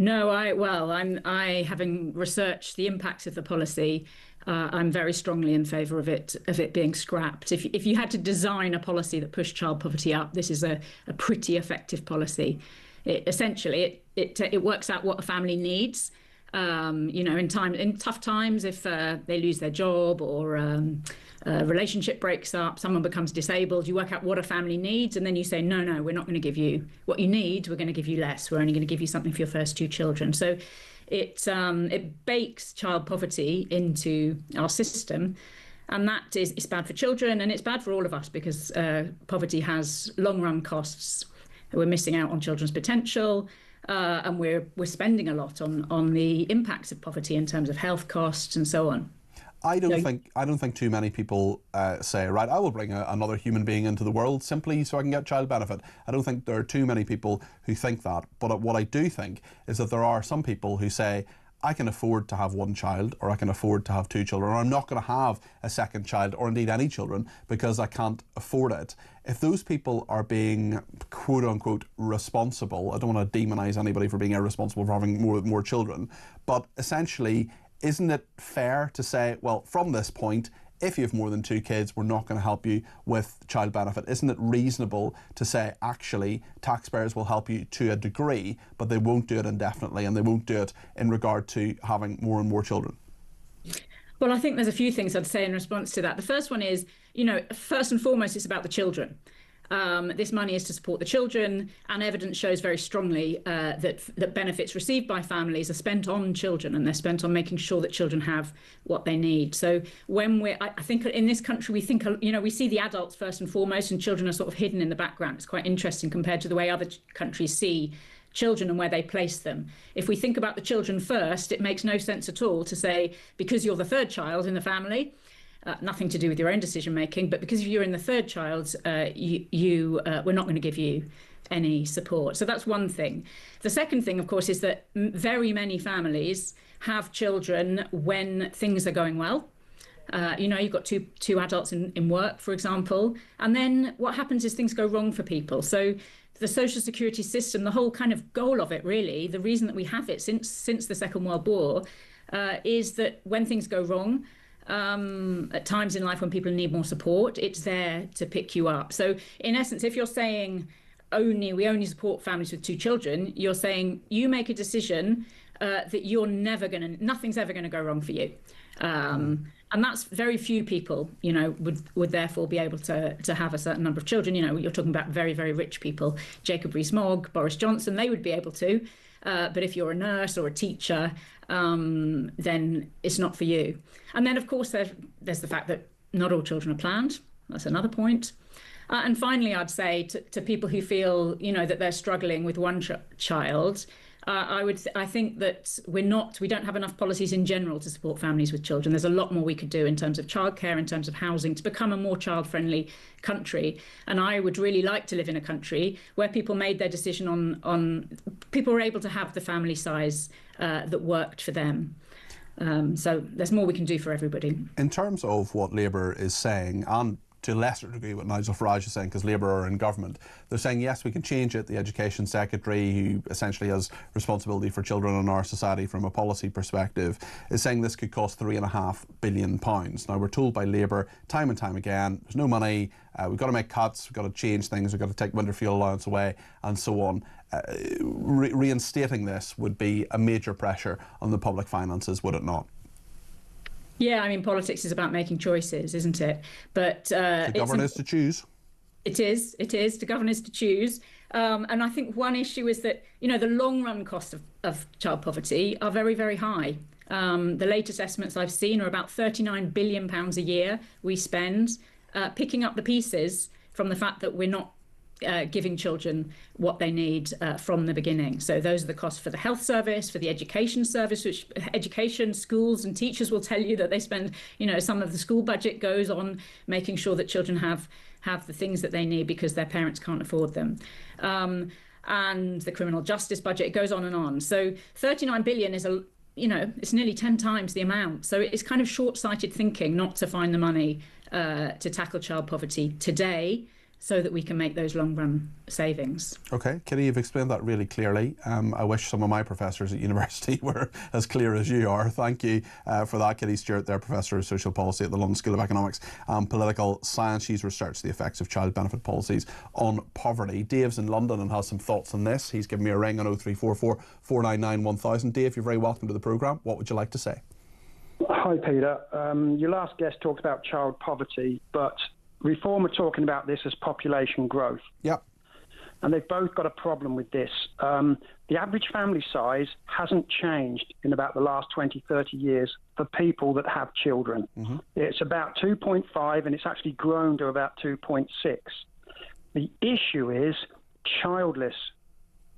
No, I having researched the impacts of the policy, I'm very strongly in favour of it being scrapped. If you had to design a policy that pushed child poverty up, this is a pretty effective policy. It works out what a family needs. In tough times, if they lose their job or a relationship breaks up, someone becomes disabled, you work out what a family needs, and then you say, no, we're not going to give you what you need, we're going to give you less, we're only going to give you something for your first 2 children. So it bakes child poverty into our system, and that is it's bad for children and it's bad for all of us because poverty has long-run costs. We're missing out on children's potential. and we're spending a lot on the impacts of poverty in terms of health costs and so on. I don't think too many people say, right, I will bring another human being into the world simply so I can get child benefit. I don't think there are too many people who think that. But what I do think is that there are some people who say, I can afford to have one child, or I can afford to have two children, or I'm not going to have a second child, or indeed any children, because I can't afford it. If those people are being quote unquote responsible, I don't want to demonise anybody for being irresponsible for having more children, but essentially, isn't it fair to say, well, from this point, if you have more than two kids, we're not going to help you with child benefit? Isn't it reasonable to say, actually, taxpayers will help you to a degree, but they won't do it indefinitely, and they won't do it in regard to having more and more children? Well, I think there's a few things I'd say in response to that. The first one is, first and foremost, it's about the children. This money is to support the children, and evidence shows very strongly that benefits received by families are spent on children, and they're spent on making sure that children have what they need. So I think in this country, we think, we see the adults first and foremost, and children are sort of hidden in the background. It's quite interesting compared to the way other countries see children and where they place them. If we think about the children first, it makes no sense at all to say, because you're the third child in the family, nothing to do with your own decision making, but because if you're in the third child, we're not going to give you any support. So that's one thing. The second thing, of course, is that very many families have children when things are going well. You've got two adults in work, for example, and then what happens is things go wrong for people. So the social security system, the whole kind of goal of it, really, the reason that we have it since the Second World War, is that when things go wrong, at times in life when people need more support, it's there to pick you up. So in essence, if you're saying we only support families with two children, you're saying you make a decision that nothing's ever going to go wrong for you. And that's very few people, would therefore be able to have a certain number of children. You're talking about very, very rich people, Jacob Rees-Mogg, Boris Johnson, they would be able to. But if you're a nurse or a teacher, then it's not for you. And then, of course, there's the fact that not all children are planned. That's another point. And finally, I'd say to people who feel, that they're struggling with one child, I think that we don't have enough policies in general to support families with children. There's a lot more we could do in terms of childcare, in terms of housing, to become a more child-friendly country. And I would really like to live in a country where people made their decision on people were able to have the family size that worked for them. So there's more we can do for everybody. In terms of what Labour is saying, and to a lesser degree what Nigel Farage is saying, because Labour are in government, they're saying, yes, we can change it. The Education Secretary, who essentially has responsibility for children in our society from a policy perspective, is saying this could cost £3.5 billion. Now, we're told by Labour time and time again, there's no money, we've got to make cuts, we've got to change things, we've got to take winter fuel allowance away, and so on. Reinstating this would be a major pressure on the public finances, would it not? Yeah, I mean, politics is about making choices, isn't it? But the government is to choose. It is. The government is to choose. And I think one issue is that, the long run cost of child poverty are very, very high. The latest estimates I've seen are about £39 billion a year we spend picking up the pieces from the fact that we're not giving children what they need from the beginning. So those are the costs for the health service, for the education service, which education, schools and teachers will tell you that they spend, some of the school budget goes on making sure that children have the things that they need because their parents can't afford them. And the criminal justice budget, it goes on and on. So 39 billion is it's nearly 10 times the amount. So it's kind of short-sighted thinking not to find the money to tackle child poverty today, so that we can make those long-run savings. OK, Kitty, you've explained that really clearly. I wish some of my professors at university were as clear as you are. Thank you for that. Kitty Stewart, there, Professor of Social Policy at the London School of Economics and Political Science. She's researched the effects of child benefit policies on poverty. Dave's in London and has some thoughts on this. He's given me a ring on 0344 499 1000. Dave, you're very welcome to the programme. What would you like to say? Hi, Peter. Your last guest talked about child poverty, but Reform are talking about this as population growth. Yep. And they've both got a problem with this. The average family size hasn't changed in about the last 20, 30 years for people that have children. Mm-hmm. It's about 2.5 and it's actually grown to about 2.6. The issue is childless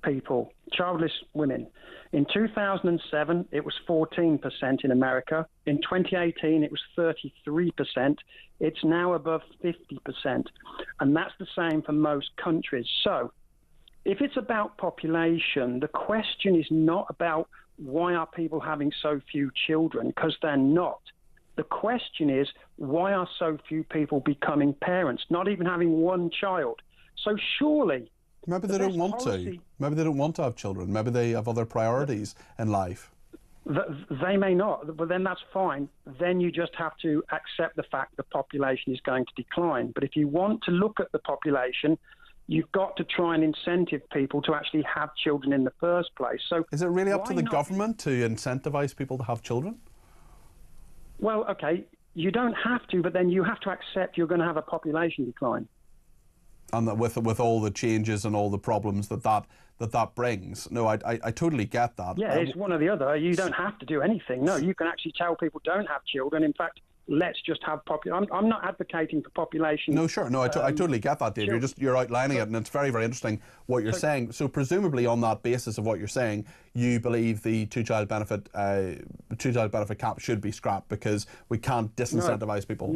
people, childless women. In 2007, it was 14% in America. In 2018, it was 33%. It's now above 50%. And that's the same for most countries. So if it's about population, the question is not about why are people having so few children, because they're not. The question is, why are so few people becoming parents, not even having one child? So surely... Maybe they don't want to. Maybe they don't want to have children. Maybe they have other priorities in life. They may not, but then that's fine. Then you just have to accept the fact the population is going to decline. But if you want to look at the population, you've got to try and incentive people to actually have children in the first place. So is it really up to the government to incentivise people to have children? Well, okay, you don't have to, but then you have to accept you're going to have a population decline. And that with all the changes and all the problems that brings. No, I totally get that. Yeah, it's one or the other. You don't have to do anything. No, you can actually tell people don't have children. In fact, let's just have I'm not advocating for population. No, sure. No, I totally get that, Dave. You're outlining it, and it's very, very interesting what you're saying. So presumably on that basis of what you're saying, you believe the two-child benefit cap should be scrapped because we can't disincentivise people.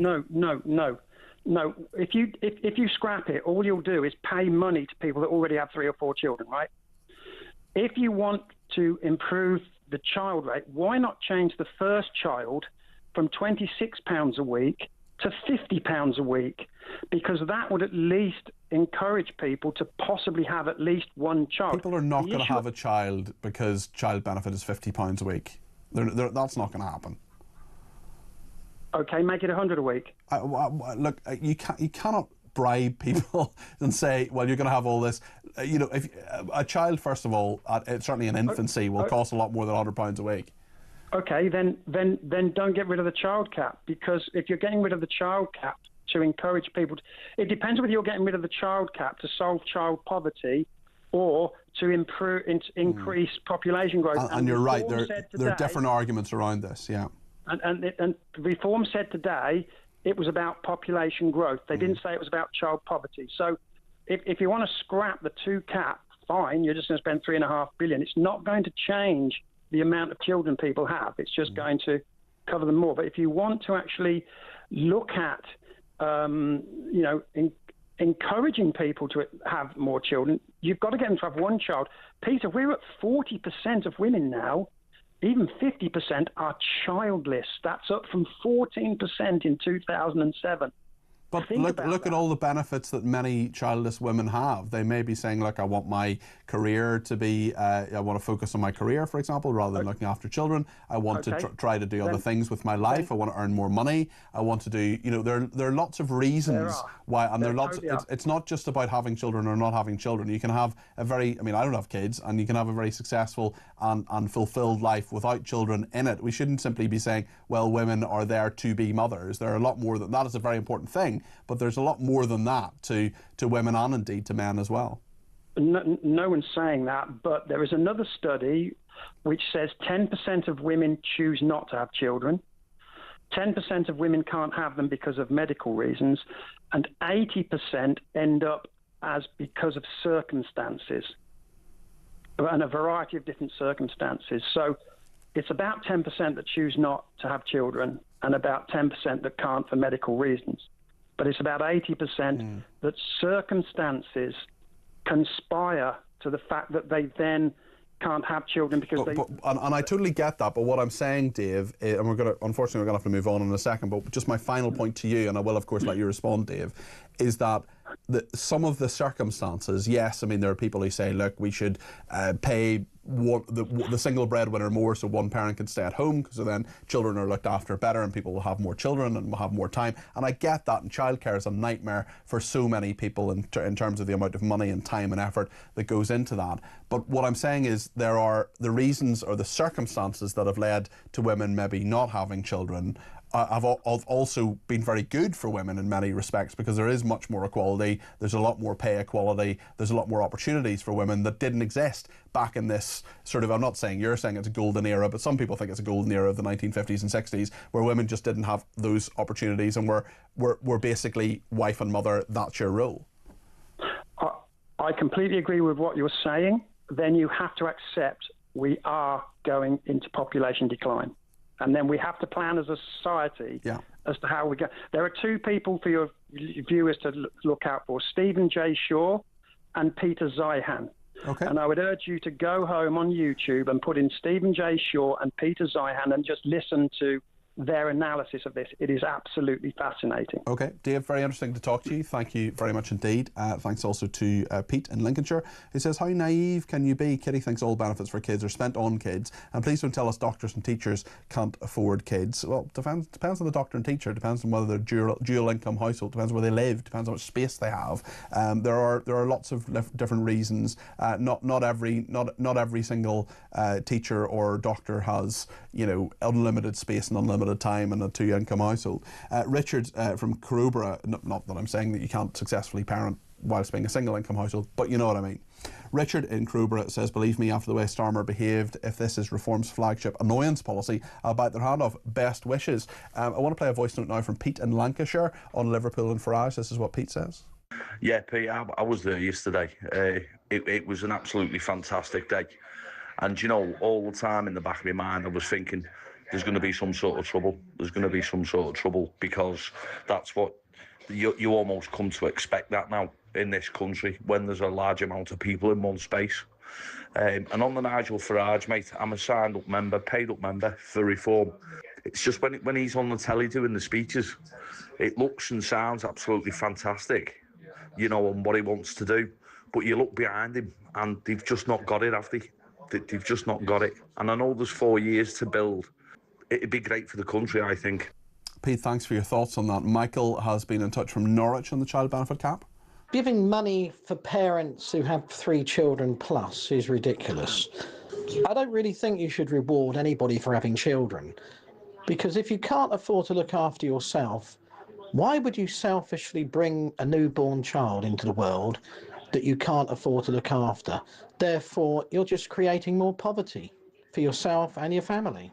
No, if you scrap it, all you'll do is pay money to people that already have 3 or 4 children, right? If you want to improve the child rate, why not change the first child from £26 a week to £50 a week? Because that would at least encourage people to possibly have at least one child. People are not going to have a child because child benefit is £50 a week. That's not going to happen. Okay, make it 100 a week. Look, you cannot bribe people and say, well, you're going to have all this. If a child, first of all, certainly in infancy, will cost a lot more than £100 a week. Okay, then don't get rid of the child cap, because if you're getting rid of the child cap to encourage people, it depends whether you're getting rid of the child cap to solve child poverty or to increase population growth. And you're right, there are different arguments around this, yeah. And Reform said today it was about population growth. They didn't say it was about child poverty. So if you want to scrap the 2 cap, fine, you're just going to spend $3.5 billion. It's not going to change the amount of children people have. It's just going to cover them more. But if you want to actually look at, encouraging people to have more children, you've got to get them to have one child. Peter, we're at 40% of women now. Even 50% are childless. That's up from 14% in 2007. But look at all the benefits that many childless women have. They may be saying, look, I want my career to be, I want to focus on my career, for example, rather than looking after children. I want to try to do other things with my life. I want to earn more money. I want to do, there are lots of reasons why, and it's not just about having children or not having children. You can have I don't have kids, and you can have a very successful and fulfilled life without children in it. We shouldn't simply be saying, well, women are there to be mothers. There are a lot more than that. Is a very important thing. But there's a lot more than that to women and indeed to men as well. No one's saying that, but there is another study which says 10% of women choose not to have children, 10% of women can't have them because of medical reasons, and 80% end up as because of circumstances, and a variety of different circumstances. So it's about 10% that choose not to have children and about 10% that can't for medical reasons. But it's about 80% that circumstances conspire to the fact that they then can't have children because and I totally get that. But what I'm saying, Dave, and unfortunately we're going to have to move on in a second, but just my final point to you, and I will of course let you respond, Dave, is that some of the circumstances, yes, I mean, there are people who say, look, we should pay the single breadwinner more so one parent can stay at home, because then children are looked after better and people will have more children and will have more time. And I get that, and childcare is a nightmare for so many people in terms of the amount of money and time and effort that goes into that. But what I'm saying is there are the reasons or the circumstances that have led to women maybe not having children have also been very good for women in many respects, because there is much more equality, there's a lot more pay equality, there's a lot more opportunities for women that didn't exist back in this sort of, I'm not saying you're saying it's a golden era, but some people think it's a golden era of the 1950s and 60s, where women just didn't have those opportunities and were basically wife and mother, that's your role. I completely agree with what you're saying, then you have to accept we are going into population decline. And then we have to plan as a society as to how we go. There are two people for your viewers to look out for, Stephen J. Shaw and Peter Zeihan. Okay. And I would urge you to go home on YouTube and put in Stephen J. Shaw and Peter Zeihan and just listen to their analysis of this. It is absolutely fascinating. Okay, Dave, very interesting to talk to you. Thank you very much indeed. Thanks also to Pete in Lincolnshire, who says, how naive can you be? Kitty thinks all benefits for kids are spent on kids, and please don't tell us doctors and teachers can't afford kids. Well, depends on the doctor and teacher, depends on whether they're dual income household, depends on where they live, depends on how much space they have. There are lots of different reasons. Not every single teacher or doctor has, you know, unlimited space and unlimited time in a two-income household. Richard from Crowborough, not that I'm saying that you can't successfully parent whilst being a single-income household, but you know what I mean. Richard in Crowborough says, believe me, after the way Starmer behaved, if this is Reform's flagship annoyance policy, I'll bite their hand off. Best wishes. I want to play a voice note now from Pete in Lancashire on Liverpool and Farage. This is what Pete says. Yeah, Pete, I was there yesterday. It was an absolutely fantastic day. And, you know, all the time in the back of my mind, I was thinking, there's going to be some sort of trouble. There's going to be some sort of trouble, because that's what you almost come to expect that now in this country when there's a large amount of people in one space. And on the Nigel Farage, mate, I'm a signed-up member, paid-up member for Reform. It's just when he's on the telly doing the speeches, it looks and sounds absolutely fantastic, you know, on what he wants to do. But you look behind him and they've just not got it, have they? They've just not got it. And I know there's 4 years to build. It'd be great for the country, I think. Pete, thanks for your thoughts on that. Michael has been in touch from Norwich on the child benefit cap. Giving money for parents who have 3 children plus is ridiculous. I don't really think you should reward anybody for having children, because if you can't afford to look after yourself, why would you selfishly bring a newborn child into the world that you can't afford to look after? Therefore, you're just creating more poverty for yourself and your family.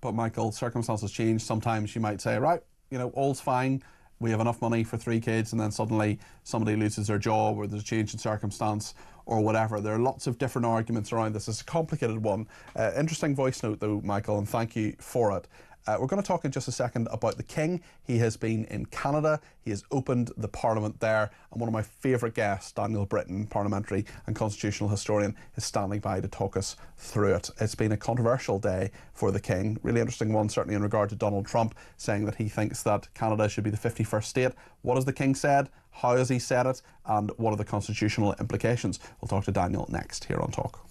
But Michael, circumstances change. Sometimes you might say, right, you know, all's fine, we have enough money for 3 kids, and then suddenly somebody loses their job or there's a change in circumstance or whatever. There are lots of different arguments around this. It's a complicated one. Interesting voice note though, Michael, and thank you for it. We're going to talk in just a second about the King. He has been in Canada. He has opened the Parliament there. And one of my favourite guests, Daniel Britton, parliamentary and constitutional historian, is standing by to talk us through it. It's been a controversial day for the King. Really interesting one, certainly in regard to Donald Trump, saying that he thinks that Canada should be the 51st state. What has the King said? How has he said it? And what are the constitutional implications? We'll talk to Daniel next here on Talk.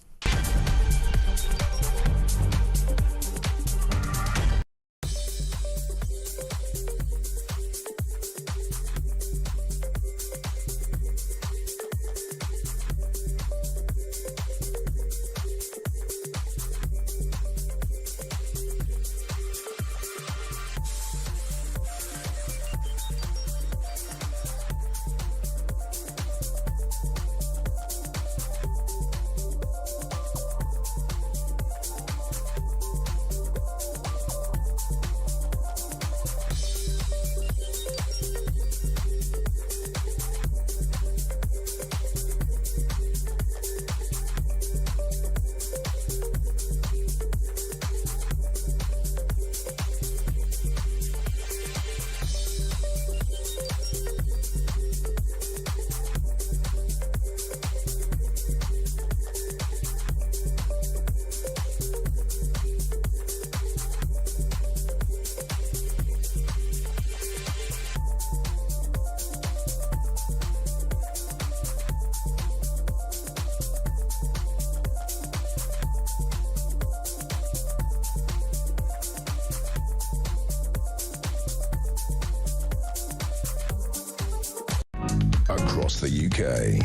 Across the UK,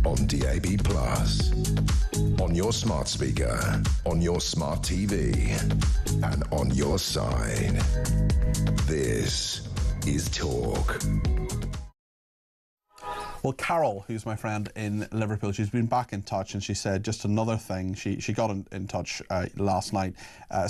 on DAB+, on your smart speaker, on your smart TV, and on your side. This is Talk. Well, Carol, who's my friend in Liverpool, she's been back in touch, and she said just another thing. She got in touch last night,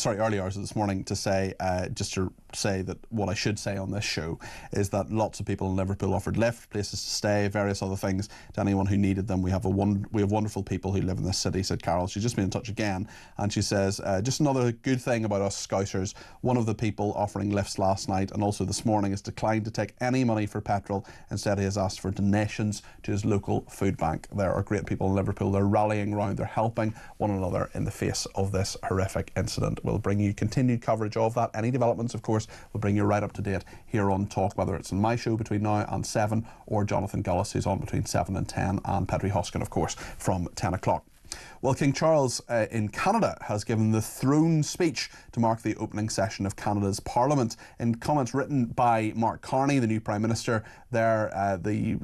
early hours of this morning, to say, just to say that what I should say on this show is that lots of people in Liverpool offered lift, places to stay, various other things to anyone who needed them. We have wonderful people who live in this city, said Carol. She's just been in touch again, and she says, just another good thing about us Scousers, one of the people offering lifts last night and also this morning has declined to take any money for petrol. Instead, he has asked for donations to his local food bank. There are great people in Liverpool. They're rallying around, they're helping one another in the face of this horrific incident. We'll bring you continued coverage of that. Any developments, of course, we'll bring you right up to date here on Talk, whether it's on my show between now and 7 or Jonathan Gullis, who's on between 7 and 10, and Petri Hoskin, of course, from 10 o'clock. Well, King Charles in Canada has given the throne speech to mark the opening session of Canada's Parliament. In comments written by Mark Carney, the new Prime Minister there, the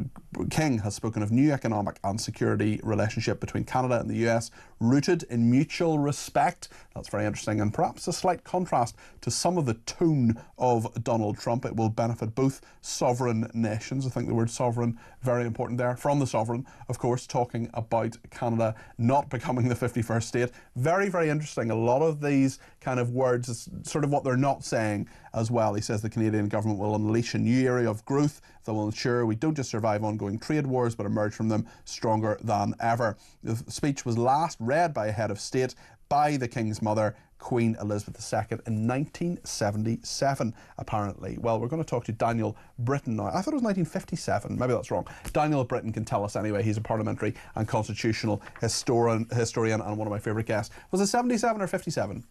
King has spoken of new economic and security relationship between Canada and the US, rooted in mutual respect. That's very interesting, and perhaps a slight contrast to some of the tone of Donald Trump. It will benefit both sovereign nations. I think the word sovereign, very important there. From the sovereign, of course, talking about Canada not becoming the 51st state. Very, very interesting. A lot of these kind of words is sort of what they're not saying as well. He says the Canadian government will unleash a new area of growth that will ensure we don't just survive ongoing trade wars but emerge from them stronger than ever. The speech was last read by a head of state by the King's mother, Queen Elizabeth II, in 1977, apparently. Well, we're going to talk to Daniel Britton now. I thought it was 1957. Maybe that's wrong. Daniel Britton can tell us anyway. He's a parliamentary and constitutional historian and one of my favourite guests. Was it 77 or 57?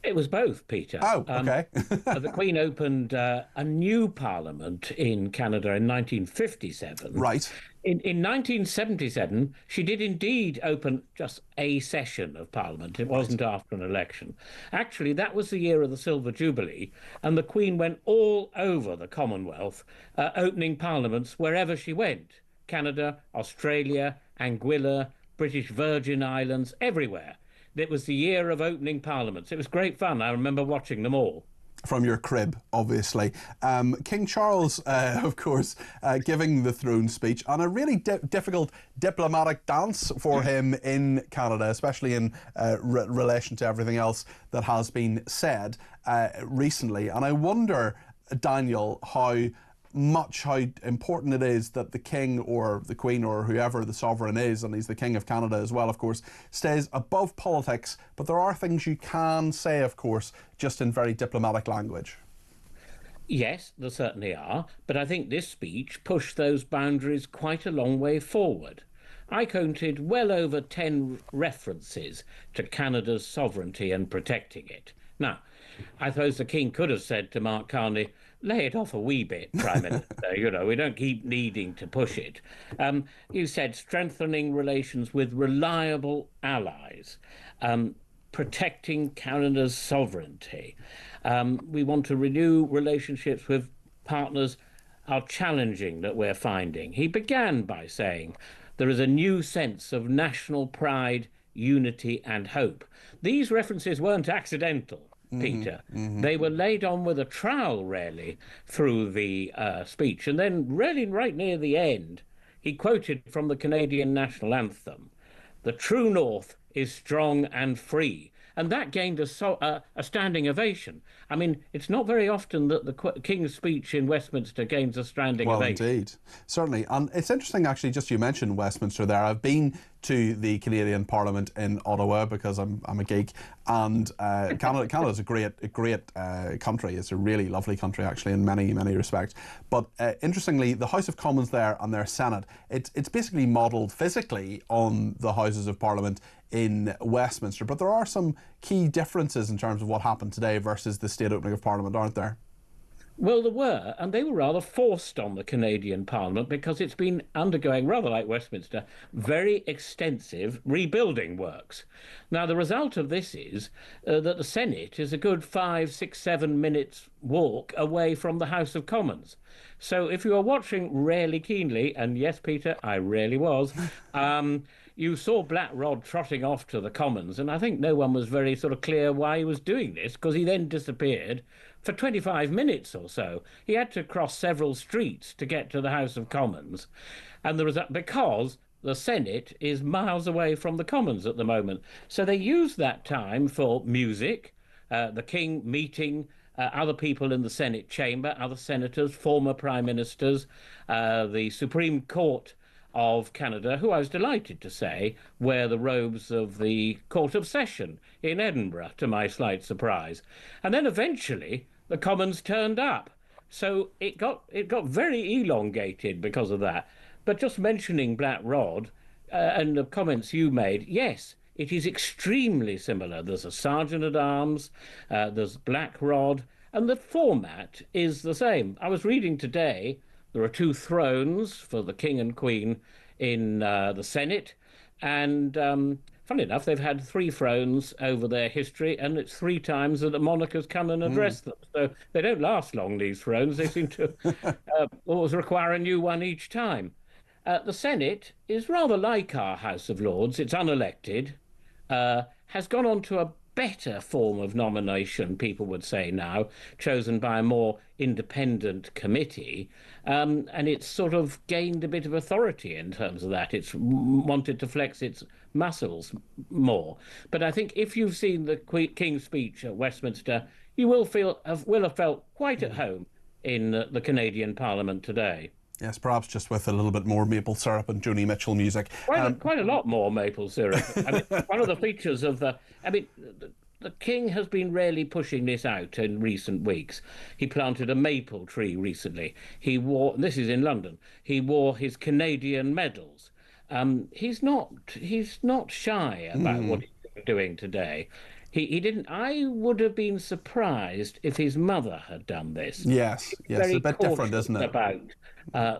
It was both, Peter. Oh, okay. The Queen opened a new parliament in Canada in 1957. Right. In 1977, she did indeed open just a session of Parliament. It wasn't after an election. Actually, that was the year of the Silver Jubilee, and the Queen went all over the Commonwealth, opening parliaments wherever she went. Canada, Australia, Anguilla, British Virgin Islands, everywhere. It was the year of opening parliaments. It was great fun. I remember watching them all. From your crib, obviously. King Charles, of course, giving the throne speech, and a really difficult diplomatic dance for him in Canada, especially in relation to everything else that has been said recently. And I wonder, Daniel, how important it is that the King or the Queen or whoever the sovereign is, and he's the King of Canada as well, of course, stays above politics. But there are things you can say, of course, just in very diplomatic language. Yes, there certainly are. But I think this speech pushed those boundaries quite a long way forward. I counted well over 10 references to Canada's sovereignty and protecting it. Now, I suppose the King could have said to Mark Carney, lay it off a wee bit, Prime Minister. You know, we don't keep needing to push it. You said strengthening relations with reliable allies, protecting Canada's sovereignty. We want to renew relationships with partners are challenging that we're finding. He began by saying there is a new sense of national pride, unity and hope. These references weren't accidental, Peter. They were laid on with a trowel, really, through the speech. And then, really right near the end, he quoted from the Canadian national anthem, "The true North is strong and free." And that gained a standing ovation. I mean, it's not very often that the King's speech in Westminster gains a standing ovation. Well, indeed. Certainly. And it's interesting, actually, just you mentioned Westminster there. I've been to the Canadian Parliament in Ottawa because I'm a geek, and Canada's a great country. It's a really lovely country, actually, in many respects. But interestingly, the House of Commons there and their Senate, it's basically modelled physically on the Houses of Parliament in Westminster. But there are some key differences in terms of what happened today versus the state opening of Parliament, aren't there? Well, there were, and they were rather forced on the Canadian Parliament because it's been undergoing, rather like Westminster, very extensive rebuilding works. Now, the result of this is that the Senate is a good 5, 6, 7 minutes walk away from the House of Commons. So if you are watching really keenly, and yes, Peter, I really was, you saw Black Rod trotting off to the Commons, and I think no one was very sort of clear why he was doing this, because he then disappeared for 25 minutes or so. He had to cross several streets to get to the House of Commons, and because the Senate is miles away from the Commons at the moment. So they used that time for music, the King meeting other people in the Senate chamber, other senators, former prime ministers, the Supreme Court of Canada, who I was delighted to say wear the robes of the Court of Session in Edinburgh, to my slight surprise. And then eventually the Commons turned up. So it got very elongated because of that. But just mentioning Black Rod and the comments you made, yes, it is extremely similar. There's a Sergeant-at-Arms, there's Black Rod, and the format is the same. I was reading today, there are 2 thrones for the King and Queen in the Senate, and funny enough, they've had 3 thrones over their history, and it's 3 times that the monarch has come and addressed them. So they don't last long, these thrones. They seem to always require a new one each time. The Senate is rather like our House of Lords. It's unelected, has gone on to a better form of nomination, people would say now, chosen by a more independent committee, and it's sort of gained a bit of authority in terms of that. It's wanted to flex its muscles more. But I think if you've seen the King's speech at Westminster, you will have felt quite at home in the Canadian Parliament today. Yes, perhaps just with a little bit more maple syrup and Joni Mitchell music. Quite a lot more maple syrup. I mean, one of the features of the King has been really pushing this out in recent weeks. He planted a maple tree recently. He wore, this is in London, he wore his Canadian medals. He's not shy about what he's doing today. He didn't. I would have been surprised if his mother had done this. Yes, it's a bit different, isn't it? About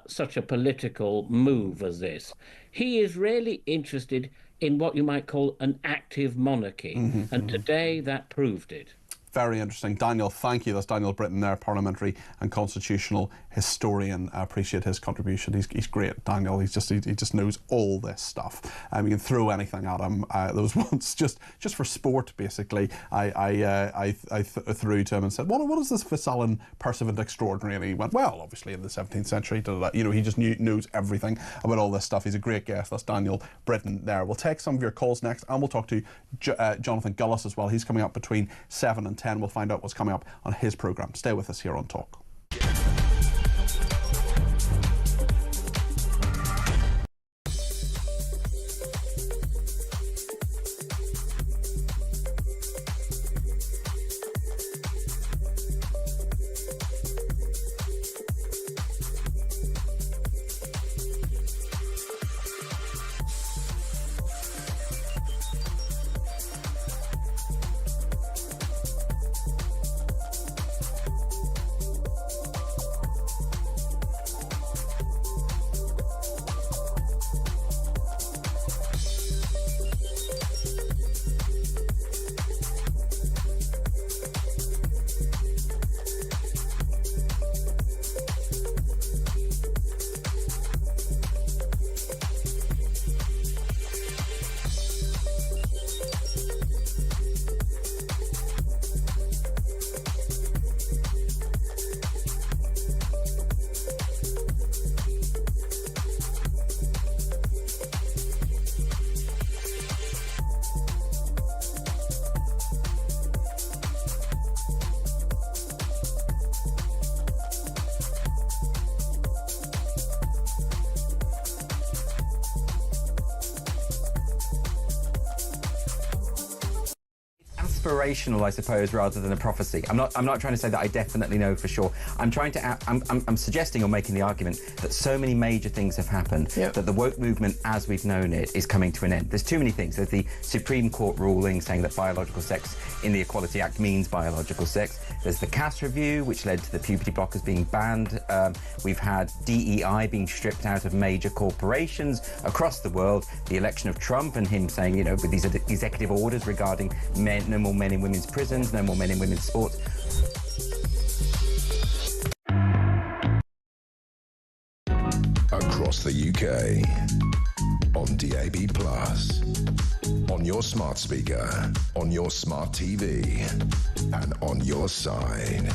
such a political move as this. He is really interested in what you might call an active monarchy, and today that proved it. Very interesting. Daniel, thank you. That's Daniel Britton there, parliamentary and constitutional historian. I appreciate his contribution. He's great, Daniel. He just knows all this stuff. You can throw anything at him. There was once, just for sport, basically, I threw to him and said, what is this Vassalin Perseverant Extraordinary? And he went, well, obviously in the 17th century, he just knows everything about all this stuff. He's a great guest. That's Daniel Britton there. We'll take some of your calls next, and we'll talk to Jonathan Gullis as well. He's coming up between 7 and 10. We'll find out what's coming up on his programme. Stay with us here on Talk. Aspirational, I suppose, rather than a prophecy. I'm not trying to say that I definitely know for sure. I'm suggesting or making the argument that so many major things have happened that the woke movement, as we've known it, is coming to an end. There's too many things. There's the Supreme Court ruling saying that biological sex in the Equality Act means biological sex. There's the Cass review, which led to the puberty blockers being banned. We've had DEI being stripped out of major corporations across the world. The election of Trump and him saying, with these executive orders regarding no more men in women's prisons, no more men in women's sports. Across the UK, on DAB+, on your smart speaker, on your smart TV, and on your side.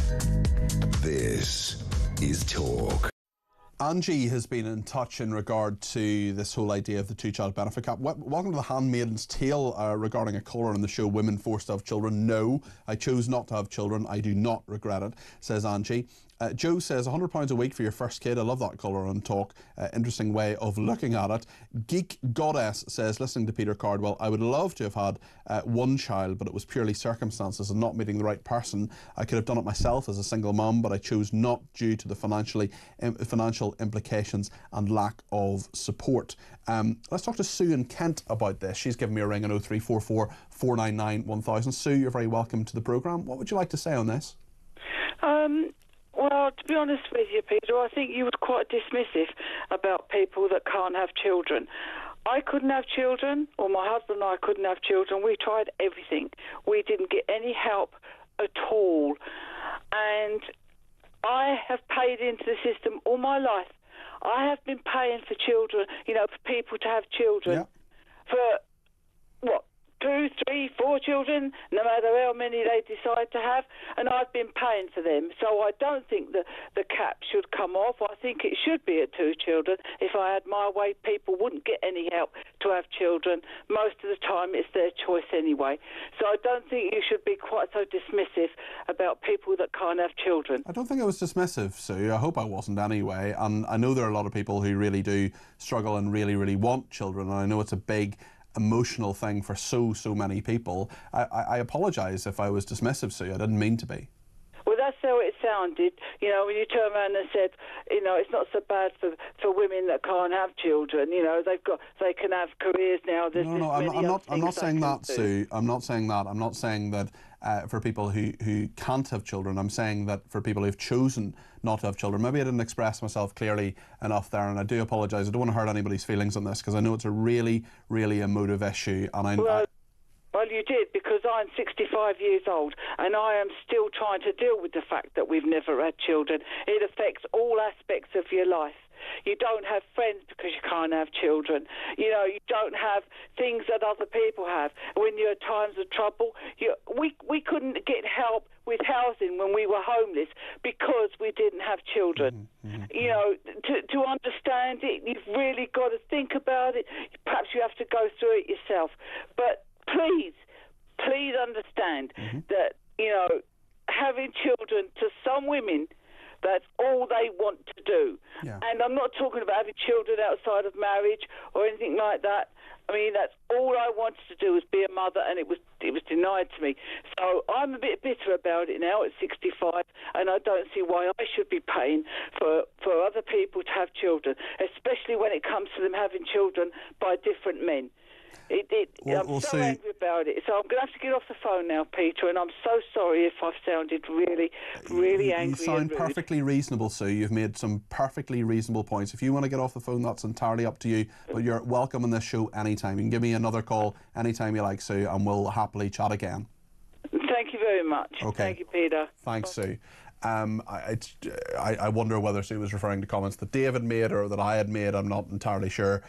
This is Talk. Angie has been in touch in regard to this whole idea of the two-child benefit cap. Welcome to The Handmaid's Tale regarding a caller on the show, Women Forced to Have Children. No, I chose not to have children. I do not regret it, says Angie. Joe says £100 a week for your first kid. I love that colour on talk. Interesting way of looking at it. Geek Goddess says, listening to Peter Cardwell, I would love to have had one child, but it was purely circumstances and not meeting the right person. I could have done it myself as a single mum, but I chose not due to the financial implications and lack of support. Let's talk to Sue in Kent about this. She's given me a ring on 0344 499 1000. Sue, you're very welcome to the programme. What would you like to say on this? Well, to be honest with you, Peter, I think you were quite dismissive about people that can't have children. I couldn't have children, or my husband and I couldn't have children. We tried everything. We didn't get any help at all. And I have paid into the system all my life. I have been paying for children, for people to have children for, 2, 3, 4 children, no matter how many they decide to have, and I've been paying for them. So I don't think the cap should come off. I think it should be at 2 children. If I had my way, people wouldn't get any help to have children. Most of the time it's their choice anyway. So I don't think you should be quite so dismissive about people that can't have children. I don't think I was dismissive, Sue. I hope I wasn't anyway. And I know there are a lot of people who really do struggle and really, really want children, and I know it's a big emotional thing for so many people. I apologise if I was dismissive, Sue. I didn't mean to be. Well, that's how it sounded, when you turn around and said, it's not so bad for women that can't have children. They can have careers now. No, I'm not saying that, Sue. I'm not saying that. I'm not saying that for people who can't have children. I'm saying that for people who've chosen not to have children. Maybe I didn't express myself clearly enough there, and I do apologise. I don't want to hurt anybody's feelings on this, because I know it's a really, really emotive issue, and Well, you did, because I'm 65 years old and I am still trying to deal with the fact that we've never had children. It affects all aspects of your life. You don't have friends because you can't have children. You don't have things that other people have. When you're at times of trouble, we couldn't get help with housing when we were homeless because we didn't have children. To understand it, you've really got to think about it. Perhaps you have to go through it yourself. But please understand that, having children, to some women, that's all they want to do. Yeah. And I'm not talking about having children outside of marriage or anything like that. I mean, that's all I wanted to do was be a mother, and it was denied to me. So I'm a bit bitter about it now at 65, and I don't see why I should be paying for other people to have children, especially when it comes to them having children by different men. I'm so angry about it. So I'm going to have to get off the phone now, Peter, and I'm so sorry if I've sounded really, really angry. You sound perfectly reasonable, Sue. You've made some perfectly reasonable points. If you want to get off the phone, that's entirely up to you, but you're welcome on this show anytime. You can give me another call anytime you like, Sue, and we'll happily chat again. Thank you very much. Okay. Thank you, Peter. Thanks, Sue. I wonder whether Sue was referring to comments that David made or that I had made. I'm not entirely sure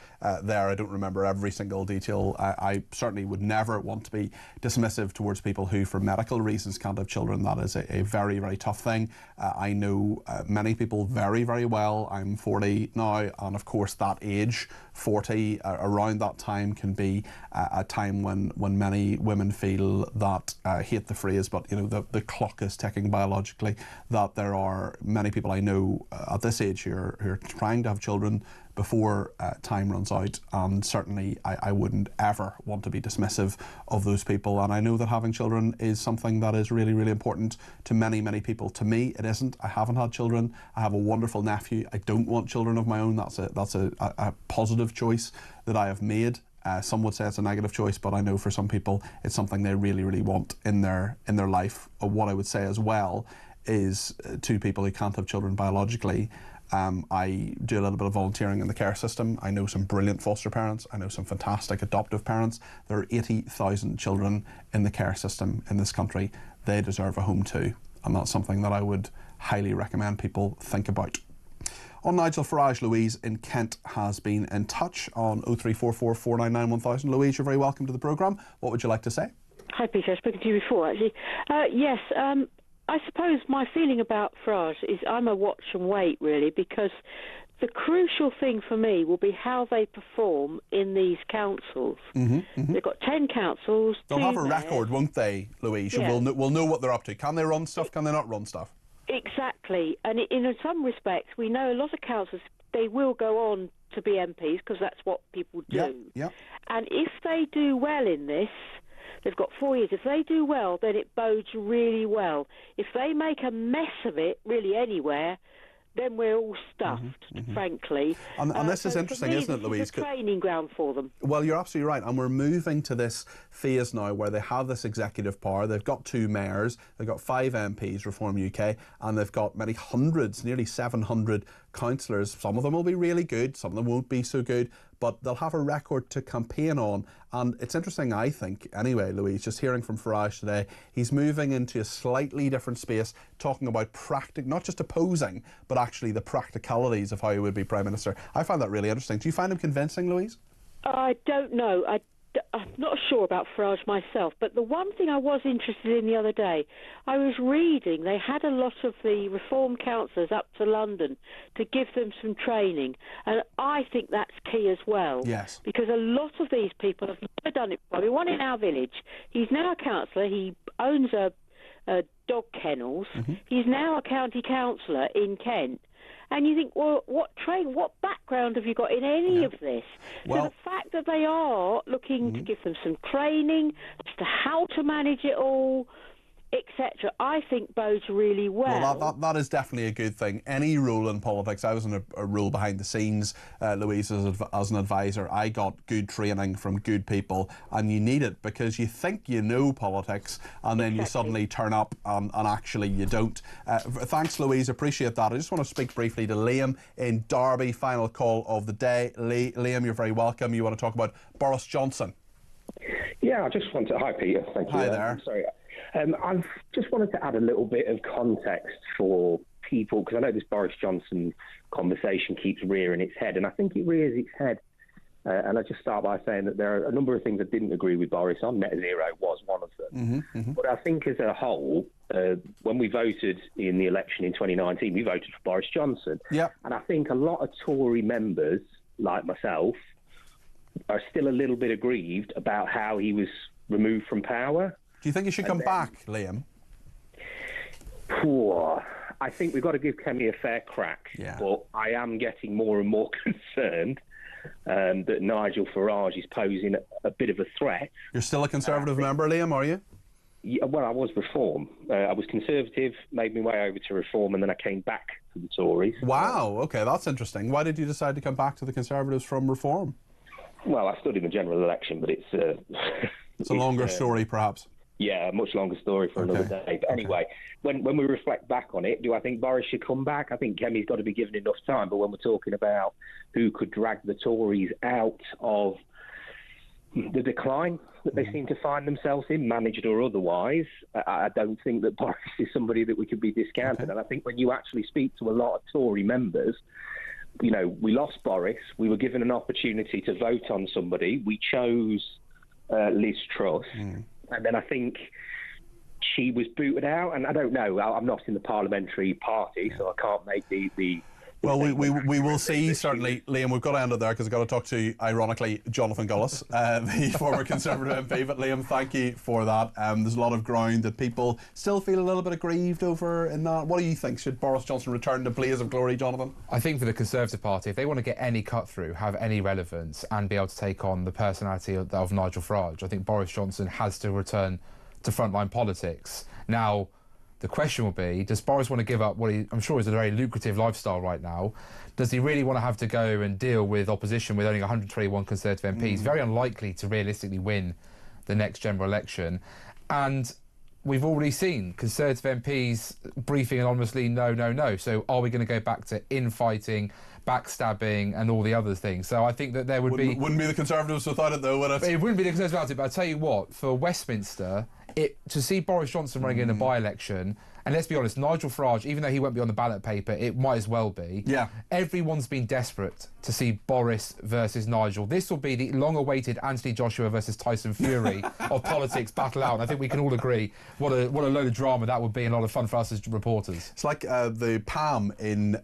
there. I don't remember every single detail. I certainly would never want to be dismissive towards people who, for medical reasons, can't have children. That is a very, very tough thing. I know many people very, very well. I'm 40 now, and of course that age, 40, around that time, can be a time when many women feel that, hate the phrase, but the clock is ticking biologically, that there are many people I know at this age who are trying to have children before time runs out, and certainly I wouldn't ever want to be dismissive of those people. And I know that having children is something that is really, really important to many, many people. To me, it isn't. I haven't had children. I have a wonderful nephew. I don't want children of my own. That's a positive choice that I have made. Some would say it's a negative choice, but I know for some people it's something they really, really want in their life. What I would say as well is to people who can't have children biologically, I do a little bit of volunteering in the care system. I know some brilliant foster parents. I know some fantastic adoptive parents. There are 80,000 children in the care system in this country. They deserve a home too, and that's something that I would highly recommend people think about. On Nigel Farage, Louise in Kent has been in touch on 0344 499 1000. Louise, you're very welcome to the programme. What would you like to say? Hi, Peter. I've spoken to you before, actually. Yes, I suppose my feeling about Farage is I'm a watch and wait, really, because the crucial thing for me will be how they perform in these councils. They've got 10 councils. They'll have a mayors. record, won't they, Louise? Yeah. We'll know what they're up to. Can they run stuff? Can they not run stuff? Exactly. And in some respects, we know a lot of councils, they will go on to be MPs because that's what people do. Yeah. And if they do well in this, they've got 4 years. If they do well, then it bodes really well. If they make a mess of it, really anywhere, then we're all stuffed, frankly. And this is interesting, isn't it, Louise? It's a training ground for them. Well, you're absolutely right. And we're moving to this phase now where they have this executive power. They've got 2 mayors, they've got 5 MPs, Reform UK, and they've got many hundreds, nearly 700 councillors. Some of them will be really good, some of them won't be so good, but they'll have a record to campaign on. And it's interesting, I think, anyway, Louise, just hearing from Farage today, he's moving into a slightly different space, talking about not just opposing, but actually the practicalities of how he would be Prime Minister. I find that really interesting. Do you find him convincing, Louise? I don't know. I'm not sure about Farage myself, but the one thing I was interested in the other day, I was reading they had a lot of the Reform councillors up to London to give them some training, and I think that's key as well. Yes. Because a lot of these people have never done it before. I mean, one in our village, he's now a councillor, he owns a dog kennels, he's now a county councillor in Kent. And you think, well, what background have you got in any of this? Well, so the fact that they are looking to give them some training as to how to manage it all, etc., I think bodes really well. Well, that is definitely a good thing. Any role in politics, I was in a role behind the scenes, Louise, as an advisor. I got good training from good people, and you need it because you think you know politics, and then you suddenly turn up and actually you don't. Thanks, Louise, appreciate that. I just want to speak briefly to Liam in Derby, final call of the day. Liam, you're very welcome. You want to talk about Boris Johnson? Yeah, I just want to... Hi, Peter. Thank you. Hi there. I'm sorry. I've just wanted to add a little bit of context for people, because I know this Boris Johnson conversation keeps rearing its head, and I think it rears its head. And I just start by saying that there are a number of things I didn't agree with Boris on. Net zero was one of them. But I think as a whole, when we voted in the election in 2019, we voted for Boris Johnson. Yeah. And I think a lot of Tory members, like myself, are still a little bit aggrieved about how he was removed from power. Do you think he should come back, Liam? I think we've got to give Kemi a fair crack. Yeah. But I am getting more and more concerned that Nigel Farage is posing a bit of a threat. You're still a Conservative member, Liam, are you? Yeah, well, I was Reform. I was Conservative, made my way over to Reform, and then I came back to the Tories. Wow, OK, that's interesting. Why did you decide to come back to the Conservatives from Reform? Well, I stood in the general election, but it's... it's a longer story, perhaps. Yeah, a much longer story for another day. But anyway, when we reflect back on it, do I think Boris should come back? I think Kemi's got to be given enough time. But when we're talking about who could drag the Tories out of the decline that they seem to find themselves in, managed or otherwise, I don't think that Boris is somebody that we could be discounted. And I think when you actually speak to a lot of Tory members, you know, we lost Boris. We were given an opportunity to vote on somebody. We chose Liz Truss. And then I think she was booted out. And I don't know. I'm not in the parliamentary party, so I can't make the Well, we will see, certainly. Liam, we've got to end it there because I've got to talk to, ironically, Jonathan Gullis, the former Conservative MP. But Liam, thank you for that. There's a lot of ground that people still feel a little bit aggrieved over in that. What do you think? Should Boris Johnson return to blaze of glory, Jonathan? I think for the Conservative Party, if they want to get any cut through, have any relevance and be able to take on the personality of Nigel Farage, I think Boris Johnson has to return to frontline politics. Now, the question will be, does Boris want to give up what I'm sure is a very lucrative lifestyle right now? Does he really want to have to go and deal with opposition with only 121 Conservative MPs? Very unlikely to realistically win the next general election. And we've already seen Conservative MPs briefing anonymously, no. So are we going to go back to infighting, backstabbing and all the other things? So I think that there wouldn't be the Conservatives without it, though, would it? It wouldn't be the Conservatives without it, but I tell you what, for Westminster, to see Boris Johnson running in a by-election And let's be honest, Nigel Farage, even though he won't be on the ballot paper, it might as well be. Yeah. Everyone's been desperate to see Boris versus Nigel. This will be the long-awaited Anthony Joshua versus Tyson Fury of politics battle out. And I think we can all agree what a load of drama that would be and a lot of fun for us as reporters. It's like the Pam in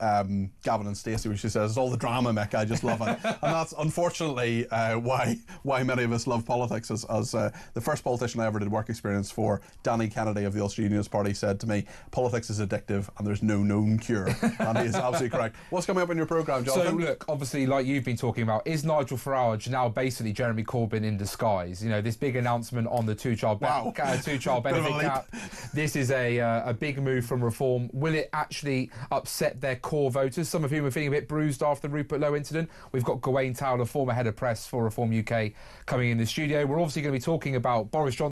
Gavin and Stacey, where she says, "It's all the drama, Mick, I just love it." And that's unfortunately why many of us love politics. As the first politician I ever did work experience for, Danny Kennedy of the Ulster Unionist Party, said to me, "Politics is addictive and there's no known cure." And he is absolutely correct. What's coming up in your programme, Jonathan? So look, obviously, like you've been talking about, is Nigel Farage now basically Jeremy Corbyn in disguise? You know, this big announcement on the two-child benefit cap. This is a big move from Reform. Will it actually upset their core voters, some of whom are feeling a bit bruised after the Rupert Lowe incident? We've got Gawain Towler, former head of press for Reform UK, coming in the studio. We're obviously going to be talking about Boris Johnson